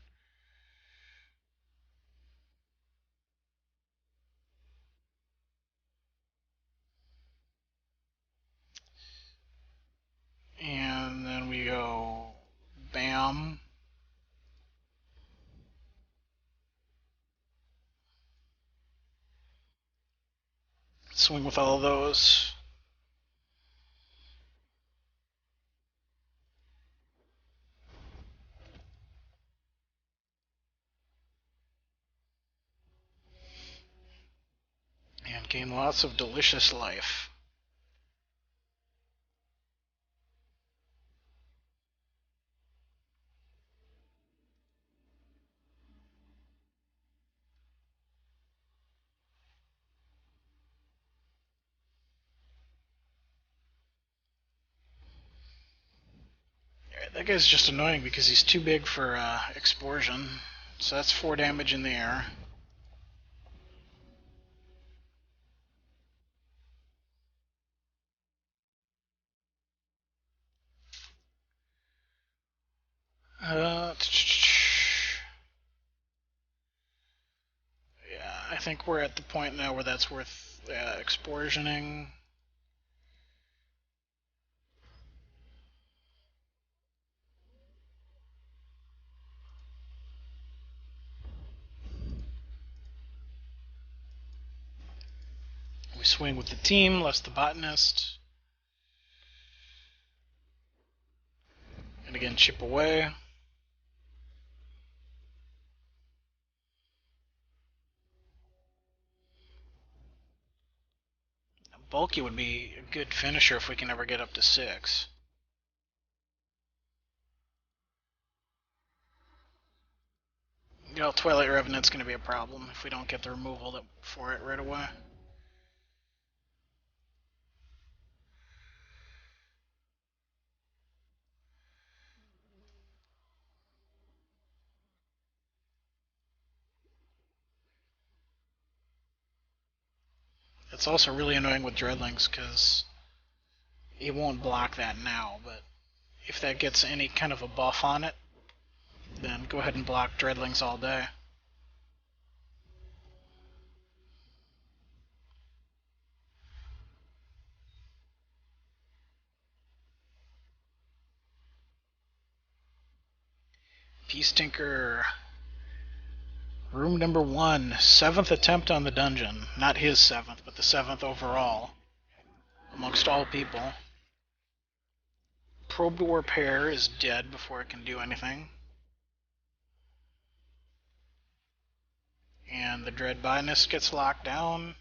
And then we go bam. Swing with all of those. And gain lots of delicious life. That guy's just annoying because he's too big for explosion. So that's 4 damage in the air. Yeah, I think we're at the point now where that's worth explosioning. We swing with the team, less the botanist. And again, chip away. Bulky would be a good finisher if we can ever get up to 6. You know, Twilight Revenant's going to be a problem if we don't get the removal for it right away. It's also really annoying with Dreadlings because It won't block that now, but if that gets any kind of a buff on it, then go ahead and block Dreadlings all day. Peace Tinker. Room number 1. 7th attempt on the dungeon. Not his 7th, but the 7th overall. Amongst all people. Probe War Pair is dead before it can do anything. And the Dread Botanist gets locked down.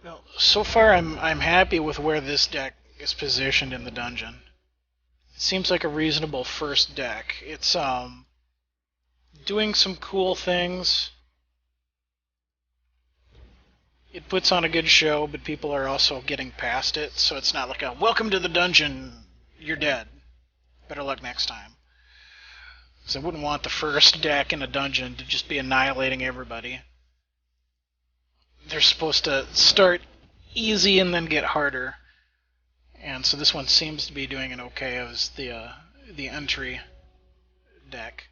Well, so far I'm happy with where this deck is positioned in the dungeon. It seems like a reasonable first deck. It's doing some cool things. It puts on a good show, but people are also getting past it, so it's not like a welcome to the dungeon, you're dead. Better luck next time. So I wouldn't want the first deck in a dungeon to just be annihilating everybody. They're supposed to start easy and then get harder. And so this one seems to be doing an okay as the entry deck.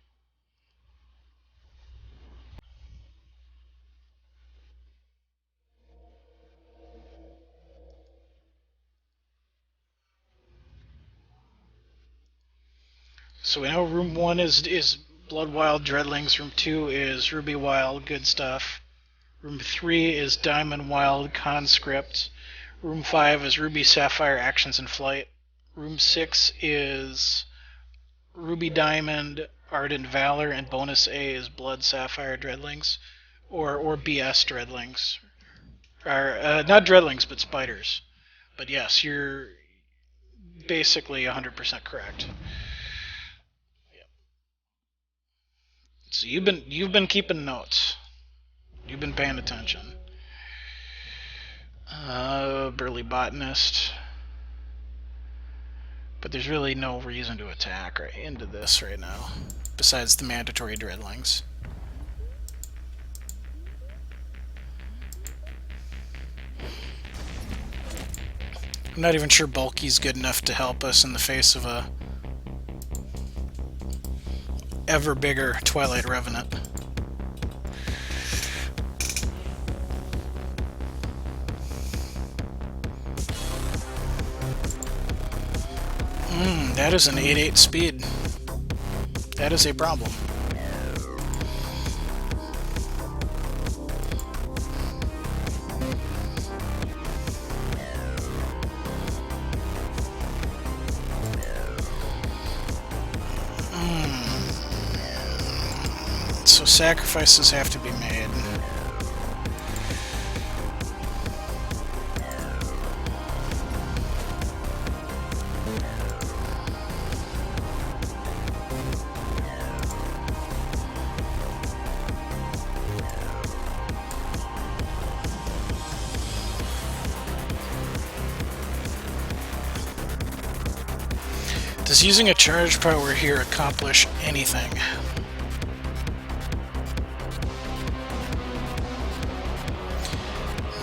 So we know room 1 is Blood Wild Dreadlings, room 2 is Ruby Wild, good stuff. Room 3 is Diamond Wild Conscript. Room 5 is Ruby Sapphire Actions in Flight. Room 6 is Ruby Diamond Ardent Valor, and bonus A is Blood Sapphire Dreadlings, or BS Dreadlings. Or, not Dreadlings, but Spiders. But yes, you're basically 100% correct. So you've been keeping notes. You've been paying attention. Burly Botanist. But there's really no reason to attack right into this right now, besides the mandatory Dreadlings. I'm not even sure Bulky's good enough to help us in the face of a ever bigger Twilight Revenant. That is an 8/8 speed. That is a problem. So sacrifices have to be made. Does using a charge power here accomplish anything?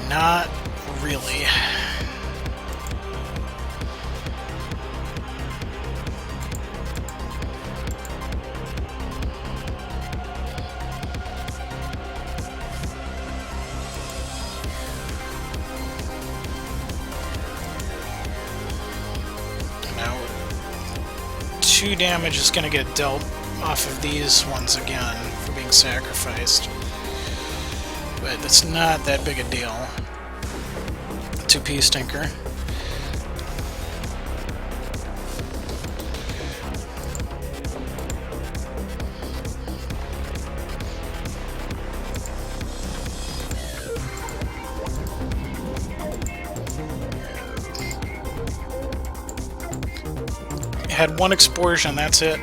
Not really. Now, 2 damage is going to get dealt off of these ones again for being sacrificed. But it's not that big a deal to Peace Tinker. Had 1 explosion, that's it.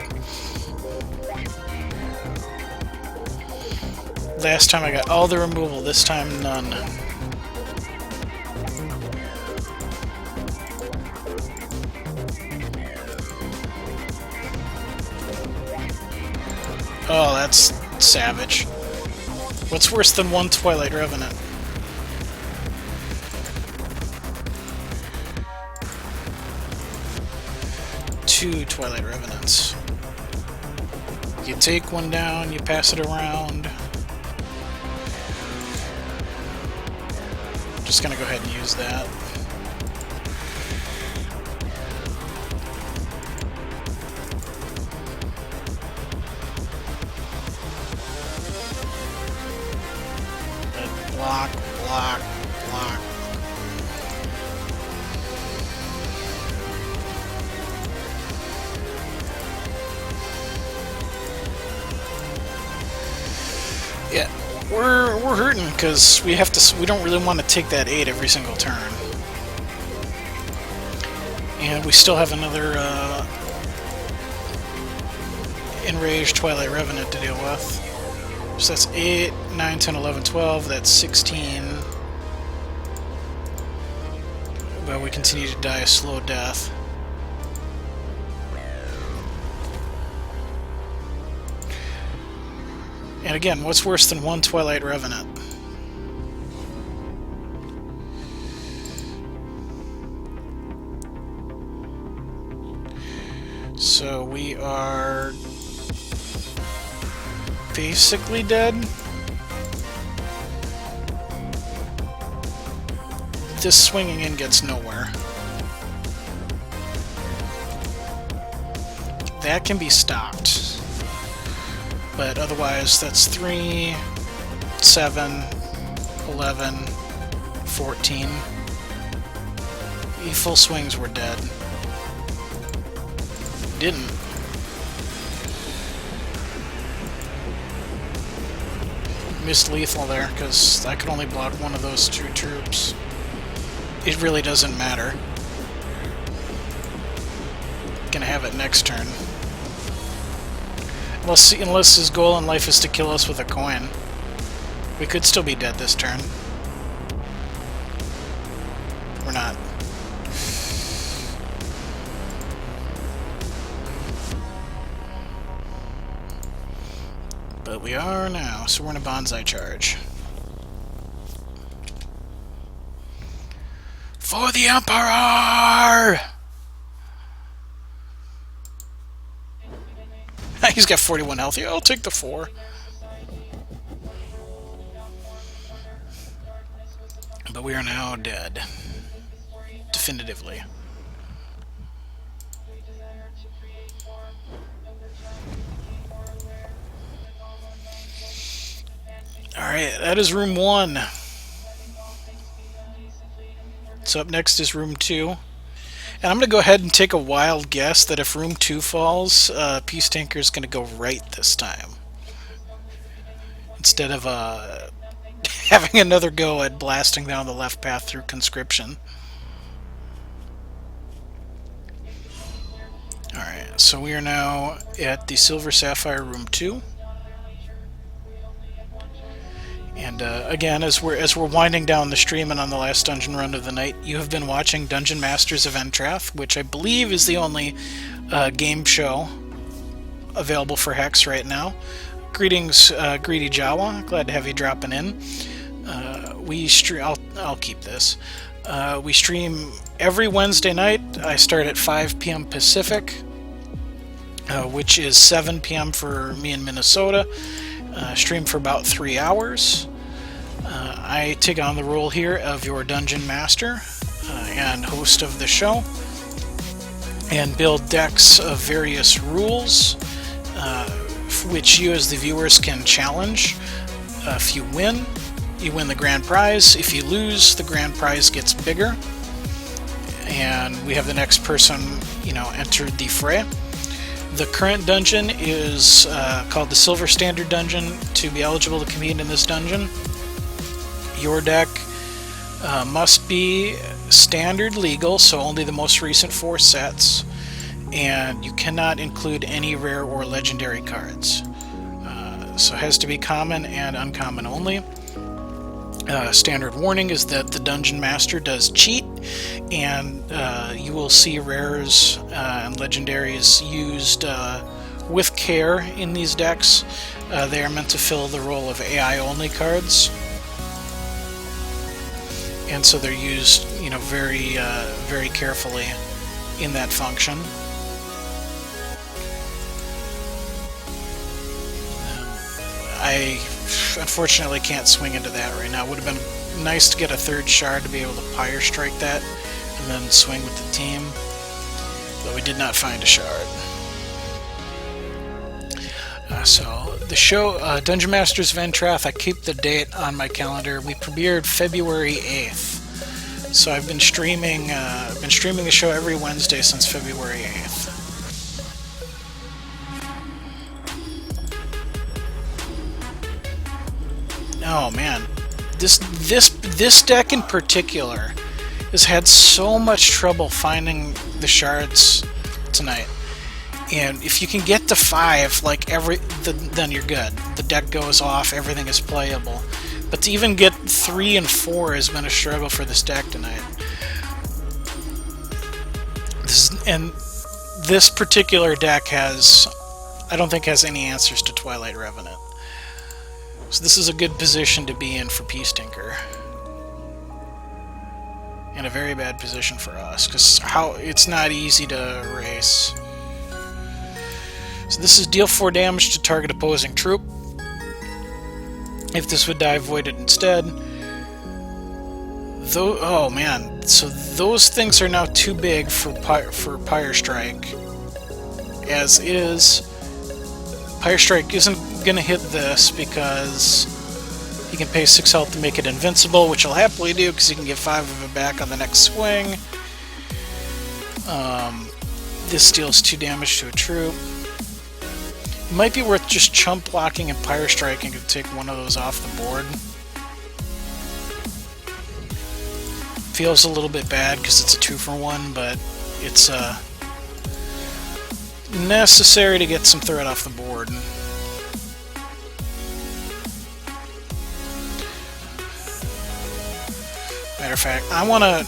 Last time I got all the removal, this time none. Oh, that's savage. What's worse than one Twilight Revenant? Two Twilight Revenants. You take one down, you pass it around. Just gonna go ahead and use that. Block, block, block. Yeah, we're hurting because we don't really want to take that 8 every single turn. And we still have another Enraged Twilight Revenant to deal with. So that's 8, 9, 10, 11, 12, that's 16. But we continue to die a slow death. And again, what's worse than one Twilight Revenant? So we are basically dead. This swinging in gets nowhere. That can be stopped. But otherwise, that's 3, 7, 11, 14. Full swings were dead. Didn't. Missed lethal there, because I could only block one of those 2 troops. It really doesn't matter. Gonna have it next turn. Unless his goal in life is to kill us with a coin. We could still be dead this turn. We're not. But we are now, so we're in a bonsai charge. For the Emperor! He's got 41 health. Yeah, I'll take the 4. But we are now dead. Definitively. Alright, that is room 1. So up next is room 2. And I'm going to go ahead and take a wild guess that if room 2 falls, Peace Tanker is going to go right this time. Instead of having another go at blasting down the left path through conscription. Alright, so we are now at the Silver Sapphire room 2. And again, as we're winding down the stream and on the last dungeon run of the night, you have been watching Dungeon Masters of Entrath, which I believe is the only game show available for Hex right now. Greetings, Greedy Jawa. Glad to have you dropping in. I'll keep this. We stream every Wednesday night. I start at 5 p.m. Pacific, which is 7 p.m. for me in Minnesota. Stream for about 3 hours. I take on the role here of your Dungeon Master and host of the show, and build decks of various rules, which you as the viewers can challenge. If you win, you win the grand prize. If you lose, the grand prize gets bigger, and we have the next person, entered the fray. The current dungeon is called the Silver Standard Dungeon. To be eligible to compete in this dungeon, your deck must be standard legal, so only the most recent 4 sets, and you cannot include any rare or legendary cards. So it has to be common and uncommon only. Standard warning is that the Dungeon Master does cheat, and you will see rares and legendaries used with care in these decks. They are meant to fill the role of AI-only cards, and so they're used, you know, very carefully in that function. I unfortunately can't swing into that right now. It would have been nice to get a third shard to be able to Pyre Strike that and then swing with the team, but we did not find a shard. So the show, Dungeon Masters of Entrath, I keep the date on my calendar. We premiered February 8th, so I've been streaming the show every Wednesday since February 8th. Oh man, this deck in particular has had so much trouble finding the shards tonight. And if you can get to 5, like then you're good. The deck goes off, everything is playable. But to even get 3 and 4 has been a struggle for this deck tonight. This particular deck I don't think has any answers to Twilight Revenant. So this is a good position to be in for Peace Tinker. And a very bad position for us, because it's not easy to erase. So this is deal 4 damage to target opposing troop. If this would die, void it instead. Oh man, so those things are now too big for Pyre Strike. As is, Pyre Strike isn't going to hit this because he can pay 6 health to make it invincible, which he'll happily do because he can get 5 of it back on the next swing. This deals 2 damage to a troop. It might be worth just chump blocking and Pyre Striking to take one of those off the board. Feels a little bit bad because it's a 2-for-1, but it's necessary to get some threat off the board. Matter of fact, I want to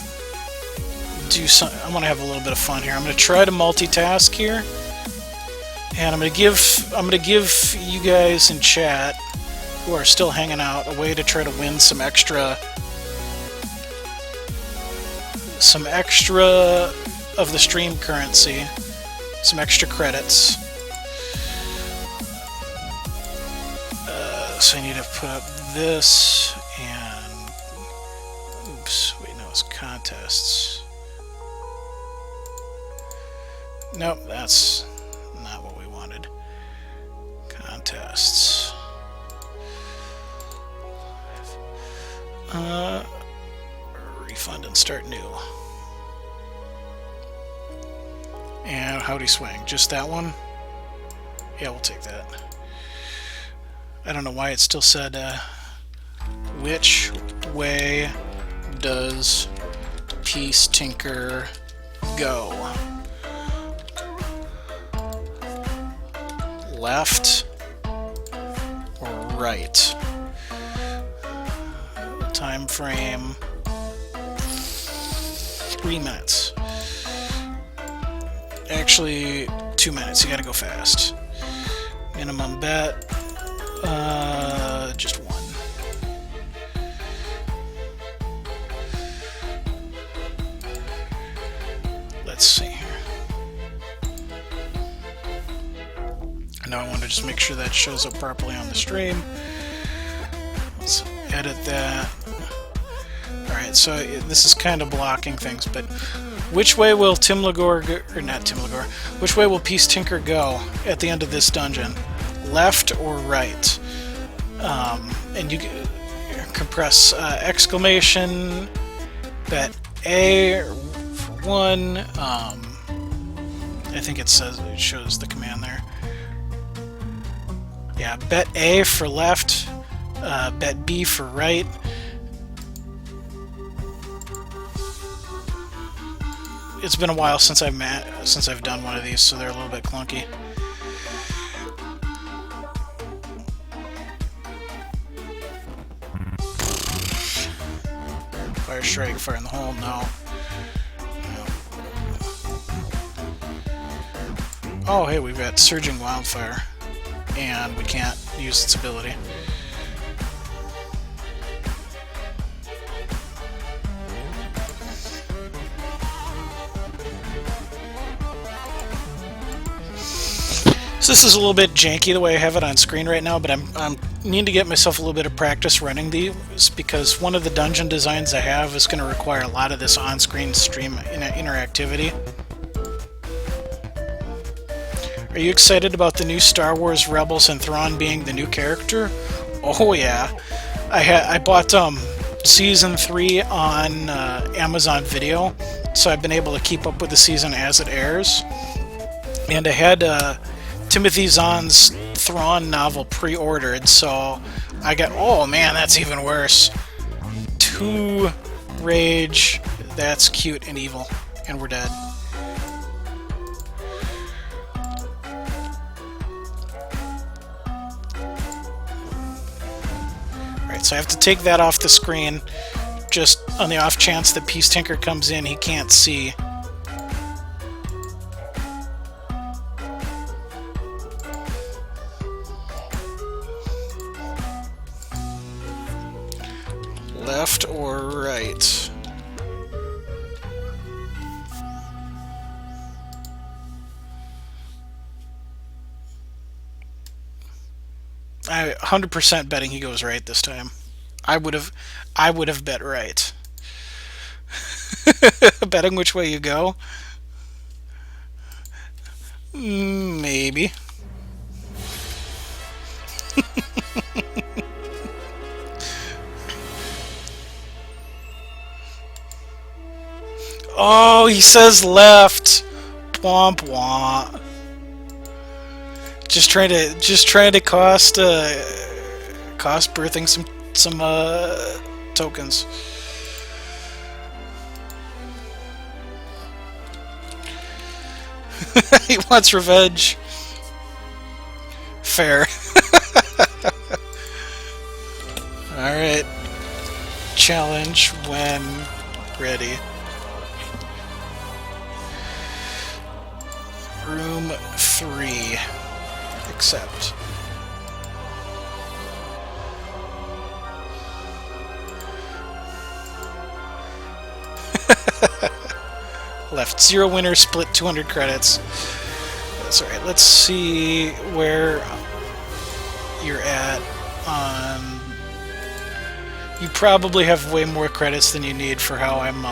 have a little bit of fun here. I'm going to try to multitask here. And I'm gonna give you guys in chat who are still hanging out a way to try to win some extra of the stream currency, some extra credits. So I need to put up this and oops, wait, no, it's contests. Nope, that's not what we wanted. Contests. Refund and start new. And howdy swing. Just that one? Yeah, we'll take that. I don't know why it still said, which way does Peace Tinker go? Left or right? Time frame 3 minutes. Actually, 2 minutes. You gotta go fast. Minimum bet, just 1. Let's see here. Now I want to just make sure that shows up properly on the stream. Let's edit that. Alright, so this is kind of blocking things, but which way will which way will Peace Tinker go at the end of this dungeon? Left or right? And you can press exclamation, bet A for 1. I think it shows the command there. Yeah, bet A for left, bet B for right. It's been a while since I've done one of these, so they're a little bit clunky. Fire strike, fire in the hole, no. Oh, hey, we've got Surging Wildfire, and we can't use its ability. So this is a little bit janky the way I have it on screen right now, but I'm need to get myself a little bit of practice running these, because one of the dungeon designs I have is going to require a lot of this on-screen stream interactivity. Are you excited about the new Star Wars Rebels and Thrawn being the new character? Oh yeah. I bought Season 3 on Amazon Video, so I've been able to keep up with the season as it airs. And I had Timothy Zahn's Thrawn novel pre-ordered, so I got... Oh man, that's even worse. 2 rage, that's cute and evil, and we're dead. Alright, so I have to take that off the screen, just on the off chance that Peace Tinker comes in, he can't see. Left or right? I 100% betting he goes right this time. I would have bet right. Betting which way you go? Maybe. Oh, he says left. Womp womp. Just trying to cost birthing some tokens. He wants revenge. Fair. All right. Challenge when ready. Room 3. Accept. Left. 0 winner, split 200 credits. That's alright. Let's see where you're at on... You probably have way more credits than you need for how I'm,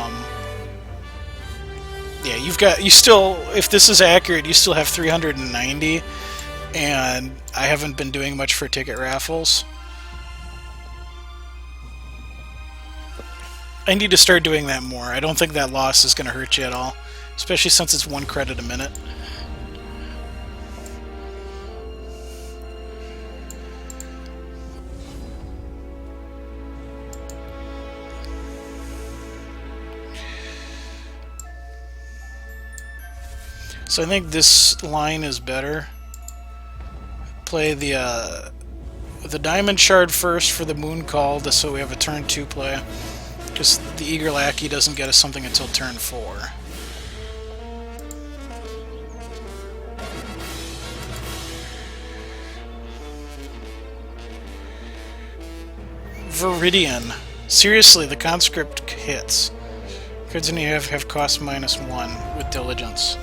Yeah, you still, if this is accurate, you still have 390, and I haven't been doing much for ticket raffles. I need to start doing that more. I don't think that loss is going to hurt you at all, especially since it's 1 credit a minute. So I think this line is better. Play the Diamond Shard first for the Moon Call, just so we have a turn 2 play. Because the Eager Lackey doesn't get us something until turn 4. Viridian. Seriously, the conscript hits. Cards in you have cost -1 with Diligence.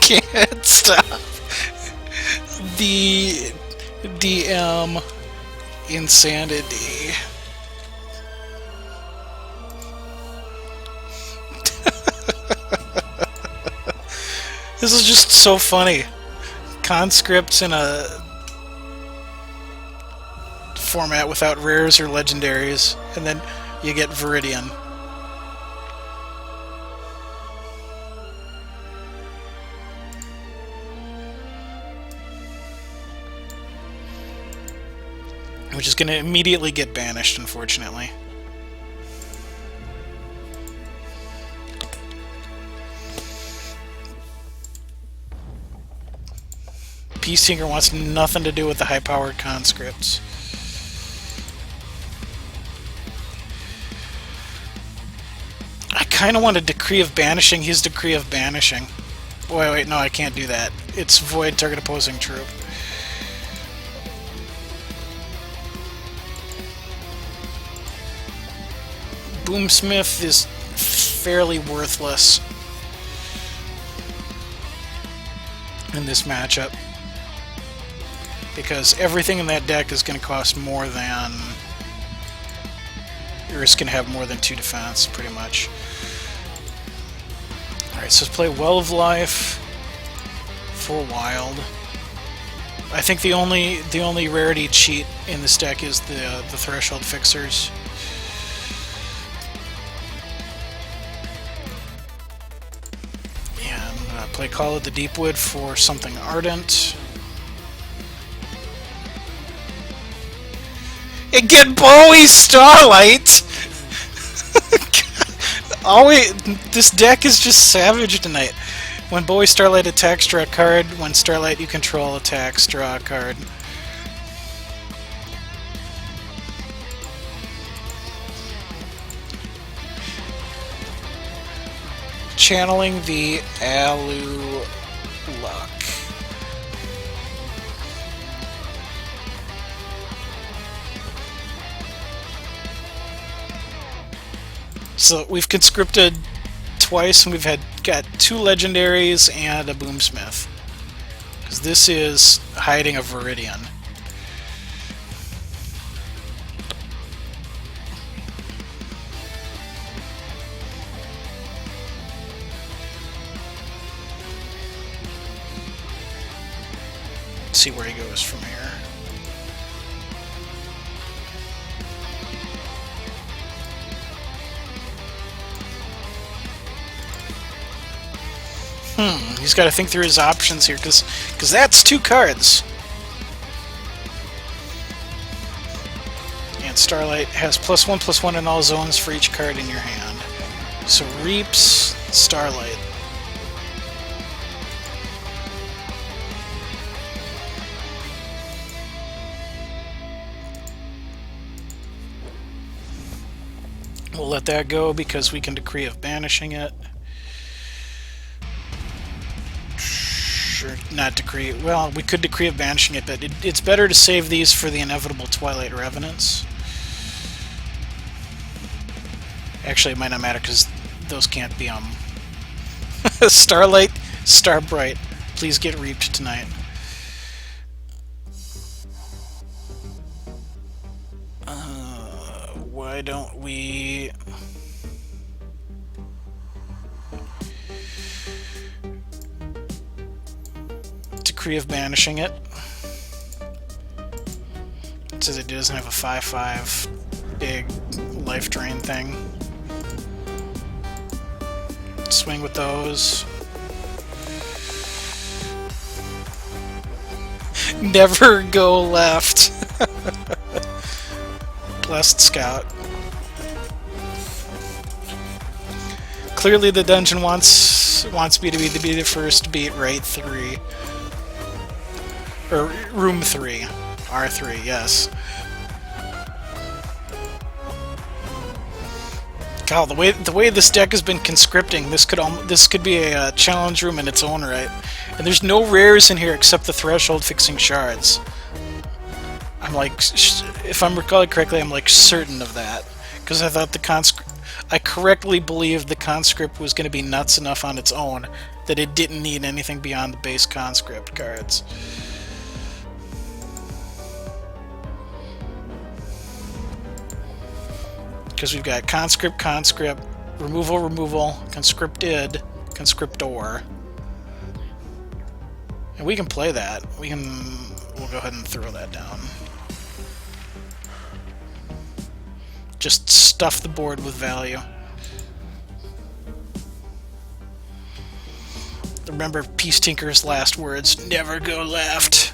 Can't stop the DM insanity. This is just so funny. Conscripts in a format without rares or legendaries, and then you get Viridian. Which is going to immediately get banished, unfortunately. Peace Tinker wants nothing to do with the high-powered conscripts. I kind of want a Decree of Banishing his Decree of Banishing. Wait, no, I can't do that. It's void target opposing troop. Boomsmith is fairly worthless in this matchup because everything in that deck is going to cost more than, or it's going to have more than 2 defense, pretty much. Alright, so let's play Well of Life for Wild. I think the only rarity cheat in this deck is the Threshold Fixers. Yeah, I'm gonna play Call of the Deepwood for something Ardent. And get Bowie Starlight! Always, this deck is just savage tonight. When Bowie Starlight attacks, draw a card. When Starlight you control attacks, draw a card. Channeling the Alu Luck. So we've conscripted twice, and we've got 2 legendaries and a Boomsmith. Because this is hiding a Viridian. Let's see where he goes from here. He's got to think through his options here, because that's 2 cards. And Starlight has +1/+1 in all zones for each card in your hand. So Reaps, Starlight. We'll let that go because we can Decree of Banishing it. Not Decree. Well, we could Decree of Banishing it, but it's better to save these for the inevitable Twilight Revenants. Actually, it might not matter because those can't be Starlight, Starbright. Please get reaped tonight. Why don't we... Decree of Banishing it. It says it doesn't have a 5/5 big life drain thing. Swing with those. Never go left. Blessed Scout. Clearly the dungeon wants me to be the first to beat Right 3. Or Room 3. R3, yes. God, the way this deck has been conscripting, this could be a challenge room in its own right. And there's no rares in here except the Threshold Fixing Shards. I'm like, if I'm recalling correctly, I'm like certain of that. Because I thought I correctly believed the conscript was going to be nuts enough on its own that it didn't need anything beyond the base conscript cards. Because we've got conscript, conscript, removal, removal, conscripted, conscriptor. And we can play that. We'll go ahead and throw that down. Just stuff the board with value. Remember Peace Tinker's last words, never go left.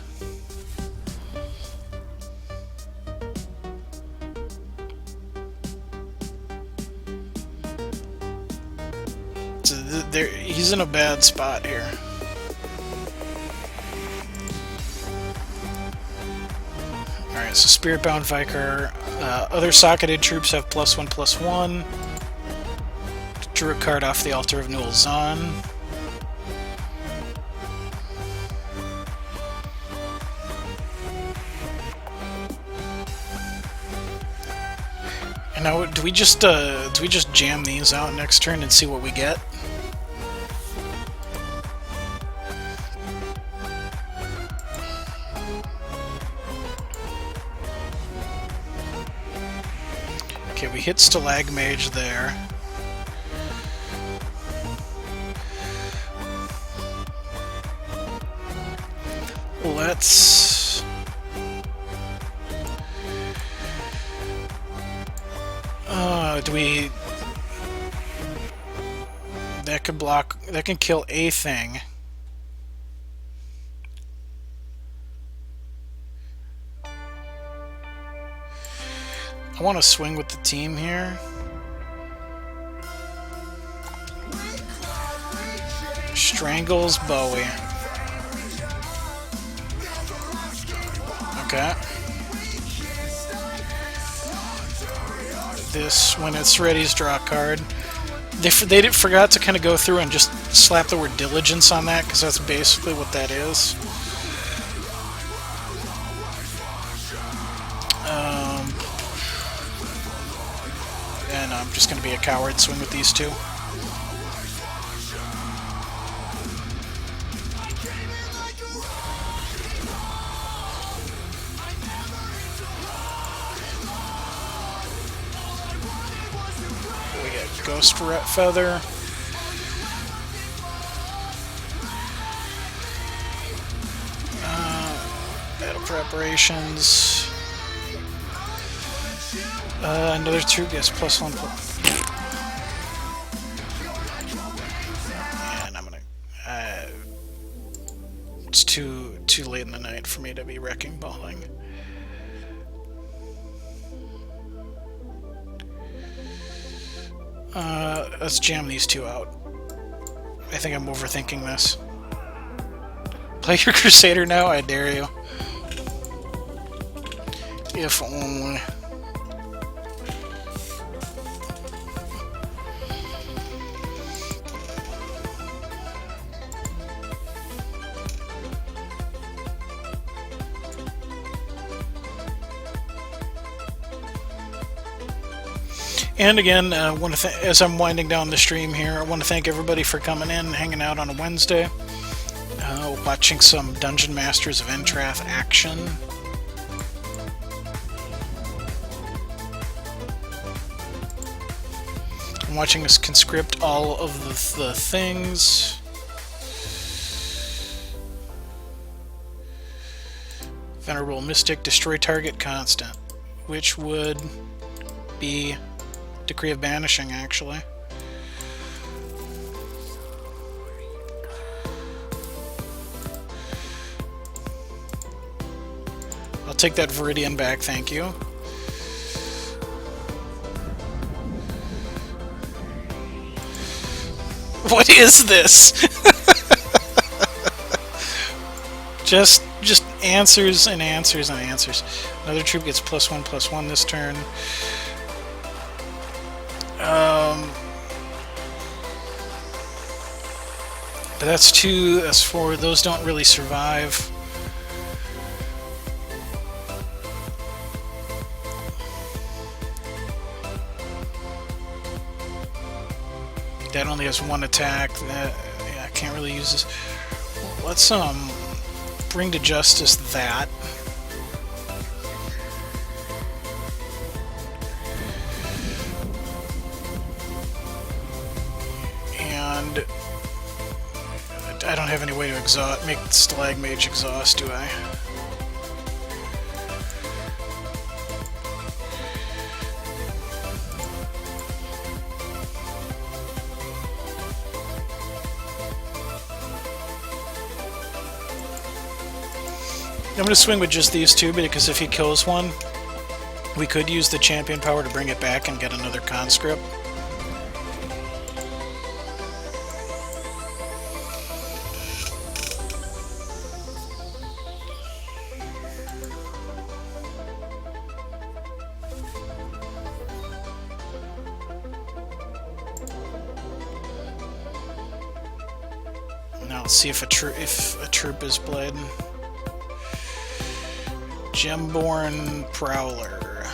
So he's in a bad spot here. Alright, so Spiritbound Vicar. Other socketed troops have +1/+1. Drew a card off the Altar of Newell Zahn. And now, do we just jam these out next turn and see what we get? Okay, we hit Stalagmage there. Let's... do we... That could block... That can kill a thing. I want to swing with the team here. Strangles Bowie. Okay. This, when it's ready, is draw a card. They forgot to kind of go through and just slap the word diligence on that, because that's basically what that is. And I'm just going to be a coward, swing with these two. We got Ghost Feather. Battle Preparations. Another two gets +1. And I'm gonna. It's too late in the night for me to be wrecking balling. Let's jam these two out. I think I'm overthinking this. Play your Crusader now, I dare you. If only. And again, as I'm winding down the stream here, I want to thank everybody for coming in, hanging out on a Wednesday, watching some Dungeon Masters of Entrath action. I'm watching us conscript all of the things. Venerable Mystic, destroy target constant, which would be Decree of Banishing, actually. I'll take that Viridian back, thank you. What is this? Just answers and answers and answers. Another troop gets +1/+1 this turn. But that's 2, that's 4, those don't really survive. That only has 1 attack. That, yeah, I can't really use this. Let's bring to justice that. And I don't have any way to make Stalagmage exhaust, do I? I'm going to swing with just these two, because if he kills one, we could use the champion power to bring it back and get another conscript. Let's see if a troop is played. Gemborn Prowler.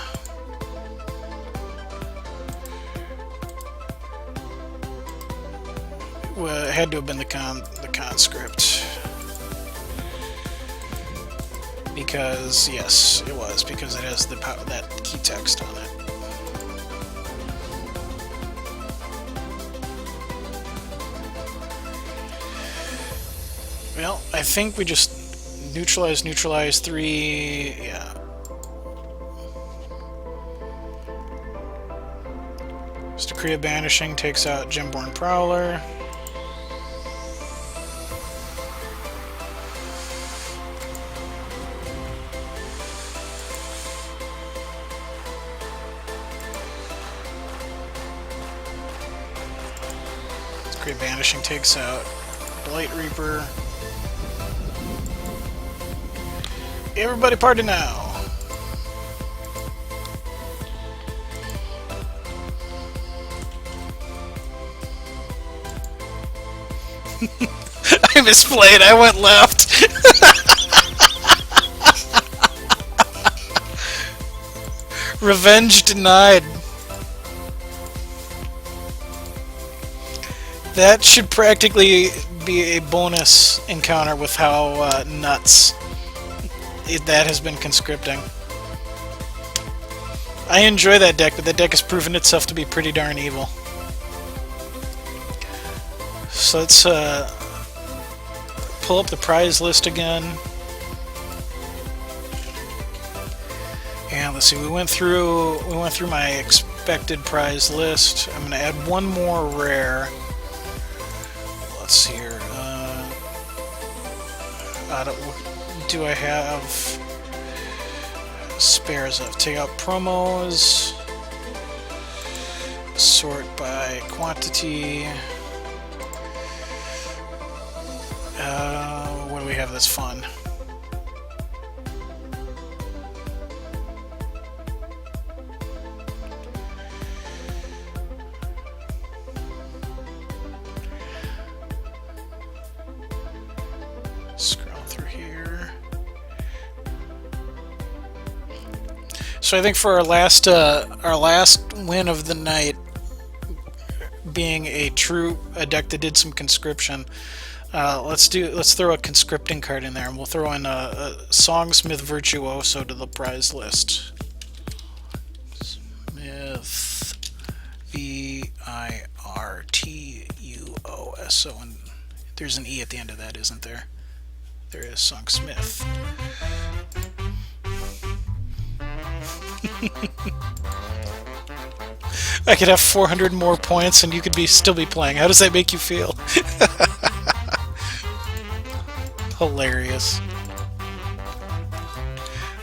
Well, it had to have been the conscript. Because, yes, it was, because it has that key text on it. Well, I think we just neutralize 3, yeah. Just Decree of Banishing takes out Gemborn Prowler. Decree of Banishing takes out Blight Reaper. Everybody party now! I misplayed, I went left! Revenge denied. That should practically be a bonus encounter with how nuts that has been conscripting. I enjoy that deck, but that deck has proven itself to be pretty darn evil. So let's pull up the prize list again. And let's see, we went through my expected prize list. I'm gonna add one more rare. Let's see here. Do I have spares of? Take out promos, sort by quantity. What do we have that's fun? Scroll through here. So I think for our last win of the night, being a deck that did some conscription, let's throw a conscripting card in there, and we'll throw in a Songsmith Virtuoso to the prize list. Smith, Virtuoso, and there's an E at the end of that, isn't there? There is Songsmith. I could have 400 more points and you could still be playing. How does that make you feel? Hilarious.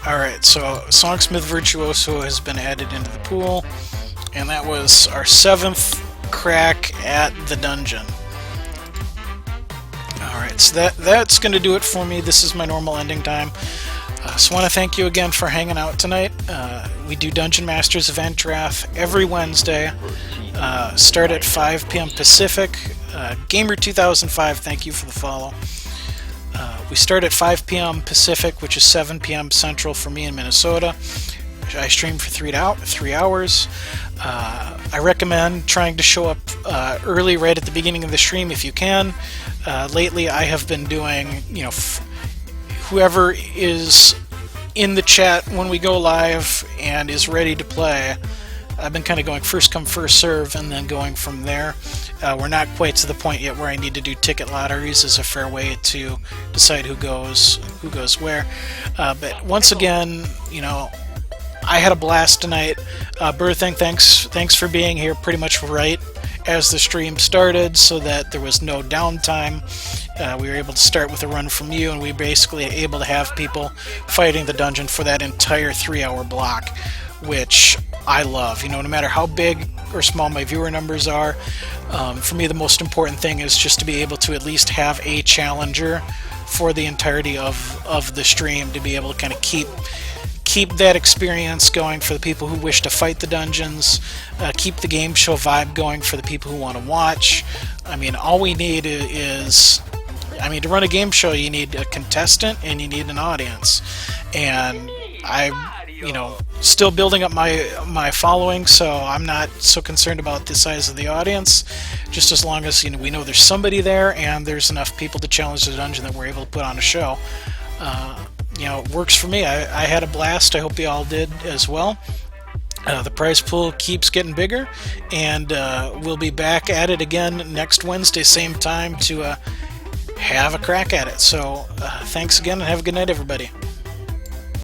Alright, so Songsmith Virtuoso has been added into the pool, and that was our 7th crack at the dungeon. Alright, so that's going to do it for me. This is my normal ending time. So I want to thank you again for hanging out tonight. We do Dungeon Masters of Entrath every Wednesday. Start at 5 p.m. Pacific. Gamer2005, thank you for the follow. We start at 5 p.m. Pacific, which is 7 p.m. Central for me in Minnesota. I stream for 3 hours. I recommend trying to show up early, right at the beginning of the stream if you can. Lately, I have been doing, whoever is in the chat when we go live and is ready to play. I've been kind of going first come, first serve, and then going from there. We're not quite to the point yet where I need to do ticket lotteries as a fair way to decide who goes where. But once again, I had a blast tonight. Birthing, thanks for being here pretty much right as the stream started, so that there was no downtime. We were able to start with a run from you, and we were basically able to have people fighting the dungeon for that entire 3-hour block, which I love. No matter how big or small my viewer numbers are, for me the most important thing is just to be able to at least have a challenger for the entirety of the stream, to be able to kind of keep that experience going for the people who wish to fight the dungeons, keep the game show vibe going for the people who want to watch. I mean, all we need is I mean, to run a game show, you need a contestant and you need an audience. And still building up my following, so I'm not so concerned about the size of the audience. Just as long as we know there's somebody there and there's enough people to challenge the dungeon that we're able to put on a show. It works for me. I had a blast. I hope you all did as well. The prize pool keeps getting bigger, and we'll be back at it again next Wednesday, same time, to have a crack at it. So thanks again, and have a good night, everybody.